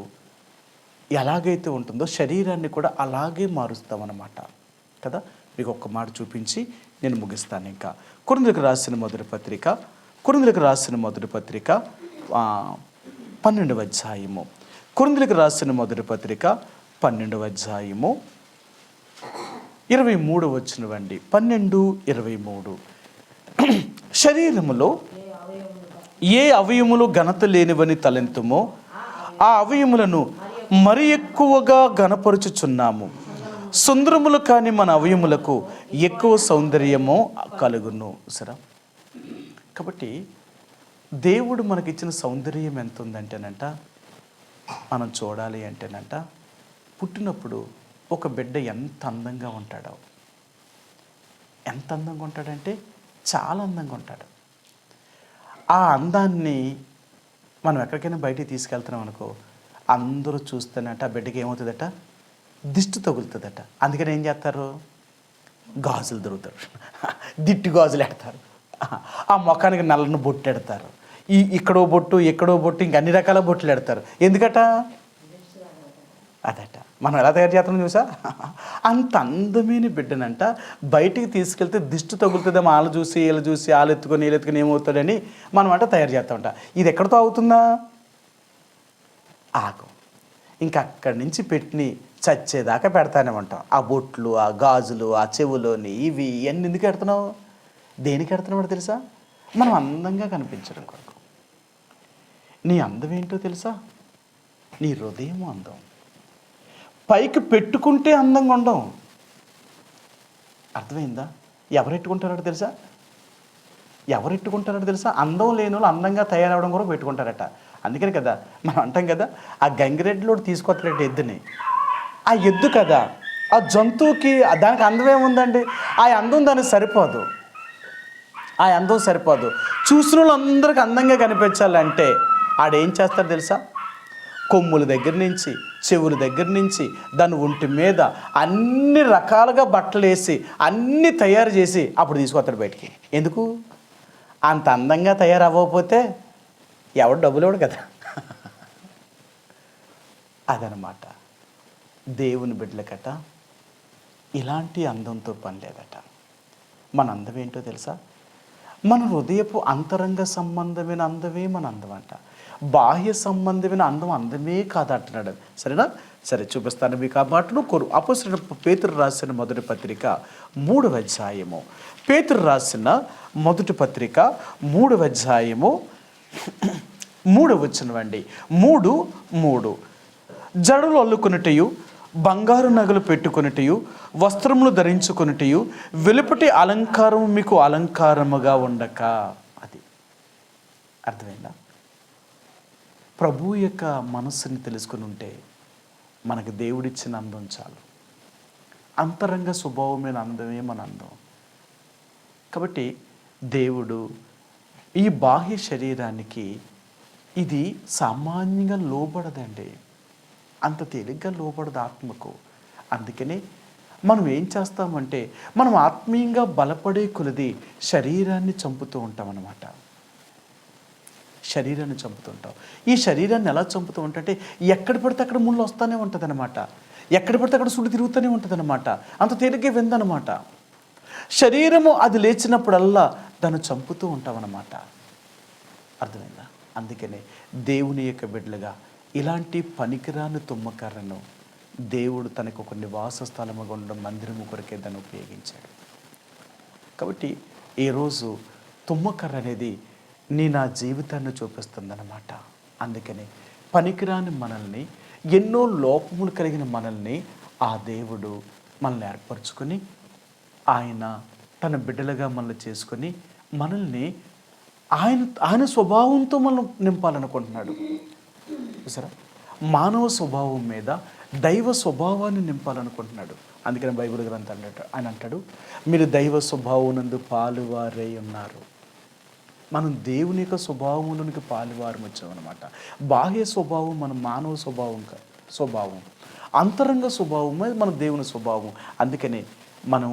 ఎలాగైతే ఉంటుందో శరీరాన్ని కూడా అలాగే మారుస్తామన్నమాట కదా. మీకు ఒక్క మాట చూపించి నేను ముగిస్తాను. ఇంకా కొరింథీయులకు రాసిన మొదటి పత్రిక 12వ అధ్యాయము. కొరింథీయులకు రాసిన మొదటి పత్రిక 12వ అధ్యాయము 23 వచనమండి. 12:23. శరీరములో ఏ అవయములు ఘనత లేనివని తలెంతుమో ఆ అవయములను మరి ఎక్కువగా ఘనపరుచుచున్నాము. సుందరములు కాని మన అవయములకు ఎక్కువ సౌందర్యము కలుగును. సరే, కాబట్టి దేవుడు మనకిచ్చిన సౌందర్యం ఎంత ఉందంటేనంట, మనం చూడాలి అంటేనంట, పుట్టినప్పుడు ఒక బిడ్డ ఎంత అందంగా ఉంటాడో, ఎంత అందంగా ఉంటాడంటే చాలా అందంగా ఉంటాడు. ఆ అందాన్ని మనం ఎక్కడికైనా బయటికి తీసుకెళ్తున్నాం అనుకో, అందరూ చూస్తేనట ఆ బిడ్డకి ఏమవుతుందట, దిష్టి తగులుతుందట. అందుకని ఏం చేస్తారు, గాజులు దొరుకుతారు, దిట్టు గాజులు ఎడతారు, ఆ ముఖానికి నల్లని బొట్టు ఎడతారు, ఇక్కడో బొట్టు ఇంక అన్ని రకాల బొట్లు ఎడతారు. ఎందుకట, అదట. మనం ఎలా తయారు చేస్తామో చూసా, అంత అందమైన బిడ్డనంట బయటికి తీసుకెళ్తే దిష్టి తగులుతుందేమో, వాళ్ళు చూసి వాళ్ళు ఎత్తుకొని ఏమవుతాడని మనం అంట తయారు చేస్తామంట. ఇది ఎక్కడితో అవుతుందా, ఆకు. ఇంకా అక్కడి నుంచి పెట్టి చచ్చేదాకా పెడతానే ఉంటాం. ఆ బొట్లు, ఆ గాజులు, ఆ చెవులోని ఇవి ఇవన్నీ ఎందుకు పెడుతున్నావు, దేనికి పెడుతున్నావు తెలుసా, మనం అందంగా కనిపించడం కొరకు. నీ అందం ఏంటో తెలుసా, నీ హృదయం అందం. పైకి పెట్టుకుంటే అందంగా ఉండం, అర్థమైందా? ఎవరెట్టుకుంటారో తెలుసా, అందం లేని వాళ్ళు అందంగా తయారవడం కూడా పెట్టుకుంటారట. అందుకని కదా మనం అంటాం కదా, ఆ గంగిరెడ్డిలో తీసుకొస్తారట ఎద్దుని. ఆ ఎద్దు కదా, ఆ జంతువుకి దానికి అందం ఏముందండి, ఆ అందం దానికి సరిపోదు, చూసిన వాళ్ళందరికీ అందంగా కనిపించాలంటే ఆడేం చేస్తాడు తెలుసా, కొమ్ముల దగ్గర నుంచి చెవుల దగ్గర నుంచి దాని ఒంటి మీద అన్ని రకాలుగా బట్టలు వేసి అన్నీ తయారు చేసి అప్పుడు తీసుకొస్తాడు బయటికి. ఎందుకు, అంత అందంగా తయారవ్వకపోతే ఎవడు డబ్బులు ఇవ్వడు కదా. అదనమాట దేవుని బిడ్డలకట ఇలాంటి అందంతో పని లేదట. మన అందం ఏంటో తెలుసా, మన హృదయపు అంతరంగ సంబంధమైన అందమే మన అందం అంట. బాహ్య సంబంధమైన అందమే కాదంటున్నాడు. సరేనా? సరే, చూపిస్తాను మీకు ఆ మాటలు. అపోస్తలుడైన పేతురు రాసిన మొదటి పత్రిక 3వ అధ్యాయము. పేతురు రాసిన మొదటి పత్రిక 3వ అధ్యాయము 3వ వచనం అండి. 3:3. జడలు అల్లుకొనుటయు, బంగారు నగలు పెట్టుకొనుటయు, వస్త్రములు ధరించుకొనుటయు, వెలుపటి అలంకారం మీకు అలంకారముగా ఉండక. అది అర్థమైందా? ప్రభు యొక్క మనస్సుని తెలుసుకుని ఉంటే మనకు దేవుడిచ్చిన అందం చాలు. అంతరంగ స్వభావమైన అందమే మన అందం. కాబట్టి దేవుడు ఈ బాహ్య శరీరానికి ఇది సామాన్యంగా లోబడదండి, అంత తేలిగ్గా లోబడదు ఆత్మకు. అందుకనే మనం ఏం చేస్తామంటే, మనం ఆత్మీయంగా బలపడే కొలది శరీరాన్ని చంపుతూ ఉంటాం అన్నమాట. ఈ శరీరాన్ని ఎలా చంపుతూ ఉంటాంటే, ఎక్కడ పడితే అక్కడ ముళ్ళు వస్తూనే ఉంటుంది అనమాట, ఎక్కడ పడితే అక్కడ సుడి తిరుగుతూనే ఉంటుంది అనమాట, అంత తేలిగ్గా విందనమాట. శరీరము అది లేచినప్పుడల్లా దాన్ని చంపుతూ ఉంటామన్నమాట. అర్థమైందా? అందుకనే దేవుని యొక్క బిడ్డలుగా ఇలాంటి పనికిరాని తుమ్మకర్రను దేవుడు తనకు ఒక నివాస స్థలముగా ఉండడం, మందిరము కొరకే దాన్ని ఉపయోగించాడు. కాబట్టి ఈరోజు తుమ్మకర్ర అనేది నా జీవితాన్ని చూపిస్తుందన్నమాట. అందుకని పనికిరాని మనల్ని, ఎన్నో లోపములు కలిగిన మనల్ని ఆ దేవుడు మనల్ని ఏర్పరచుకొని ఆయన తన బిడ్డలుగా మనల్ని చేసుకొని మనల్ని ఆయన స్వభావంతో మనం నింపాలనుకుంటున్నాడు. చూసారా? మానవ స్వభావం మీద దైవ స్వభావాన్ని నింపాలనుకుంటున్నాడు. అందుకని బైబిల్ గ్రంథం ఆయన అంటాడు, మీరు దైవ స్వభావమునందు పాలువారై ఉన్నారు. మనం దేవుని యొక్క స్వభావంలోనికి పాలువారం వచ్చామన్నమాట. బాహ్య స్వభావం మన మానవ స్వభావం, అంతరంగ స్వభావమే మన దేవుని స్వభావం. అందుకని మనం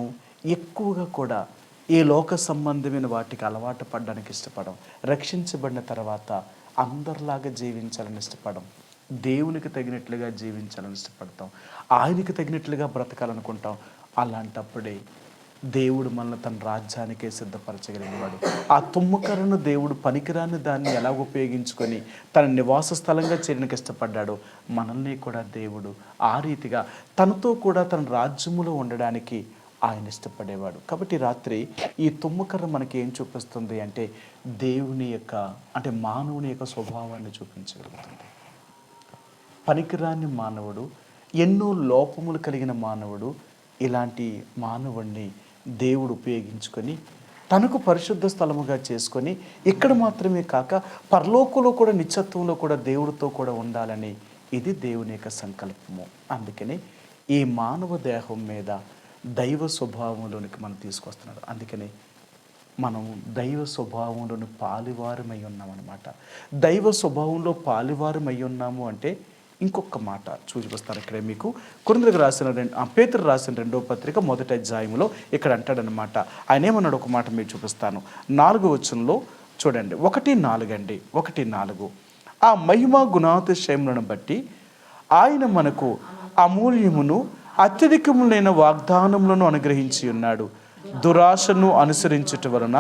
ఎక్కువగా కూడా ఈ లోక సంబంధమైన వాటికి అలవాటు పడడానికి ఇష్టపడం. రక్షించబడిన తర్వాత అందరిలాగా జీవించాలని ఇష్టపడం. దేవునికి తగినట్లుగా జీవించాలని ఇష్టపడతాం. ఆయనకి తగినట్లుగా బ్రతకాలనుకుంటాం. అలాంటప్పుడే దేవుడు మనల్ని తన రాజ్యానికే సిద్ధపరచగలిగినవాడు. ఆ తుమ్మకర్రను దేవుడు పనికిరాని దాన్ని ఎలా ఉపయోగించుకొని తన నివాస స్థలంగా చేయడానికి ఇష్టపడ్డాడో మనల్ని కూడా దేవుడు ఆ రీతిగా తనతో కూడా తన రాజ్యములో ఉండడానికి ఆయన ఇష్టపడేవాడు. కాబట్టి రాత్రి ఈ తుమ్మకర్ర మనకి ఏం చూపిస్తుంది అంటే దేవుని యొక్క అంటే మానవుని యొక్క స్వభావాన్ని చూపించగలుగుతుంది. పనికిరాని మానవుడు, ఎన్నో లోపములు కలిగిన మానవుడు, ఇలాంటి మానవుణ్ణి దేవుడు ఉపయోగించుకొని తనకు పరిశుద్ధ స్థలముగా చేసుకొని ఇక్కడ మాత్రమే కాక పరలోకంలో కూడా నిత్యత్వంలో కూడా దేవుడితో కూడా ఉండాలని ఇది దేవుని యొక్క సంకల్పము. అందుకని ఈ మానవ దేహం మీద దైవ స్వభావంలోనికి మనం తీసుకొస్తున్నాడు. అందుకని మనం దైవ స్వభావంలోని పాలివారమై ఉన్నామన్నమాట. దైవ స్వభావంలో పాలివారమై ఉన్నాము అంటే ఇంకొక మాట చూపిస్తాను ఇక్కడే మీకు. కొరింథీయులకు రాసిన పేతురు రాసిన 2వ పత్రిక 1వ అధ్యాయంలో ఇక్కడ అంటాడనమాట. ఆయన ఏమన్నాడు ఒక మాట మీకు చూపిస్తాను. 4వ వచనంలో చూడండి, 1:4 అండి, 1:4. ఆ మహిమ గుణాతిశయములను బట్టి ఆయన మనకు అమూల్యమును అత్యధికములైన వాగ్దానములను అనుగ్రహించి ఉన్నాడు. దురాశను అనుసరించుట వలన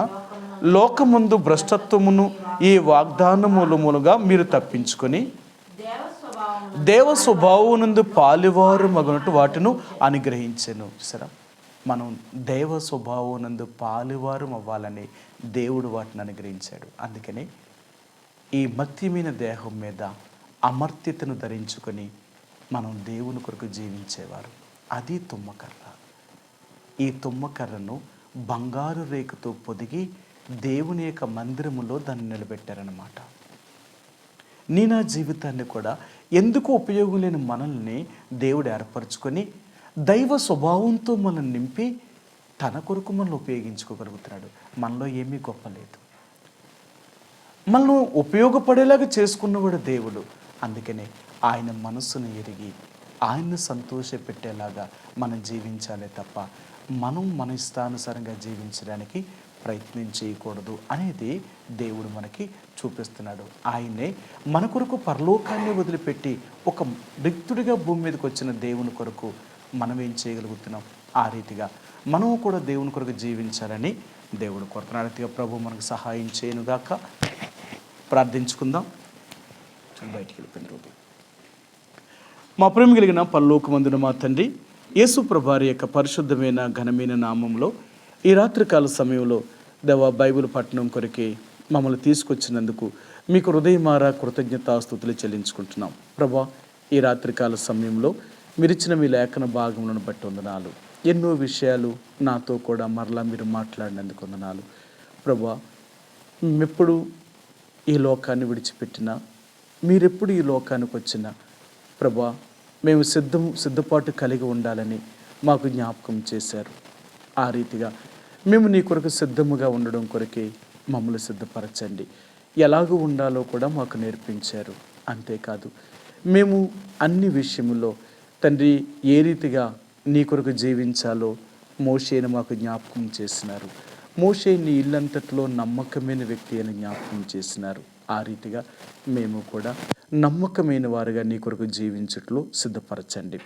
లోకమందు భ్రష్టత్వమును ఈ వాగ్దానముల మూలంగా మీరు తప్పించుకొని దేవ స్వభావమునందు పాలువారు మగునట్టు వాటిని అనుగ్రహించెను. సరే, మనం దేవ స్వభావమునందు పాలువారు అవ్వాలని దేవుడు వాటిని అనుగ్రహించాడు. అందుకని ఈ మత్యమైన దేహం మీద అమర్త్యతను ధరించుకొని మనం దేవుని కొరకు జీవించేవారు. అది తుమ్మకర్ర. ఈ తుమ్మకర్రను బంగారు రేకుతో పొదిగి దేవుని యొక్క మందిరములో దాన్ని నిలబెట్టారన్నమాట. నీ నా జీవితాన్ని కూడా ఎందుకు ఉపయోగం లేని మనల్ని దేవుడు ఏర్పరచుకొని దైవ స్వభావంతో మనం నింపి తన కొరకు మనల్ని ఉపయోగించుకోగలుగుతున్నాడు. మనలో ఏమీ గొప్ప లేదు. మనల్ని ఉపయోగపడేలాగా చేసుకున్నవాడు దేవుడు. అందుకనే ఆయన మనస్సును ఎరిగి ఆయన్ని సంతోషపెట్టేలాగా మనం జీవించాలే తప్ప మనం మన ఇష్టానుసారంగా జీవించడానికి ప్రయత్నం చేయకూడదు అనేది దేవుడు మనకి చూపిస్తున్నాడు. ఆయనే మన కొరకు పరలోకాన్ని వదిలిపెట్టి ఒక రిక్తుడిగా భూమి మీదకి వచ్చిన దేవుని కొరకు మనం ఏం చేయగలుగుతున్నాం? ఆ రీతిగా మనము కూడా దేవుని కొరకు జీవించాలని దేవుడు కోరుతున్నాడు. ప్రభు మనకు సహాయం చేయనుగాక. ప్రార్థించుకుందాం. బయటికి వెళ్ళిపోయిన మా ప్రేమ కలిగిన పరలోకమందున మా తండ్రి యేసు ప్రభువారి యొక్క పరిశుద్ధమైన ఘనమైన నామంలో ఈ రాత్రికాల సమయంలో దేవా బైబిల్ పట్టణం కొరకే మమ్మల్ని తీసుకొచ్చినందుకు మీకు హృదయమారా కృతజ్ఞతాస్తుతులు చెల్లించుకుంటున్నాం. ప్రభా, ఈ రాత్రికాల సమయంలో మీరిచ్చిన మీ లేఖన భాగములను బట్టి వందనాలు. ఎన్నో విషయాలు నాతో కూడా మరలా మీరు మాట్లాడినందుకు వందనాలు. ప్రభా, ఎప్పుడు ఈ లోకాన్ని విడిచిపెట్టినా, మీరెప్పుడు ఈ లోకానికి వచ్చినా ప్రభా, మేము సిద్ధపాటు కలిగి ఉండాలని మాకు జ్ఞాపకం చేశారు. ఆ రీతిగా మేము నీ కొరకు సిద్ధముగా ఉండడం కొరకే మమ్మల్ని సిద్ధపరచండి. ఎలాగూ ఉండాలో కూడా మాకు నేర్పించారు. అంతేకాదు, మేము అన్ని విషయములో తండ్రి ఏ రీతిగా నీ కొరకు జీవించాలో మోషేను మాకు జ్ఞాపకం చేసినారు. మోషే నీ ఇల్లంతట్లో నమ్మకమైన వ్యక్తి అని జ్ఞాపకం చేసినారు. ఆ రీతిగా మేము కూడా నమ్మకమైన వారుగా నీ కొరకు జీవించట్లో సిద్ధపరచండి.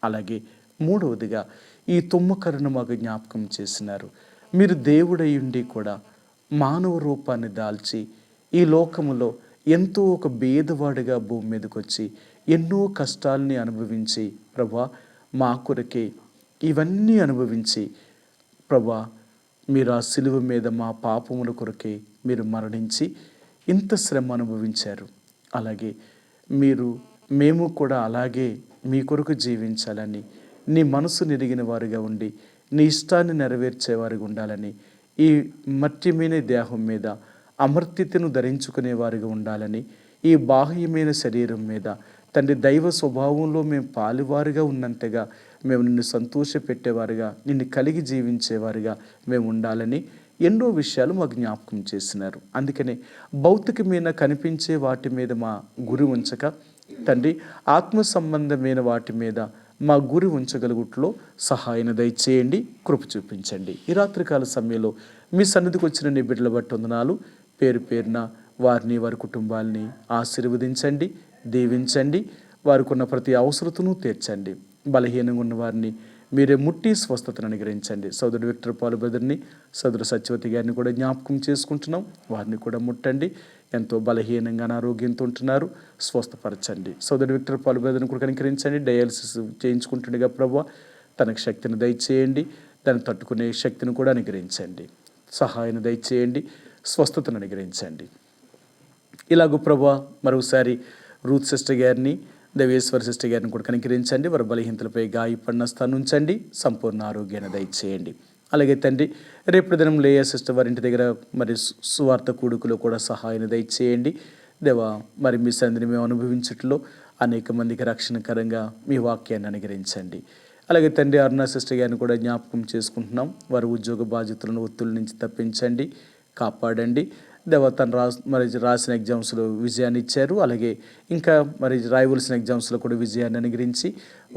అలాగే మూడవదిగా ఈ తుమ్మకర్రను మాకు జ్ఞాపకం చేసినారు. మీరు దేవుడై ఉండి కూడా మానవ రూపాన్ని దాల్చి ఈ లోకములో ఎంతో ఒక భేదవాడిగా భూమి మీదకి వచ్చి ఎన్నో కష్టాలని అనుభవించి ప్రభా మా కొరకే ఇవన్నీ అనుభవించి ప్రభా మీరు ఆ సిలువ మీద మా పాపముల కొరకే మీరు మరణించి ఇంత శ్రమ అనుభవించారు. అలాగే మేము కూడా అలాగే మీ కొరకు జీవించాలని, నీ మనసు నెరిగిన వారుగా ఉండి నీ ఇష్టాన్ని నెరవేర్చేవారుగా ఉండాలని, ఈ మట్టిమైన దేహం మీద అమర్త్యతను ధరించుకునే వారిగా ఉండాలని, ఈ బాహ్యమైన శరీరం మీద తండ్రి దైవ స్వభావంలో మేము పాలువారుగా ఉన్నంతగా మేము నిన్ను సంతోషపెట్టేవారుగా, నిన్ను కలిగి జీవించేవారుగా మేము ఉండాలని ఎన్నో విషయాలు మాకు జ్ఞాపకం చేసినారు. అందుకనే భౌతికమైన కనిపించే వాటి మీద మా గురి ఉంచక తండ్రి ఆత్మ సంబంధమైన వాటి మీద మా గురి ఉంచగలుగుట్లో సహాయం దయచేయండి, కృప చూపించండి. ఈ రాత్రికాల సమయంలో మీ సన్నిధికి వచ్చిన నీ బిడ్డల బట్టి వందనాలు. పేరు పేరున వారిని, వారి కుటుంబాలని ఆశీర్వదించండి, దీవించండి. వారికి ఉన్న ప్రతి అవసరతను తీర్చండి. బలహీనంగా ఉన్న వారిని మీరే ముట్టి స్వస్థతను అనుగ్రహించండి. సోదరుడు విక్టర్ పాల్ బ్రదర్ని, సోదరు సత్యవతి గారిని కూడా జ్ఞాపకం చేసుకుంటున్నాం. వారిని కూడా ముట్టండి. ఎంతో బలహీనంగా అనారోగ్యంతో ఉంటున్నారు, స్వస్థపరచండి. సోదరుడు విక్టర్ పాల్ బ్రదర్ని కూడా కనికరించండి. డయాలసిస్ చేయించుకుంటుండగా ప్రభు తనకు శక్తిని దయచేయండి, దాన్ని తట్టుకునే శక్తిని కూడా అనుగ్రహించండి. సహాయాన్ని దయచేయండి, స్వస్థతను అనుగ్రహించండి. ఇలాగూ ప్రభు మరొకసారి రూత్ సిస్టర్ గారిని, దేవేశ్వర సిస్టర్ గారిని కూడా కనికరించండి. వారి బలహీనతలపై గాయపడిన స్థానం ఉంచండి, సంపూర్ణ ఆరోగ్యాన్ని దయచేయండి. అలాగే తండ్రి, రేపు దినం లేయా సిస్టర్ వారి ఇంటి దగ్గర మరి సువార్త కూడుకులో కూడా సహాయాన్ని దయచేయండి. దేవా, మరి మీ సంధిని మేము అనుభవించట్లో అనేక మందికి రక్షణకరంగా మీ వాక్యాన్ని అనుగ్రహించండి. అలాగే తండ్రి, అరుణ సిస్టర్ గారిని కూడా జ్ఞాపకం చేసుకుంటున్నాం. వారి ఉద్యోగ బాధ్యతలను ఒత్తిడి నుంచి తప్పించండి, కాపాడండి. దేవ, తను రాసిన ఎగ్జామ్స్లో విజయాన్ని ఇచ్చారు. అలాగే ఇంకా మరి రాయవలసిన ఎగ్జామ్స్లో కూడా విజయాన్ని అనుగ్రహించి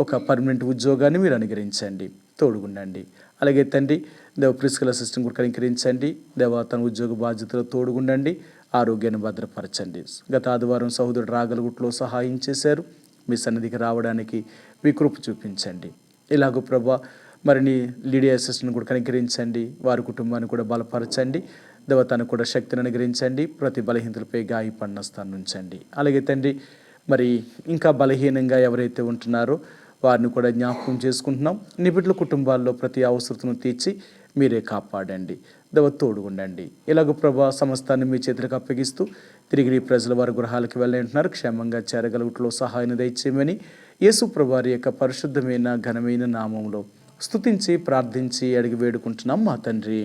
ఒక పర్మనెంట్ ఉద్యోగాన్ని మీరు అనుగ్రహించండి, తోడుగుండండి. అలాగే తండ్రి, దేవ ప్రిన్సిపల్ అసిస్టెంట్ కూడా కనికరించండి. దేవ, తన ఉద్యోగ బాధ్యతలు తోడుగుండండి, ఆరోగ్యాన్ని భద్రపరచండి. గత ఆదివారం సహోదరుడు రాగలగుట్లో సహాయం చేశారు. మీ సన్నిధికి రావడానికి మీ కృప చూపించండి. ఇలాగో ప్రభా, మరిని లీడియా అసిస్టెంట్ కూడా కనికరించండి. వారి కుటుంబాన్ని కూడా బలపరచండి. దేవ, తనకు కూడా శక్తిని అనుగ్రహించండి. ప్రతి బలహీనతలపై గాయపడిన స్థానం ఉంచండి. అలాగే తండ్రి, మరి ఇంకా బలహీనంగా ఎవరైతే ఉంటున్నారో వారిని కూడా జ్ఞాపకం చేసుకుంటున్నాం. నీ బిడ్డల కుటుంబాల్లో ప్రతి అవసరతను తీర్చి మీరే కాపాడండి. దేవ, తోడుగుండండి. ఇలాగ ప్రభా, సమస్తాన్ని మీ చేతులకు అప్పగిస్తూ తిరిగి ప్రజల వారి గృహాలకు వెళ్ళంటున్నారు. క్షేమంగా చేరగలుగుట్లో సహాయం దయచేయమని యేసు ప్రభువారి యొక్క పరిశుద్ధమైన ఘనమైన నామంలో స్తుతించి ప్రార్థించి అడిగి వేడుకుంటున్నాం మా తండ్రి,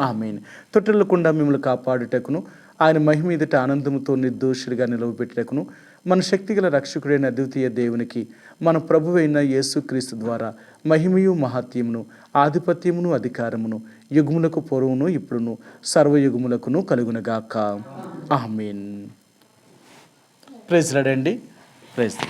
ఆమేన్. తొట్టిల్లకుండా మిమ్మల్ని కాపాడుటకును, ఆయన మహిమ ఎదుట ఆనందముతో నిర్దోషుడిగా నిలవబెట్టుటకును, మన శక్తిగల రక్షకుడైన అద్వితీయ దేవునికి మన ప్రభువైన యేసుక్రీస్తు ద్వారా మహిమయు మహాత్యమును ఆధిపత్యమును అధికారమును యుగములకు పూర్వమును ఇప్పుడును సర్వయుగములకును కలుగునగాక, ఆమేన్. ప్రైజ్ లార్డ్ అండి. ప్రైజ్.